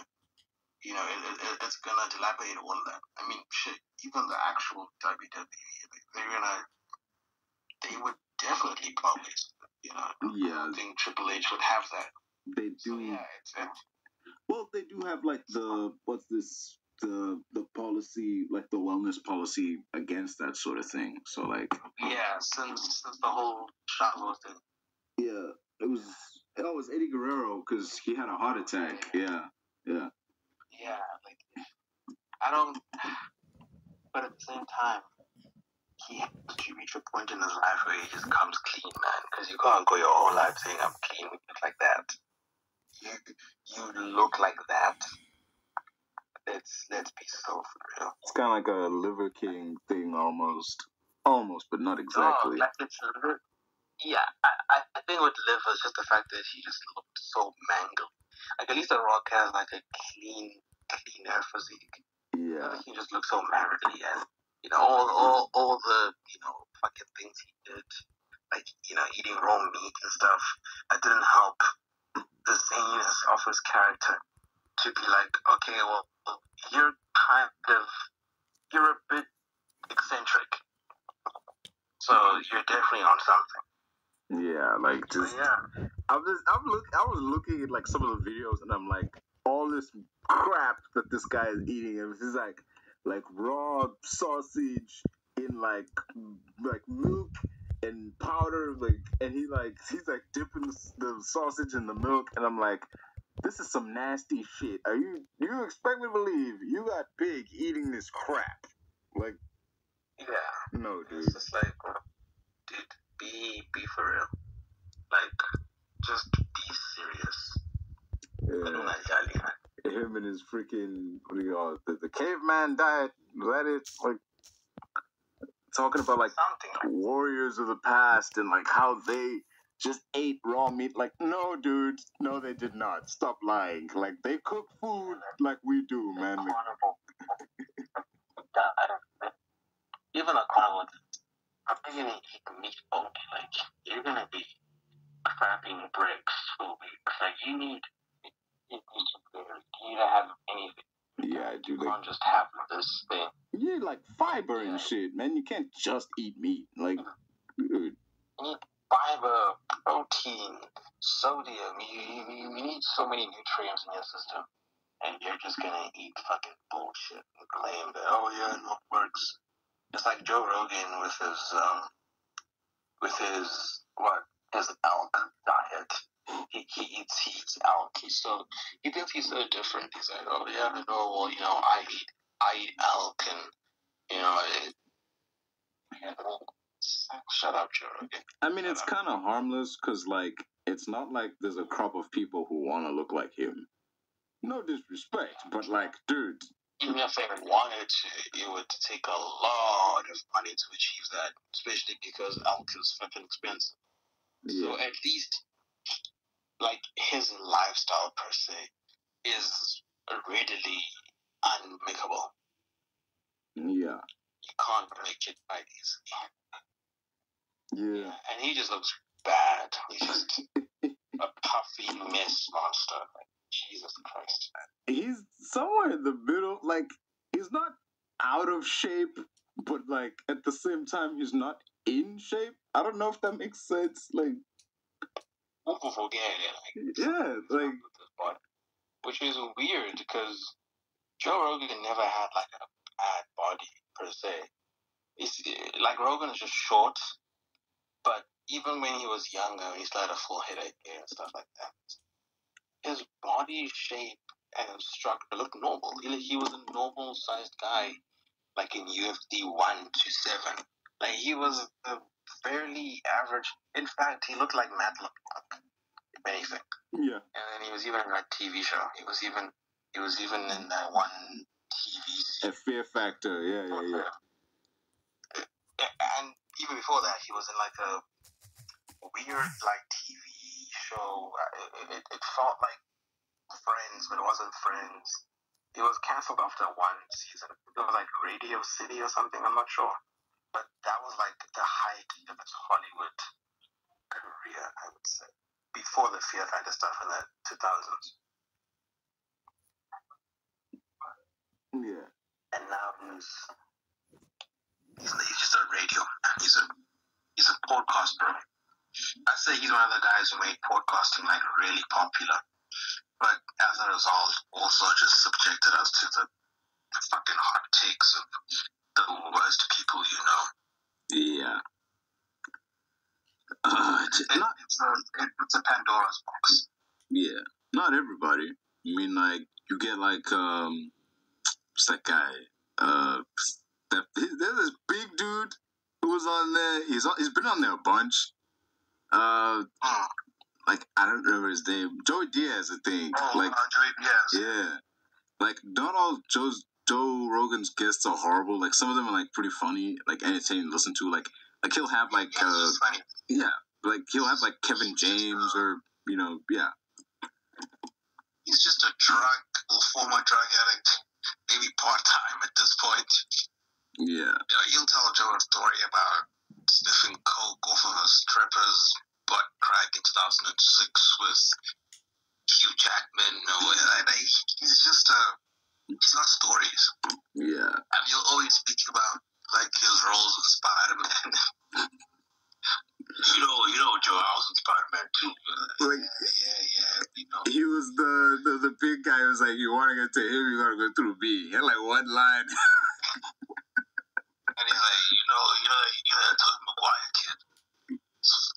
it's going to dilapidate all of that. I mean, shit, even the actual WWE, they would definitely publish, Yeah. I think Triple H would have that. They do. So, yeah, Well, they do have, like, the policy, like the wellness policy against that sort of thing. So, like, yeah, since the whole Chavo thing. Yeah, it was Eddie Guerrero because he had a heart attack. Yeah. Yeah, like, I don't, but at the same time, he has to reach a point in his life where he just comes clean, man. Because you can't go your whole life saying I'm clean, like that. You look like that. Let's be so for real. It's kind of like a Liver King thing, almost, but not exactly. No, like it's yeah. I think with Liver, it's just the fact that he just looked so mangled. Like, at least The Rock has like a cleaner physique. Yeah. He just looks so manly, and all the fucking things he did, like eating raw meat and stuff. That didn't help the zaniness of his character to be like, okay, well, you're a bit eccentric, so you're definitely on something. Yeah, like, just yeah. I was looking at, like, some of the videos, and I'm like, all this crap that this guy is eating, and it's like raw sausage in like milk and powder, like, and he's like dipping the sausage in the milk, and I'm like, This is some nasty shit. You expect me to believe you got pig eating this crap? Like, yeah. no, dude. It's just like, dude, be for real. Like, just be serious. Yeah. Him and his freaking, what do you call it, the caveman diet, that it, like, talking about, like, warriors of the past and, like, how they just ate raw meat. Like, no, dude. No, they did not. Stop lying. Like, they cook food like we do, man. Like, even a carnivore, I'm thinking meat folk, like, you're gonna be crapping bricks for weeks. Like, you need to have anything. Yeah, dude. You can't just have this thing. You need, like, fiber and shit, man. You can't just eat meat. Like, dude. You need fiber, protein, sodium. You need so many nutrients in your system. And you're just gonna eat fucking bullshit and claim that, oh yeah, no, it works. It's like Joe Rogan with his elk diet. He eats elk. He thinks he's so different. He's like, oh yeah, no, well, I eat elk, and shut up, Joe Rogan. I mean, it's kind of harmless because, like, it's not like there's a crop of people who want to look like him. No disrespect, but, like, dude. Even if they wanted to, it would take a lot of money to achieve that, especially because elk is fucking expensive. Yeah. So at least, like, his lifestyle per se is readily unmakeable. Yeah. You can't make it that easily. Yeah. And he just looks bad. He's just a puffy mess monster. Like, Jesus Christ. He's somewhere in the middle. Like, he's not out of shape, but, like, at the same time, he's not in shape. I don't know if that makes sense. Like, yeah, like, which is weird because Joe Rogan never had, like, a bad body per se. It's like, Rogan is just short, but even when he was younger, he still had a full head of hair and stuff like that. His body shape and structure looked normal. He was a normal sized guy, like in UFC 1 to 7. Like, he was a fairly average. In fact, he looked like Matt Reeves, if anything. Yeah. And then he was even in that TV show. He was even in that one TV series. At Fear Factor, yeah. And even before that, he was in, like, a weird, like, TV show. It felt like Friends, but it wasn't Friends. It was canceled after one season. It was like Radio City or something, I'm not sure. But that was like the height of his Hollywood career, I would say. Before the Fear Factor stuff in the 2000s. Yeah. And now he's just a radio. He's a podcaster. I'd say he's one of the guys who made podcasting, like, really popular. But as a result, also just subjected us to the fucking hot takes of the worst people you know. Yeah. It's a Pandora's box. Yeah. Not everybody. I mean, like, you get, like, what's that guy? There's this big dude who was on there. He's been on there a bunch. Like, I don't remember his name. Joey Diaz, I think. Joey Diaz. Yeah. Like, not all Joe Rogan's guests are horrible. Like, some of them are, like, pretty funny, like, entertaining to listen to. Like he'll have, like, yeah, like, he'll have, like, Kevin James or, yeah. He's just a former drug addict, maybe part-time at this point. Yeah. He'll tell Joe a story about sniffing coke off of a stripper's butt crack in 2006 with Hugh Jackman. He's got stories. Yeah. And he'll always speak about, like, his roles with Spider-Man. you know Joe, I was in Spider-Man too. Like, yeah. He was the big guy who was like, you want to get to him, you got to go through me. He had, like, one line. And he's like, that Tobey Maguire kid.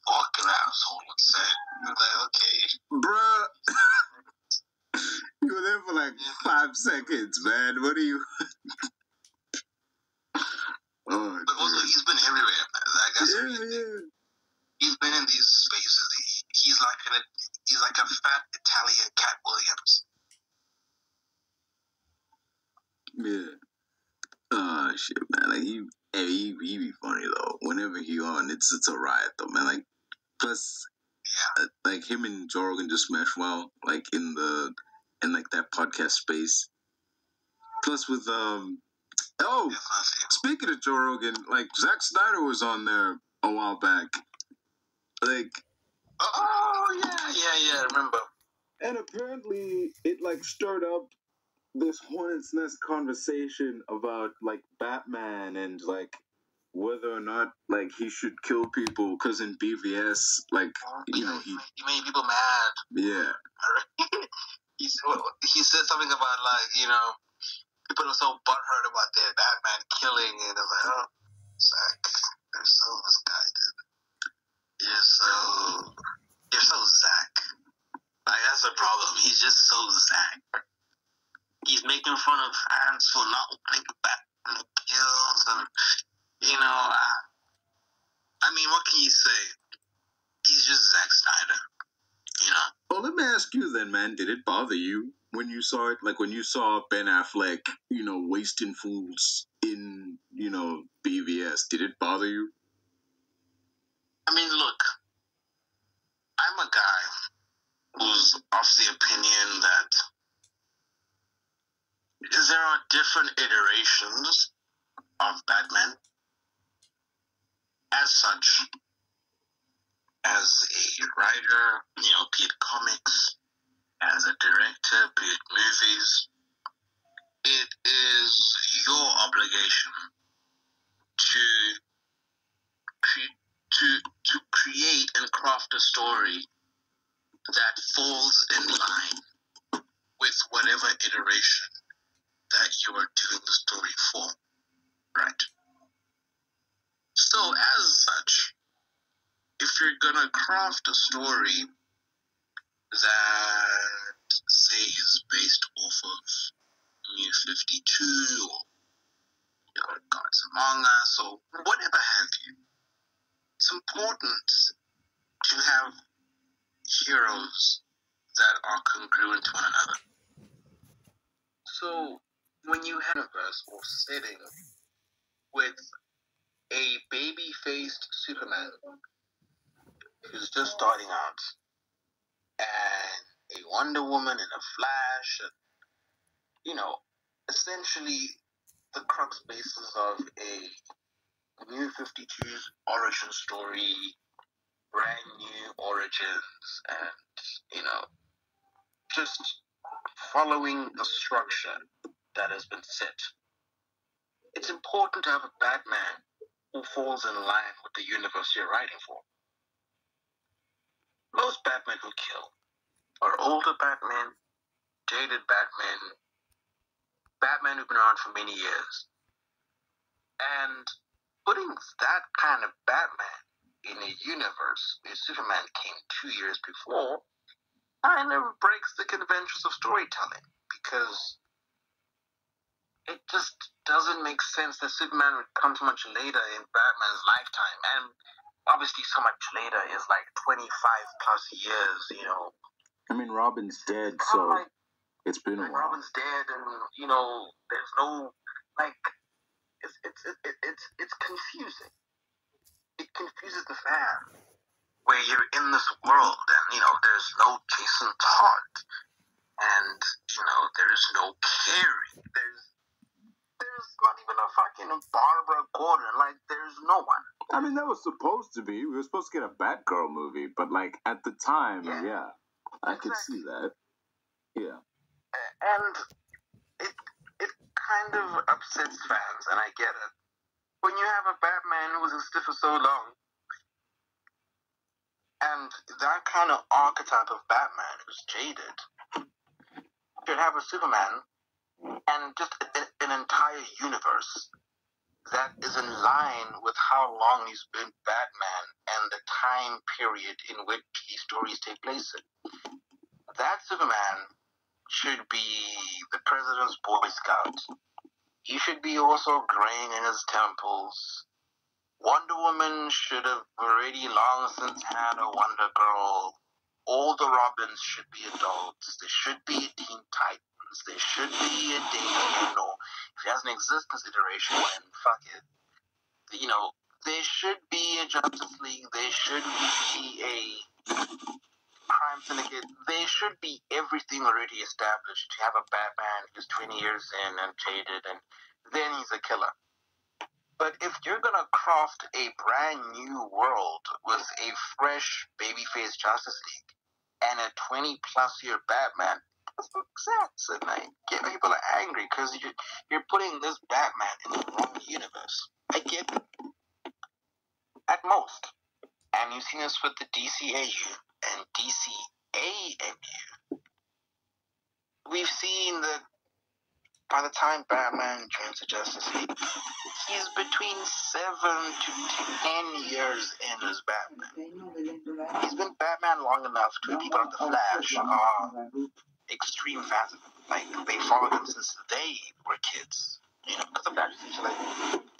Fucking asshole, let's say. I'm like, okay. Bruh. 5 seconds, man. What are you? Oh, But also, he's been everywhere. Like, that's the yeah, thing. yeah. He's been in these spaces. He's like a fat Italian Cat Williams. Yeah. Oh shit, man. Like he be funny though. Whenever he on, it's a riot though, man. Like plus, like him and Joe Rogan just mesh well, like in like that podcast space. Plus with speaking of Joe Rogan, like Zack Snyder was on there a while back. Like, oh yeah, I remember. And apparently it like stirred up this hornet's nest conversation about like Batman and like whether or not like he should kill people because in BVS like he made people mad. Yeah. he said something about like people are so butthurt about their Batman killing, and I was like, oh, Zach, you're so misguided. You're so Zach. Like, that's the problem. He's just so Zach. He's making fun of fans for not wanting Batman kills, and I mean, what can you say? He's just Zack Snyder, Well, let me ask you then, man. Did it bother you when you saw it? Like when you saw Ben Affleck, wasting fools in, BVS. Did it bother you? I mean, look, I'm a guy who's of the opinion that there are different iterations of Batman. As such, as a writer, be it comics, as a director, be it movies, it is your obligation to create and craft a story that falls in line with whatever iteration that you are doing the story for, right? So as such, if you're gonna craft a story that, say, is based off of New 52 or Gods Among Us or whatever have you, it's important to have heroes that are congruent to one another. So when you have a universe or setting with a baby-faced Superman who's just starting out, and a Wonder Woman and a Flash, and, essentially the crux basis of a New 52's origin story, brand new origins, and, just following a structure that has been set. It's important to have a Batman who falls in line with the universe you're writing for. Most Batmen who kill are older Batman, jaded Batman who've been around for many years. And putting that kind of Batman in a universe where Superman came 2 years before kind of breaks the conventions of storytelling, because it just doesn't make sense that Superman would come so much later in Batman's lifetime. And obviously so much later is like 25 plus years, I mean, Robin's dead, so it's been a while. Robin's dead, and there's no it's confusing. It confuses the fan, where you're in this world, and there's no Jason Todd, and there's no Carrie, there's not even a fucking Barbara Gordon. Like, there's no one. I mean, that was supposed to be. We were supposed to get a Batgirl movie, but like at the time, yeah I could see that. Yeah. And it kind of upsets fans, and I get it. When you have a Batman who was stiff for so long, and that kind of archetype of Batman who's jaded, should have a Superman and just an entire universe that is in line with how long he's been Batman and the time period in which these stories take place in. That Superman should be the president's Boy Scout. He should be also graying in his temples. Wonder Woman should have already long since had a Wonder Girl. All the Robins should be adults. There should be a Teen Titans. There should be a Damien, or if he has an existence iteration, then fuck it. You know, there should be a Justice League. There should be a Crime Syndicate. There should be everything already established. To have a Batman who's 20 years in and jaded, and then he's a killer. But if you're gonna craft a brand new world with a fresh babyface Justice League and a 20-plus year Batman, it doesn't make sense. And people are angry because you're putting this Batman in the wrong universe. I get it. At most. And you've seen this with the DCAU and DCAMU. We've seen that by the time Batman joins the Justice League, he's between 7 to 10 years in as Batman. He's been Batman long enough to people like the Flash are extreme fans of him. Like, they followed him since they were kids. You know, because the Flash is like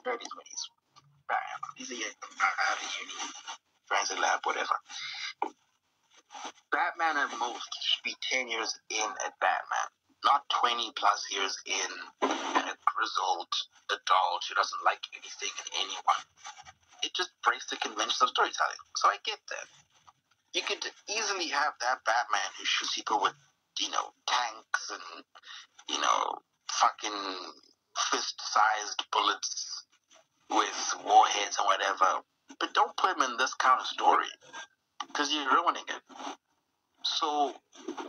early 20s. He's a out of uni, friends in lab, whatever. Batman at most should be 10 years in at Batman. Not 20 plus years in and a grizzled adult who doesn't like anything and anyone. It just breaks the conventions of storytelling. So I get that. You could easily have that Batman who shoots people with, tanks and, fucking fist-sized bullets with warheads and whatever. But don't put him in this kind of story because you're ruining it. So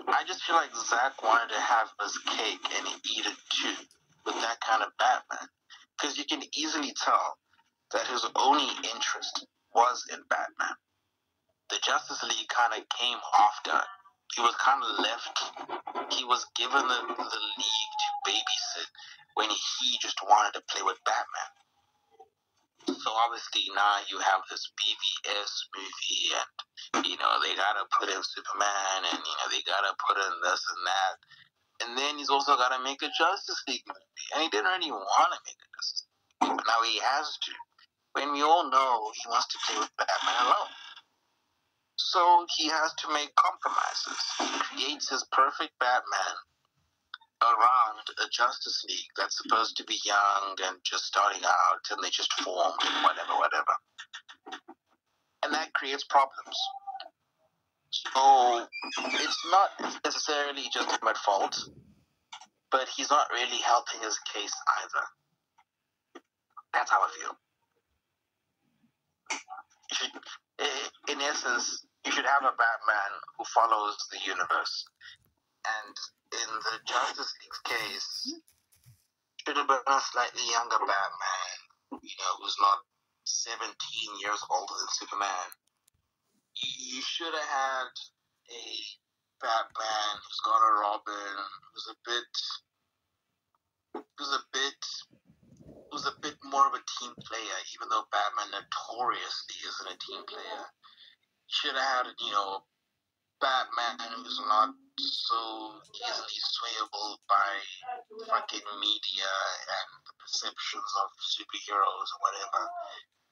I just feel like Zack wanted to have his cake and eat it too with that kind of Batman. Because you can easily tell that his only interest was in Batman. The Justice League kind of came after. He was kind of left. He was given the league to babysit when he just wanted to play with Batman. So obviously now you have this BVS movie and, they gotta put in Superman and, they gotta put in this and that. And then he's also gotta make a Justice League movie. And he didn't really want to make a Justice League. But now he has to. When we all know he wants to play with Batman alone. So he has to make compromises. He creates his perfect Batman around a Justice League that's supposed to be young and just starting out, and they just formed and whatever. And that creates problems. So it's not necessarily just him at fault, but he's not really helping his case either. That's how I feel. In essence, you should have a Batman who follows the universe. And in the Justice League's case, should have been a slightly younger Batman, who's not 17 years older than Superman. You should have had a Batman who's got a Robin, who's a bit more of a team player, even though Batman notoriously isn't a team player. You should have had, Batman who's not so easily swayable by fucking media and the perceptions of superheroes or whatever.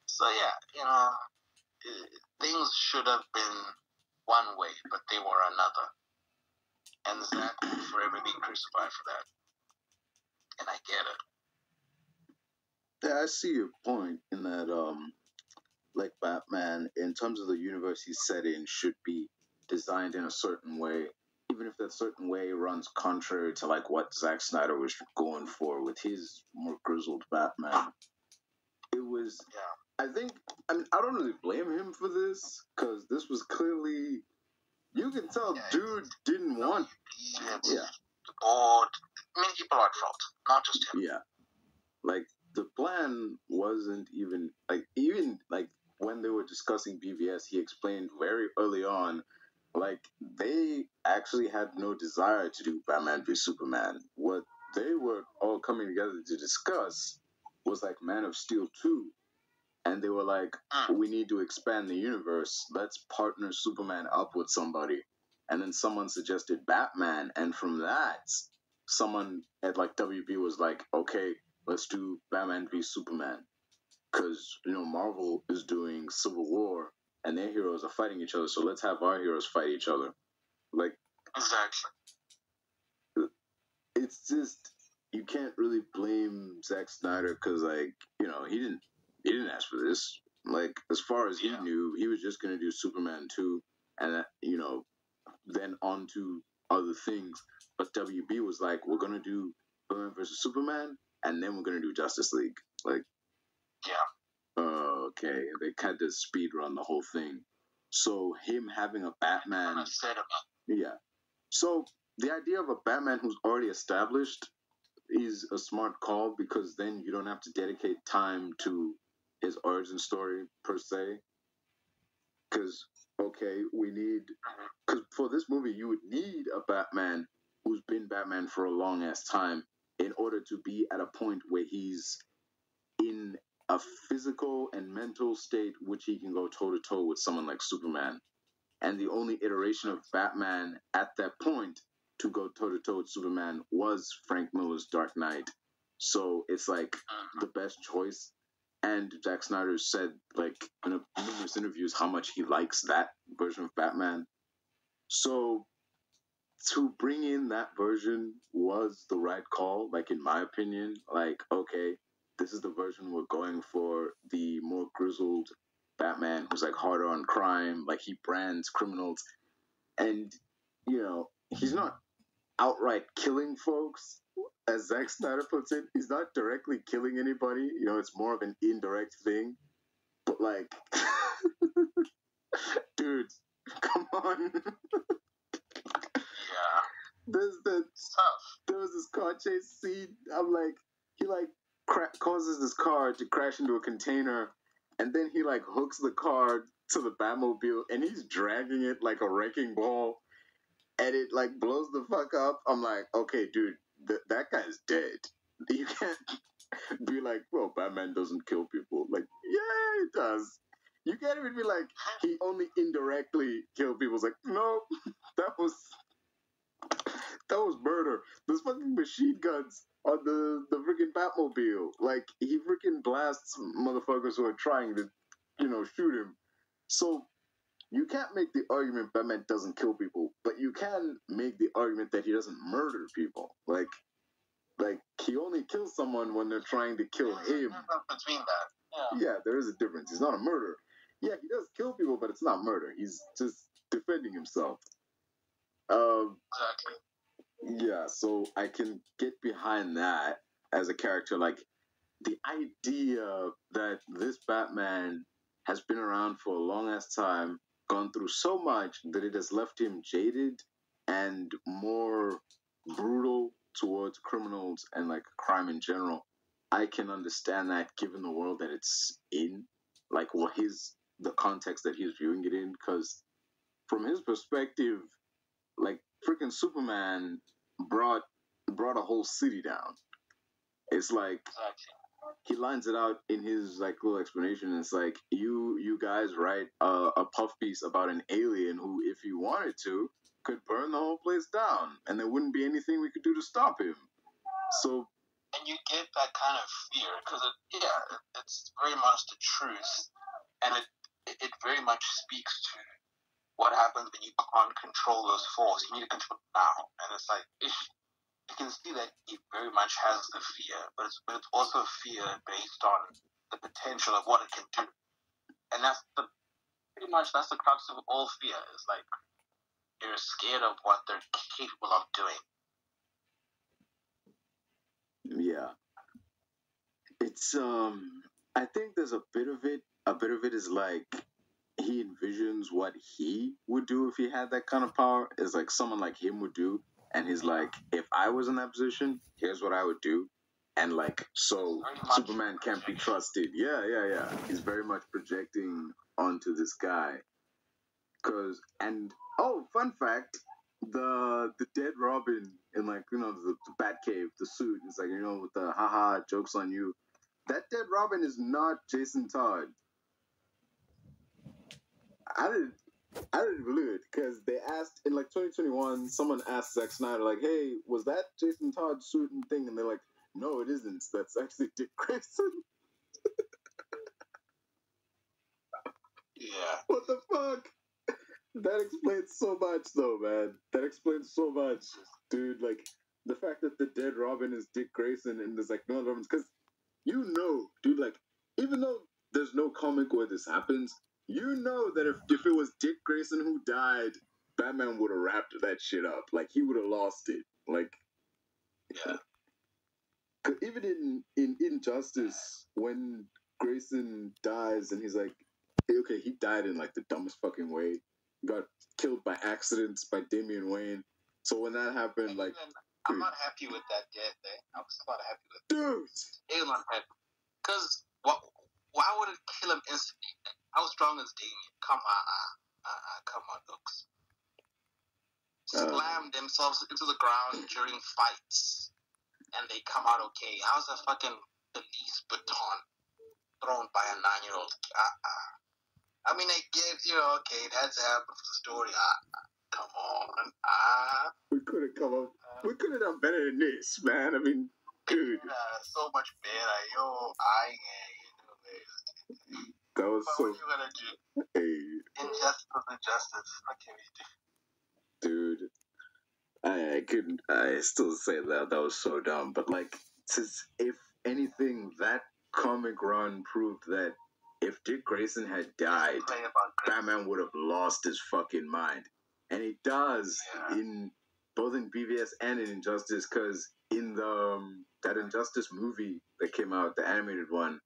So yeah, things should have been one way, but they were another. And Zack will forever be crucified for that. And I get it. Yeah, I see your point in that, like Batman, in terms of the universe he's set in, should be designed in a certain way, even if that certain way runs contrary to like what Zack Snyder was going for with his more grizzled Batman. It was, I don't really blame him for this, because this was clearly, you can tell dude didn't want, bored. Many people are at fault, not just him. Yeah. Like, the plan wasn't even when they were discussing BVS, he explained very early on, like, they actually had no desire to do Batman v Superman. What they were all coming together to discuss was like Man of Steel 2. And they were like, we need to expand the universe. Let's partner Superman up with somebody. and then someone suggested Batman, and from that, someone at like WB was like, okay, let's do Batman v Superman, because Marvel is doing Civil War, and their heroes are fighting each other, so let's have our heroes fight each other. Like, Exactly. it's just, you can't really blame Zack Snyder because, like, he didn't ask for this. Like, as far as he knew, he was just gonna do Superman 2, and then on to other things. But WB was like, we're gonna do Batman versus Superman, and then we're gonna do Justice League. Like, okay, they kind of speed run the whole thing. So him having a Batman, yeah. So the idea of a Batman who's already established is a smart call, because then you don't have to dedicate time to his origin story per se. Because because for this movie you would need a Batman who's been Batman for a long ass time in order to be at a point where he's in a physical and mental state which he can go toe to toe with someone like Superman. And the only iteration of Batman at that point to go toe to toe with Superman was Frank Miller's Dark Knight. So it's like the best choice. And Zack Snyder said, like, in numerous interviews, how much he likes that version of Batman. So to bring in that version was the right call, like, in my opinion. Like, okay, this is the version we're going for, the more grizzled Batman who's, like, harder on crime, like, he brands criminals. And, he's not outright killing folks, as Zack Snyder puts it. He's not directly killing anybody. It's more of an indirect thing. But, like, dude, come on. Yeah. There was this car chase scene. I'm like, he like causes this car to crash into a container, and then he like hooks the car to the Batmobile, and he's dragging it like a wrecking ball, and it like blows the fuck up. I'm like, okay, dude, that guy's dead. You can't be like, well, Batman doesn't kill people. Like, yeah, he does. You can't even be like, he only indirectly killed people. It's like, no, that was murder. There's fucking machine guns on the freaking Batmobile. Like, he freaking blasts motherfuckers who are trying to, shoot him. So you can't make the argument Batman doesn't kill people, but you can make the argument that he doesn't murder people. Like he only kills someone when they're trying to kill him. Between that, yeah, there is a difference. He's not a murderer. Yeah, he does kill people, but it's not murder. He's just defending himself. Exactly. Yeah, so I can get behind that as a character. Like, the idea that this Batman has been around for a long ass time, gone through so much that it has left him jaded and more brutal towards criminals and like crime in general. I can understand that, given the world that it's in, like the context that he's viewing it in, because from his perspective, like, freaking Superman brought a whole city down. It's like, he lines it out in his like little explanation. And it's like, you guys write a puff piece about an alien who, if he wanted to, could burn the whole place down, and there wouldn't be anything we could do to stop him. So, and you get that kind of fear because it's very much the truth, and it very much speaks to what happens when you can't control those forces. You need to control it now, and it's like you can see that he very much has the fear, but it's also fear based on the potential of what it can do, and pretty much that's the crux of all fear. Is like you're scared of what they're capable of doing. Yeah, it's I think there's a bit of it. A bit of it is like, he envisions what he would do if he had that kind of power, is like someone like him would do. And he's like, if I was in that position, here's what I would do. And like, so Superman can't be trusted. Yeah. He's very much projecting onto this guy. Fun fact, the dead Robin in, like, the Batcave, the suit, it's like, with the haha, joke's on you. That dead Robin is not Jason Todd. I I didn't believe it because they asked in like 2021. Someone asked Zack Snyder like, "Hey, was that Jason Todd suit and thing?" And they're like, "No, it isn't. That's actually Dick Grayson." Yeah. What the fuck? That explains so much, though, man. That explains so much, dude. Like the fact that the dead Robin is Dick Grayson and there's like no other Robins, because dude, like even though there's no comic where this happens, you know that if it was Dick Grayson who died, Batman would have wrapped that shit up. Like he would have lost it. Like Yeah. 'cause even in Injustice, when Grayson dies and he's like, okay, he died in like the dumbest fucking way. He got killed by accidents by Damian Wayne. So when that happened, like, I'm not happy with that death. I was not happy with it. dude, Still not happy. Because why would it kill him instantly? How strong is Damian? Come on, looks. Slam themselves into the ground during fights, and they come out okay. How's a fucking police baton thrown by a 9-year-old? I mean, I get, okay, that's happened for the story. Come on. we could have come up. We could have done better than this, man. I mean, dude, so much better. that was But so. what you gonna do? Hey, Injustice is injustice. What can we do? dude, I couldn't. I still say that was so dumb. But like, if anything, that comic run proved that if Dick Grayson had died, Batman would have lost his fucking mind, and he does in both in BVS and in Injustice. Because in the that Injustice movie that came out, the animated one,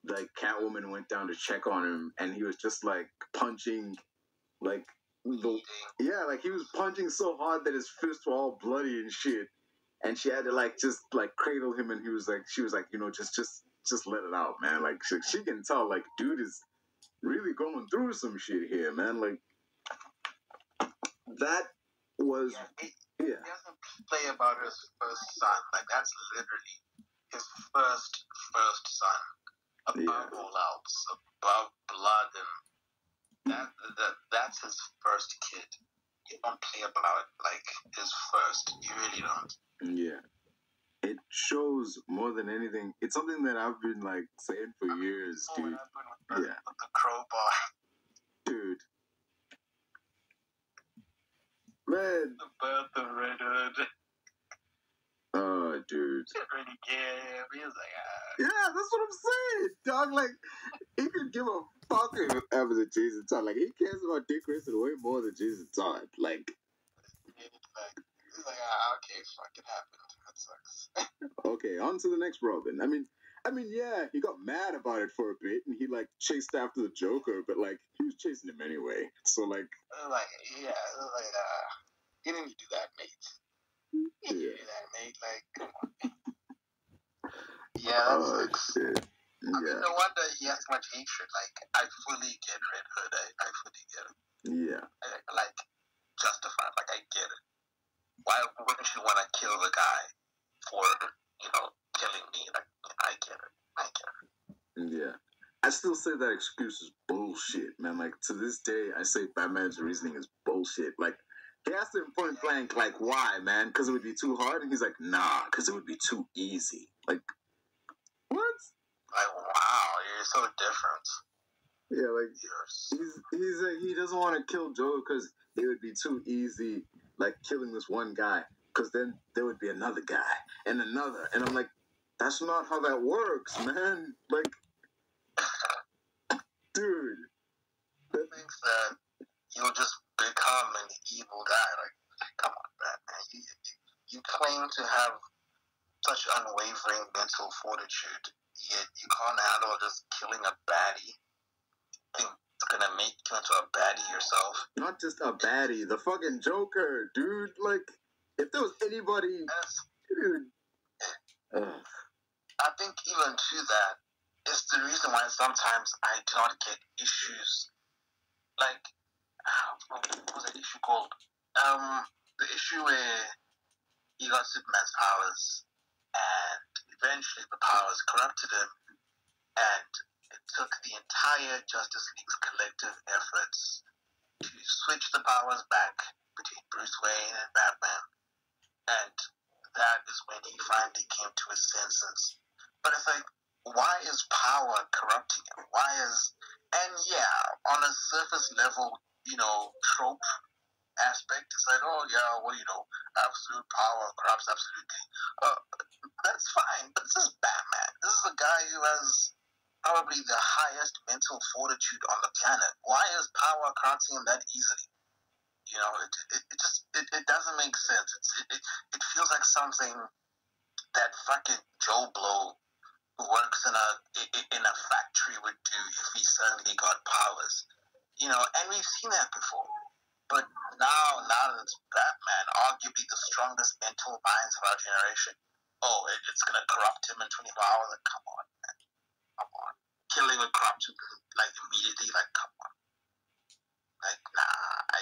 like Catwoman went down to check on him, and he was just like punching, like like he was punching so hard that his fists were all bloody and shit, and she had to like just like cradle him, and she was like, just let it out, man. Like she can tell, like dude is really going through some shit here, man. Like that was He doesn't play about his first son. Like that's literally his first son. Above all else, above blood, and that's his first kid. You don't play about it like his first. You really don't. Yeah. It shows more than anything. It's something that I've been like saying for years, dude. With the crowbar. Dude. Man. The birth of Red Hood. Oh, dude. Really care. He was like, yeah, that's what I'm saying, dog. Like, he could give a fuck if it happens to Jason Todd. Like, he cares about Dick Grayson way more than Jason Todd. Like, he's like, okay, fuck, it happened. That sucks. Okay, on to the next Robin. I mean, yeah, he got mad about it for a bit, and he like chased after the Joker, but like he was chasing him anyway. So like, you didn't do that, mate. You didn't do that, mate. Like, come on. Yeah, that sucks. Shit. I mean, no wonder he has so much hatred. Like, I fully get Red Hood. I fully get it. Yeah. Like, justified. Like, I get it. Why wouldn't you want to kill the guy for, killing me? Like, I get it. Yeah. I still say that excuse is bullshit, man. Like, to this day, I say Batman's reasoning is bullshit. Like, he asked him point blank, like, why, man? Because it would be too hard? And he's like, nah, because it would be too easy. Like, what? Like, wow, you're so different. Yeah, like, he's like, he doesn't want to kill Joe because it would be too easy, like, killing this one guy. Because then there would be another guy and another. And I'm like, that's not how that works, man. Like, dude. He thinks that you'll just become an evil guy. Like, come on, Batman. You claim to have such unwavering mental fortitude, yet you can't handle just killing a baddie. Think it's gonna make you into a baddie yourself? Not just a baddie, the fucking Joker, dude. Like, if there was anybody, dude. I think even to that is the reason why sometimes I do not get issues. Like, what was that issue called? The issue where he got Superman's powers, and eventually the powers corrupted him, and it took the entire Justice League's collective efforts to surface level, trope aspect. It's like, oh yeah, well, absolute power corrupts absolutely. That's fine, but this is Batman. This is a guy who has probably the highest mental fortitude on the planet. Why is power corrupting him that easily? It doesn't make sense. It feels like something that fucking Joe Blow who works in a factory would do if he suddenly got powers. And we've seen that before. But now that it's Batman, arguably the strongest mental minds of our generation, it's going to corrupt him in 24 hours? Like, come on, man. Come on. Killing would corrupt him, like, immediately? Like, come on. Like, nah.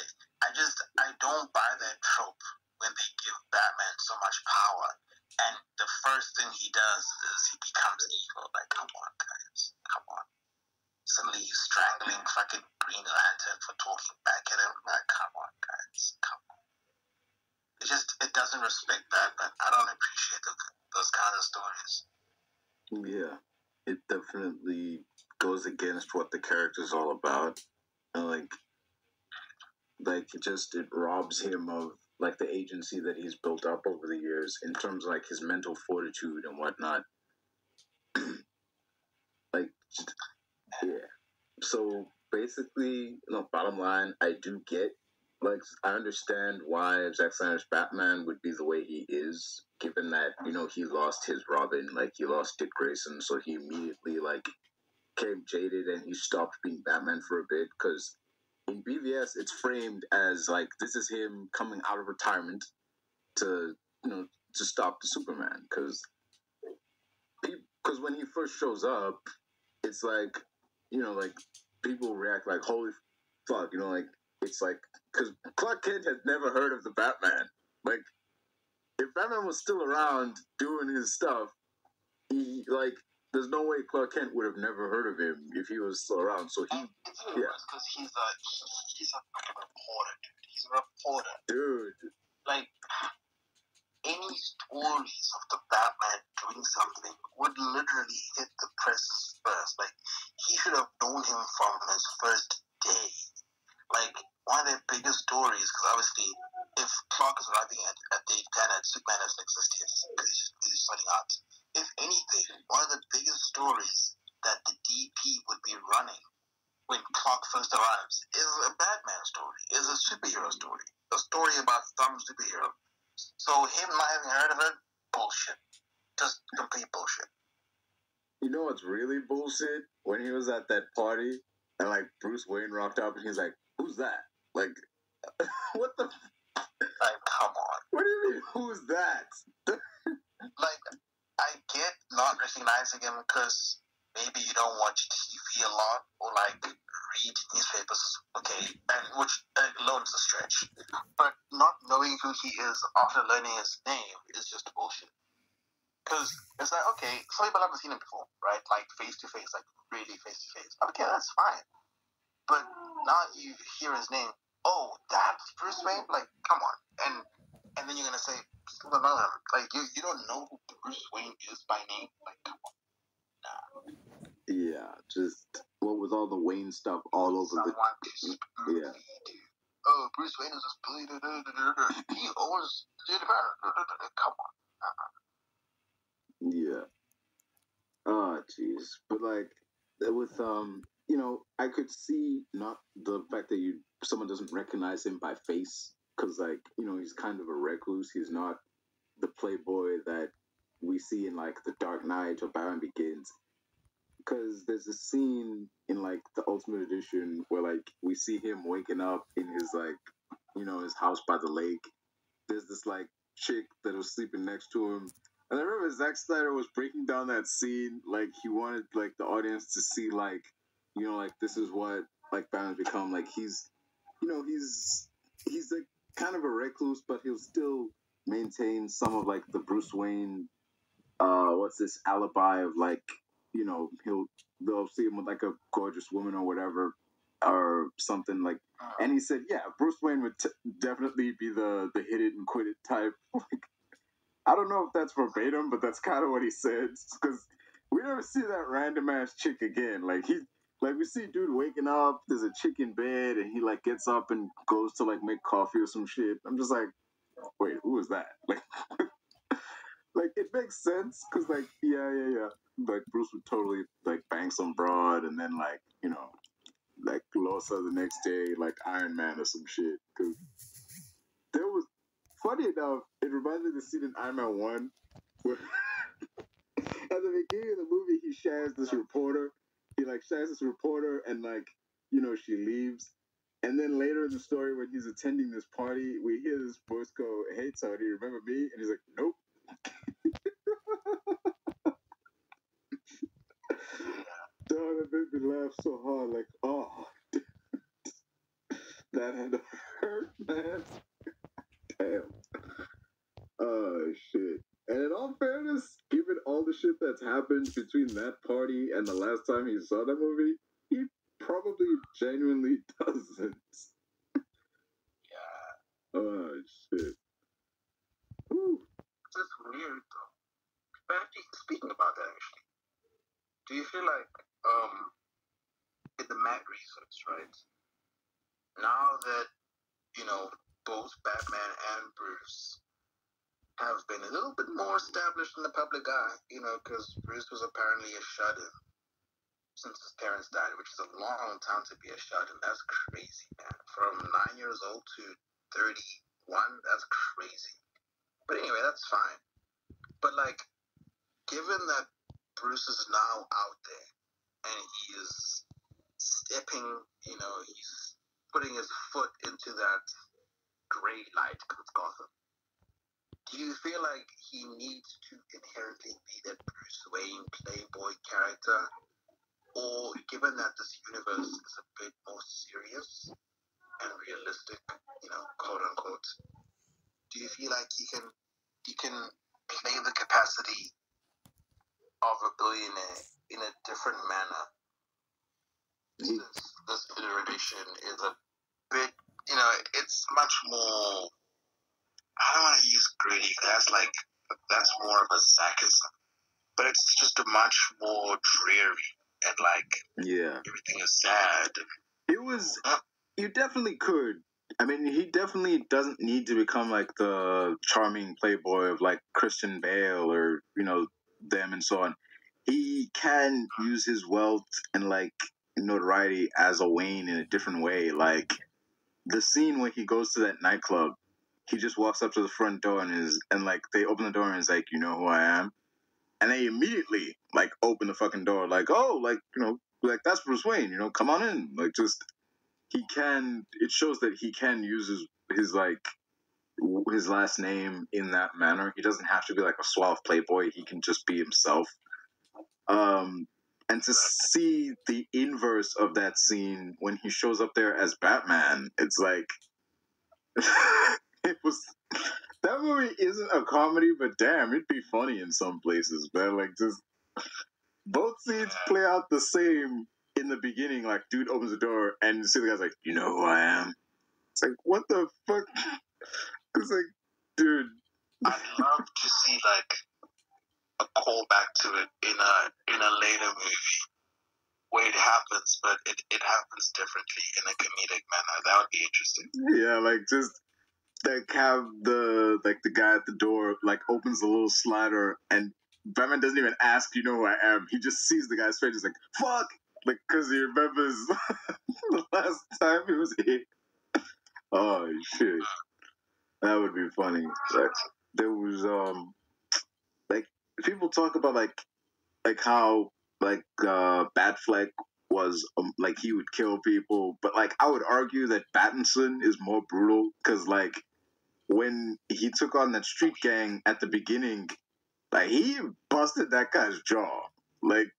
I don't buy that trope when they give Batman so much power. And the first thing he does is he becomes evil. Like, come on, guys. Come on. Suddenly he's strangling fucking Green Lantern for talking back at him. Like, come on, guys. Come on. It doesn't respect Batman. I don't appreciate those kind of stories. Yeah. It definitely goes against what the character's all about. And it robs him of like the agency that he's built up over the years in terms of like his mental fortitude and whatnot. Yeah. So basically, bottom line, I do get, I understand why Zack Snyder's Batman would be the way he is, given that, he lost his Robin, he lost Dick Grayson, so he immediately, became jaded and he stopped being Batman for a bit, because in BVS, it's framed as, this is him coming out of retirement to stop the Superman, because when he first shows up, it's people react like, holy fuck, it's because Clark Kent has never heard of the Batman. If Batman was still around doing his stuff, he, there's no way Clark Kent would have never heard of him if he was still around. So he, because he's a fucking reporter, dude. He's a reporter. Dude. Any stories of the Batman doing something would literally hit the press first. He should have known him from his first day. One of their biggest stories, because obviously, if Clark is arriving at the planet, Superman doesn't exist yet, because he's starting out. If anything, one of the biggest stories that the DP would be running when Clark first arrives is a Batman story, is a superhero story, a story about some superhero. So him not having heard of it, bullshit. Just complete bullshit. You know what's really bullshit? When he was at that party and Bruce Wayne rocked up and he's like, who's that? What the? Come on. What do you mean, who's that? I get not recognizing him because maybe you don't watch TV a lot or read newspapers, okay, and which alone is a stretch. But not knowing who he is after learning his name is just bullshit. Because it's okay, some people haven't seen him before, right? Face to face, really face to face. Okay, that's fine. But now you hear his name. Oh, that's Bruce Wayne? Come on. And then you're gonna say, still don't know him. You don't know who Bruce Wayne is by name? Come on. Nah. Yeah, just with all the Wayne stuff all over yeah. Oh, Bruce Wayne is this Billy. He owns come on. Yeah. Oh, jeez. But with I could see not the fact that someone doesn't recognize him by face, because he's kind of a recluse. He's not the playboy that we see in The Dark Knight or Batman Begins. Because there's a scene in the Ultimate Edition where we see him waking up in his his house by the lake. There's this chick that was sleeping next to him, and I remember Zack Snyder was breaking down that scene. He wanted the audience to see this is what Batman's become. He's kind of a recluse, but he'll still maintain some of the Bruce Wayne what's this alibi of they'll see him with a gorgeous woman or whatever or something and he said Bruce Wayne would definitely be the hit it and quit it type. I don't know if that's verbatim, but that's kind of what he said, because we never see that random ass chick again. Like we see dude waking up, there's a chick in bed, and he like gets up and goes to like make coffee or some shit. I'm just like, wait, who is that? Like it makes sense because like yeah. Like Bruce would totally like bang some broad and then like like Losa the next day like Iron Man or some shit. Because there was funny enough, it reminded me of the scene in Iron Man 1 where at the beginning of the movie he shares this reporter. He like shares this reporter and like she leaves. And then later in the story when he's attending this party, we hear this voice go, "Hey Tony, remember me?" And he's like, "Nope." Dog, that made me laugh so hard, like, oh, that had to hurt, man. Damn. Oh, shit. And in all fairness, given all the shit that's happened between that party and the last time he saw that movie, he probably genuinely doesn't. Yeah. Oh, shit. Whew. It's weird, though. But actually, speaking about that, actually, do you feel like, in the Matt Reeves, right? Now that, both Batman and Bruce have been a little bit more established in the public eye, because Bruce was apparently a shut-in since his parents died, which is a long time to be a shut-in. That's crazy, man. From 9 years old to 31, that's crazy. But anyway, that's fine. But, like, given that Bruce is now out there and he is stepping, he's putting his foot into that gray light with Gotham, do you feel like he needs to inherently be that Bruce Wayne playboy character? Or given that this universe is a bit more serious and realistic, quote unquote, do you feel like he can play the capacity of a billionaire in a different manner? Since this iteration is a bit, it's much more, I don't want to use gritty, that's more of a Zackism, but it's just a much more dreary and Yeah. everything is sad. It was, you definitely could. I mean, he definitely doesn't need to become like the charming playboy of like Christian Bale or, them and so on. He can use his wealth and like notoriety as a Wayne in a different way. Like the scene when he goes to that nightclub, he just walks up to the front door and like they open the door and is like, "You know who I am?" And they immediately like open the fucking door, like, "Oh, like like that's Bruce Wayne, come on in." Like just it shows that he can use his like his last name in that manner. He doesn't have to be like a suave playboy. He can just be himself. And to see the inverse of that scene when he shows up there as Batman, it's like it was that movie isn't a comedy, but damn, it'd be funny in some places, man. Like just both scenes play out the same in the beginning. Like dude opens the door and you see the guy's like, "You know who I am?" It's like, what the fuck? It's like, dude. I'd love to see like a callback to it in a later movie where it happens, but it happens differently in a comedic manner. That would be interesting. Yeah, like just like have the guy at the door like opens the little slider and Batman doesn't even ask, "You know who I am?" He just sees the guy's face. He's like, "Fuck!" Like because he remembers the last time he was here. Oh shit, that would be funny. Like there was like people talk about like how like Batfleck was like he would kill people, but like I would argue that Battinson is more brutal because like when he took on that street gang at the beginning, like he busted that guy's jaw, like,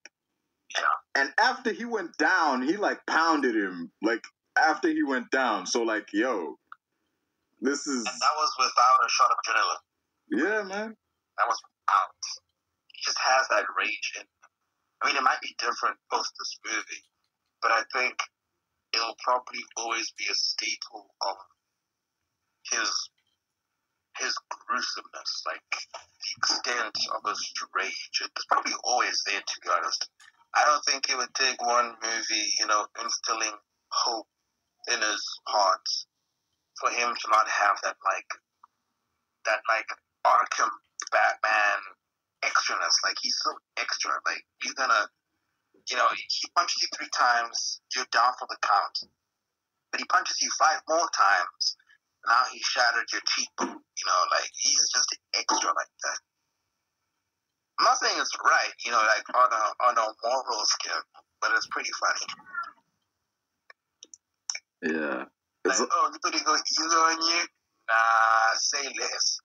and after he went down, he like pounded him, like after he went down. So like, yo, this is and that was without a shot of adrenaline. Yeah, man. That was without. He just has that rage in. I mean, it might be different post this movie, but I think it'll probably always be a staple of his gruesomeness, like the extent of his rage. It's probably always there, to be honest. I don't think it would take one movie, instilling hope in his heart for him to not have that Arkham Batman extraness. Like, he's so extra. Like, he's gonna, he punches you 3 times, you're down for the count. But he punches you 5 more times. Now he shattered your cheekbone. He's just extra like that. I'm not saying it's right, on a moral scale, but it's pretty funny. Yeah. Like, oh, you better go easy on you? Nah, say less.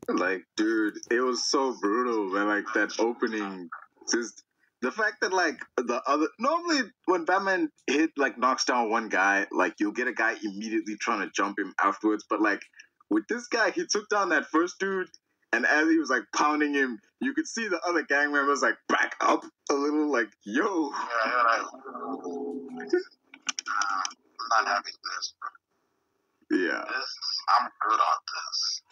Like, dude, it was so brutal, man. Like, that opening, just the fact that, like, normally when Batman knocks down one guy, like, you'll get a guy immediately trying to jump him afterwards, but, like, with this guy, he took down that first dude, and as he was, like, pounding him, you could see the other gang members, like, back up a little, like, yo. Yeah, you're like, I'm not having this, bro. Yeah. I'm good on this.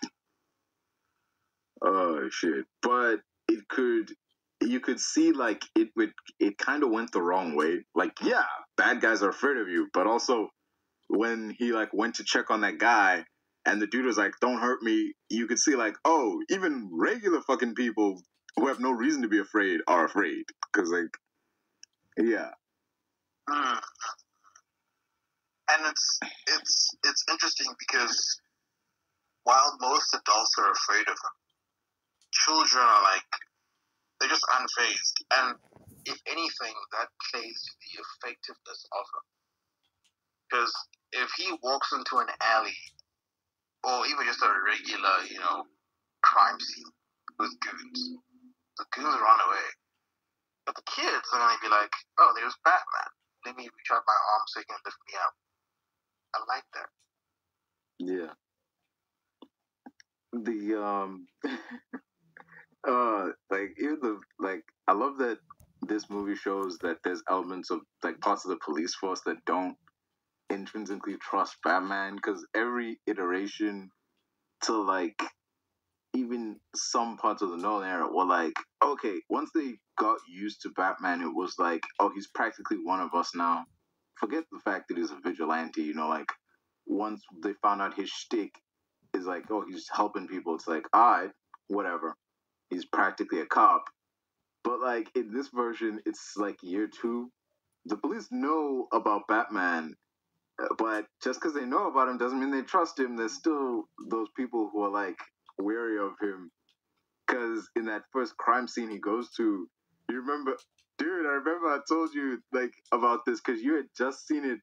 Oh shit! But you could see like it kind of went the wrong way. Like, yeah, bad guys are afraid of you, but also when he like went to check on that guy and the dude was like, "Don't hurt me," you could see like, oh, even regular fucking people who have no reason to be afraid are afraid because like, yeah. And it's interesting because while most adults are afraid of him, children are like, they're just unfazed. And if anything, that plays to the effectiveness of him. Because if he walks into an alley, or even just a regular, crime scene with goons, the goons run away. But the kids are going to be like, oh, there's Batman. Let me reach out my arm so he can lift me up. I like that. Yeah. I love that this movie shows that there's elements of like parts of the police force that don't intrinsically trust Batman, because every iteration to like even some parts of the Nolan era were like, okay, once they got used to Batman, it was like, oh, he's practically one of us now. Forget the fact that he's a vigilante, like once they found out his shtick is like, oh, he's helping people, it's like, all right, whatever. He's practically a cop. But like in this version, it's like year 2. The police know about Batman, but just because they know about him doesn't mean they trust him. There's still those people who are like wary of him. Because in that first crime scene he goes to, you remember, dude, I remember I told you like about this because you had just seen it,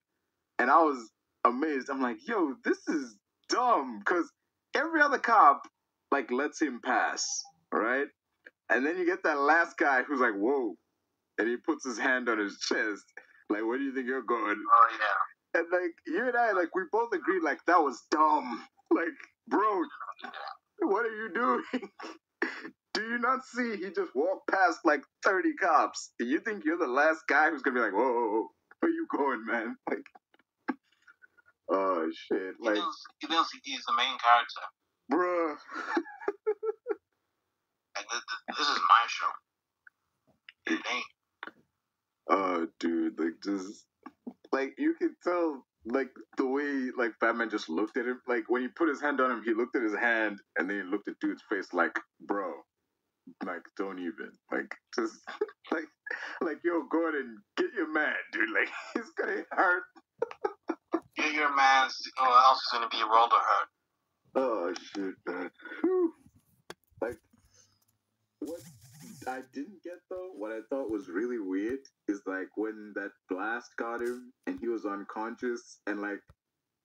and I was amazed. I'm like, yo, this is dumb, because every other cop like lets him pass, right? And then you get that last guy who's like, whoa, and he puts his hand on his chest, like, where do you think you're going? Oh yeah. And like you and I, like, we both agreed like that was dumb. Like, bro, what are you doing? Do you not see he just walked past like 30 cops? And you think you're the last guy who's gonna be like, whoa, whoa, whoa, where you going, man? Like, oh shit. Like, he knows he's the main character. bruh. And this is my show. It ain't. Oh, dude, like, just like you could tell, like the way like Batman just looked at him. Like when he put his hand on him, he looked at his hand and then he looked at dude's face like, bro, like don't even like just like yo, Gordon, get your man, dude. Like he's gonna hurt. Get your man, or else is gonna be a world of hurt. Oh shit, man. Whew. Like what I didn't get though, what I thought was really weird is like when that blast got him and he was unconscious, and like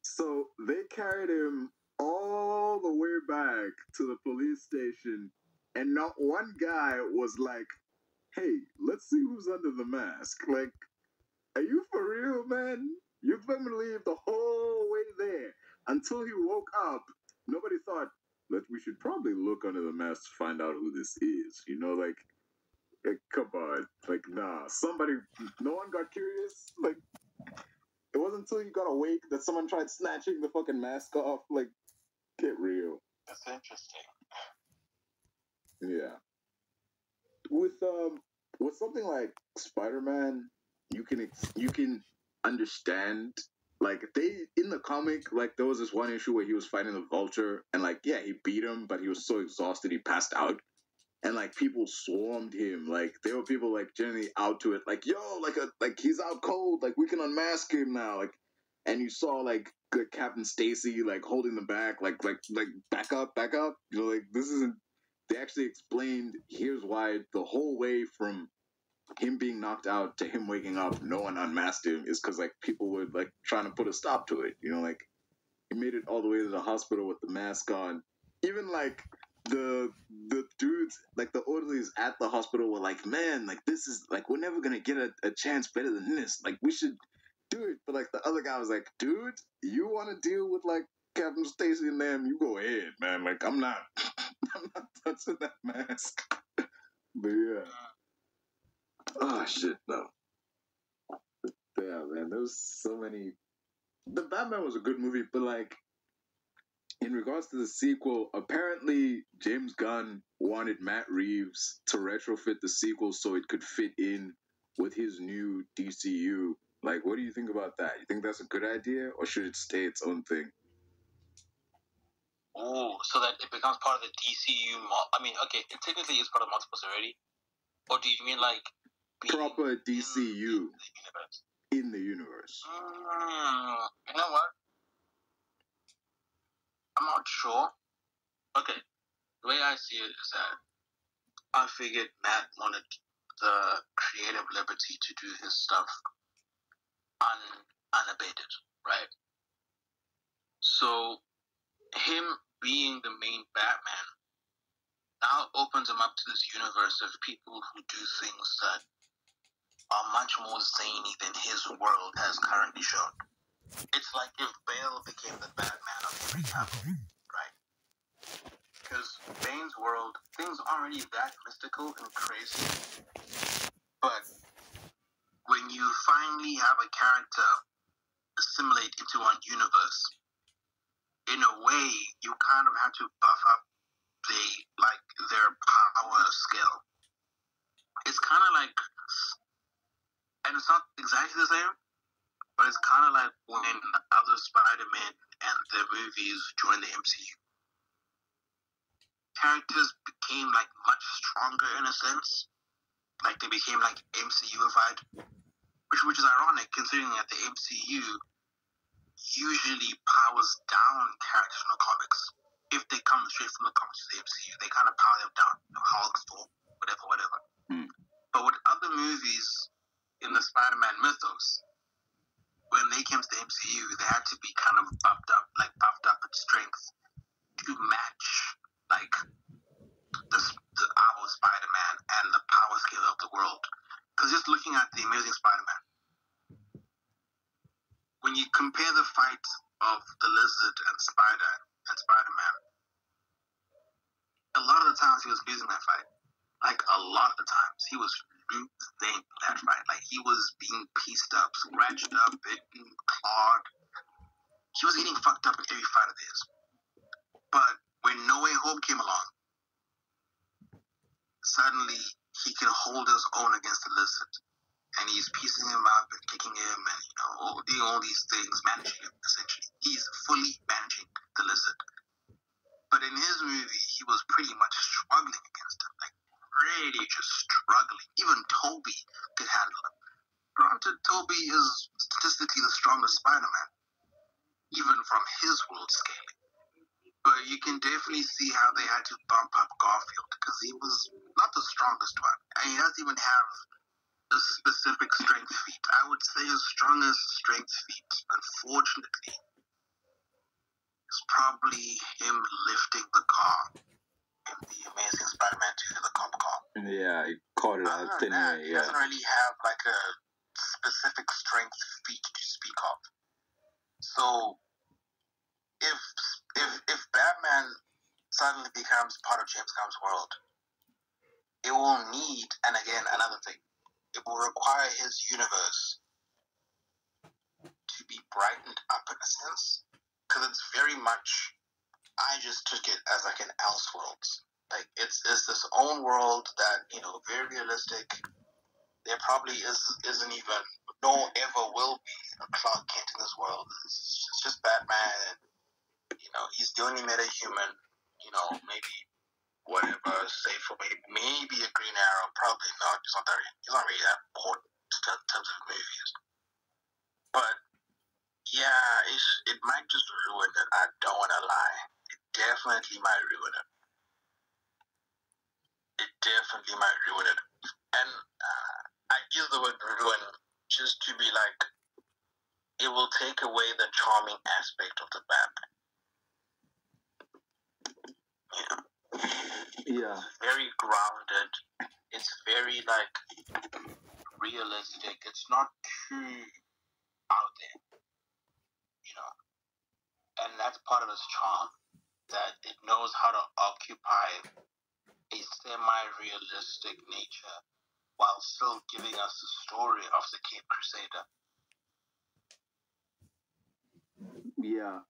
so they carried him all the way back to the police station, and not one guy was like, hey, let's see who's under the mask. Like, are you for real, man? You let me leave the whole way there until he woke up. Nobody thought, we should probably look under the mask to find out who this is. Like, come on. Like, nah. No one got curious. Like, it wasn't until you got awake that someone tried snatching the fucking mask off. Like, get real. That's interesting. Yeah. with something like Spider-Man, you can understand. Like they in the comic, like there was this one issue where he was fighting the Vulture, and like yeah, he beat him, but he was so exhausted he passed out, and like people swarmed him. Like there were people like generally out to it, like yo, like he's out cold, like we can unmask him now, like. And you saw like good Captain Stacy like holding the back, like back up, back up. You know, like this isn't. They actually explained here's why the whole way from him being knocked out to him waking up, no one unmasked him is because like people were like trying to put a stop to it. You know, like he made it all the way to the hospital with the mask on. Even like the dudes, like the orderlies at the hospital were like, man, like this is like we're never gonna get a chance better than this. Like we should do it. But like the other guy was like, dude, you want to deal with like Captain Stacy and them? You go ahead, man. Like I'm not, I'm not touching that mask. But yeah. Oh shit, no. Yeah, man. There was so many. The Batman was a good movie, but like in regards to the sequel, apparently James Gunn wanted Matt Reeves to retrofit the sequel so it could fit in with his new DCU. Like, what do you think about that? You think that's a good idea, or should it stay its own thing? Oh, so that it becomes part of the DCU. I mean, okay, it technically is part of multiverse already. Or do you mean like proper DCU in the universe? You know what? I'm not sure. Okay, the way I see it is that I figured Matt wanted the creative liberty to do his stuff unabated, right? So him being the main Batman now opens him up to this universe of people who do things that are much more zany than his world has currently shown. It's like if Bale became the Batman of Henry Cavill, right? Because Bane's world, things aren't really that mystical and crazy, but when you finally have a character assimilate into one universe, in a way, you kind of have to buff up their power scale. It's kind of like, and it's not exactly the same, but it's kind of like when other Spider-Man and their movies joined the MCU. Characters became like much stronger in a sense, like they became like MCU-ified, which is ironic considering that the MCU usually powers down characters from the comics. If they come straight from the comics to the MCU, they kind of power them down. You know, Hulk, Thor, whatever. But with other movies in the Spider-Man mythos, when they came to the MCU, they had to be kind of buffed up in strength to match like our Spider-Man and the power scale of the world. Because just looking at the Amazing Spider-Man, when you compare the fight of the Lizard and Spider-Man, a lot of the times he was losing that fight. Like a lot of the times he was losing that fight. Like he was being pieced up, scratched up, bitten, clawed. He was getting fucked up in every fight of his. But when No Way Home came along, suddenly he can hold his own against the Lizard. And he's piecing him up and kicking him and, you know, doing all these things, managing him, essentially. He's fully managing the Lizard. But in his movie, he was pretty much struggling against him. Like, really just struggling. Even Toby could handle him. Granted, Toby is statistically the strongest Spider-Man, even from his world scaling. But you can definitely see how they had to bump up Garfield, because he was not the strongest one. And he doesn't even have a specific strength feat. I would say his strongest strength feat, unfortunately, is probably him lifting the car in the Amazing Spider-Man 2, the cop car. Yeah, he caught it out thin air. He doesn't really have like a specific strength feat to speak of. So if Batman suddenly becomes part of James Gunn's world, it will need, and again, another thing, it will require his universe to be brightened up in a sense, because it's very much, I just took it as like an Elseworlds Like it's this own world that, you know, very realistic. There probably isn't even, nor ever will be a Clark Kent in this world. It's just Batman, and you know he's the only meta-human. You know, maybe whatever, say for maybe a Green Arrow, probably not. He's not really that important in terms of movies. But yeah, it might just ruin it. I don't want to lie. It definitely might ruin it. It definitely might ruin it. And I use the word ruin just to be like, it will take away the charming aspect of the Batman. Yeah. It's very grounded. It's very like realistic. It's not too out there, you know. And that's part of its charm, that it knows how to occupy a semi-realistic nature while still giving us the story of the Cape Crusader. Yeah,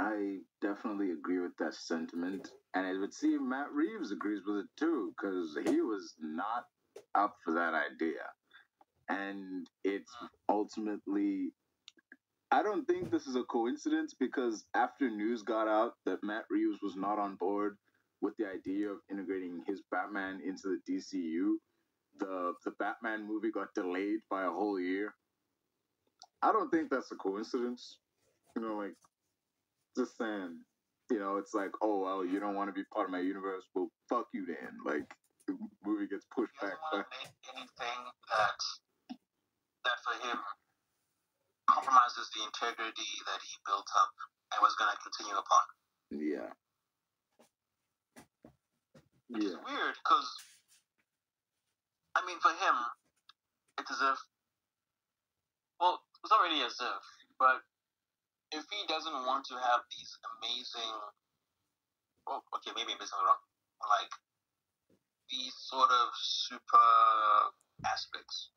I definitely agree with that sentiment. And it would seem Matt Reeves agrees with it too, because he was not up for that idea. And it's ultimately, I don't think this is a coincidence, because after news got out that Matt Reeves was not on board with the idea of integrating his Batman into the DCU, the Batman movie got delayed by a whole year. I don't think that's a coincidence. You know, like, just saying, you know, it's like, oh, well, you don't want to be part of my universe? Well, fuck you then. Like, the movie gets pushed back. He doesn't want to make anything that for him compromises the integrity that he built up and was going to continue upon. Yeah. Which is weird, because, I mean, for him, it's as if, well, it's not really as if, but if he doesn't want to have these amazing, well, okay, maybe I'm missing wrong, like, these sort of super aspects,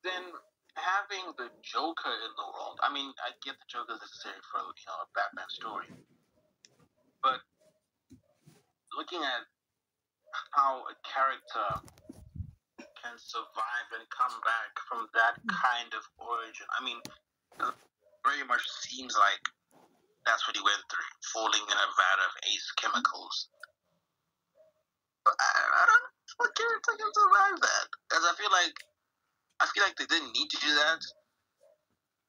then having the Joker in the world, I mean, I get the Joker is necessary for, you know, a Batman story, but looking at how a character can survive and come back from that kind of origin, I mean, it very much seems like that's what he went through, falling in a vat of Ace chemicals. But I don't know what character can survive that, because I feel like they didn't need to do that,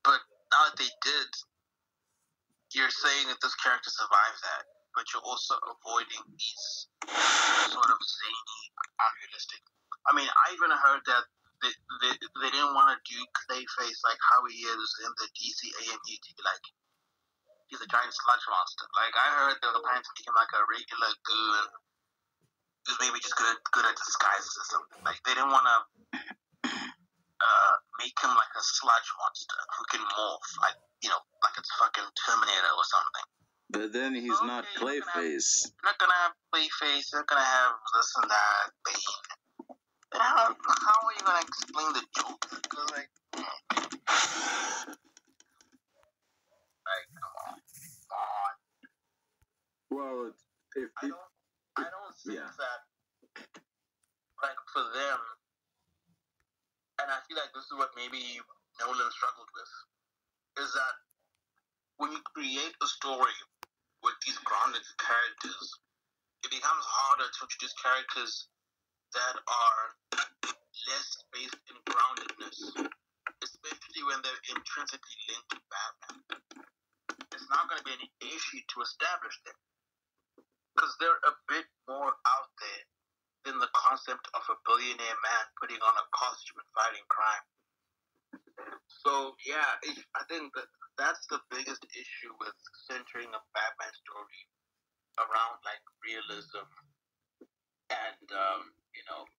but now that they did, you're saying that this character survived that, but you're also avoiding these sort of zany, unrealistic. I mean, I even heard that they didn't want to do Clayface like how he is in the DC AMU to be like, he's a giant sludge monster. Like, I heard they were planning to make him like a regular goon who's maybe just good at disguises or something. Like, they didn't want to make him like a sludge monster who can morph, like, you know, like it's fucking Terminator or something. But then he's not Clayface. You're not gonna have Clayface, you're not gonna have this and that, Bane. Then how are you gonna explain the Joker? Because, like, come on. Well, if I don't think that, like, for them, and I feel like this is what maybe Nolan struggled with, is that when you create a story with these grounded characters, it becomes harder to introduce characters that are less based in groundedness, especially when they're intrinsically linked to Batman. It's not going to be an issue to establish them, because they're a bit more out there than the concept of a billionaire man putting on a costume and fighting crime. So, yeah, I think that's the biggest issue with centering a Batman story around, like, realism and, you know,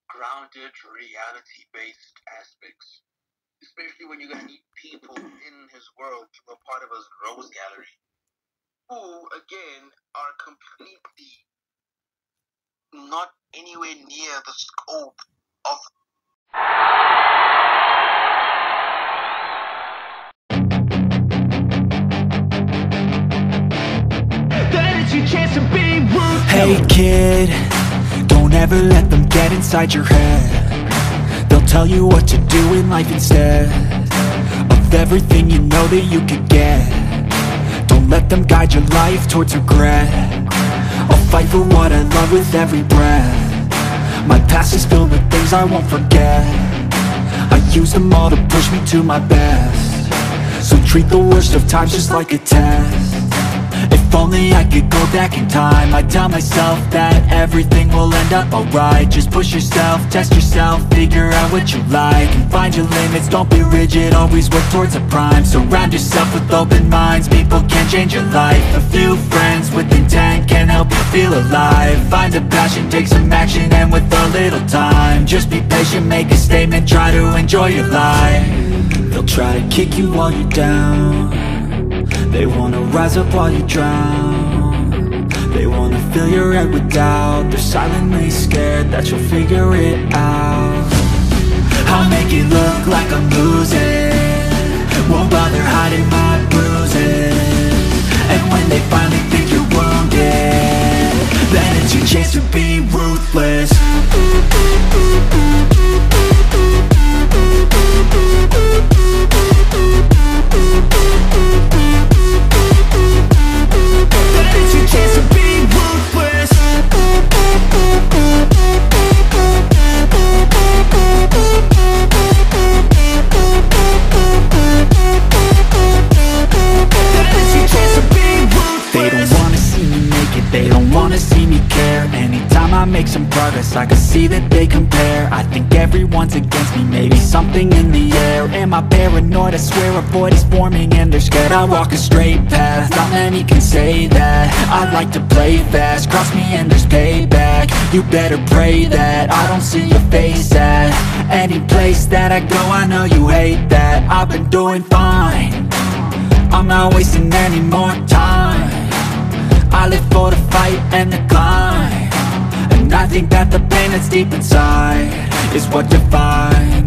grounded, reality-based aspects. Especially when you're going to need people in his world to be a part of his Rose Gallery, who, again, are completely not anywhere near the scope of... That is your chance to be Hey kid, don't ever let them get inside your head. They'll tell you what to do in life instead of everything you know that you could get. Don't let them guide your life towards regret. I'll fight for what I love with every breath. My past is filled with things I won't forget. I use them all to push me to my best. So treat the worst of times just like a test. If only I could go back in time, I'd tell myself that everything will end up alright. Just push yourself, test yourself, figure out what you like, and find your limits, don't be rigid, always work towards a prime. Surround yourself with open minds, people can change your life. A few friends with intent can help you feel alive. Find a passion, take some action, and with a little time, just be patient, make a statement, try to enjoy your life. They'll try to kick you while you're down. They wanna rise up while you drown. They wanna fill your head with doubt. They're silently scared that you'll figure it out. I'll make it look like I'm losing, won't bother hiding my bruises. And when they finally think you're wounded, then it's your chance to be ruthless. Chance to be ruthless. They don't wanna see me make it, they don't wanna see me care. Anytime I make some progress, I can see that they compare. I think everyone's against me, maybe something in the air. Am I paranoid? I swear a void is forming and they're scared I walk a straight path. Not many can say that. I like to play fast, cross me and there's payback. You better pray that I don't see your face at any place that I go. I know you hate that. I've been doing fine, I'm not wasting any more time. I live for the fight and the climb, and I think that the pain that's deep inside is what defines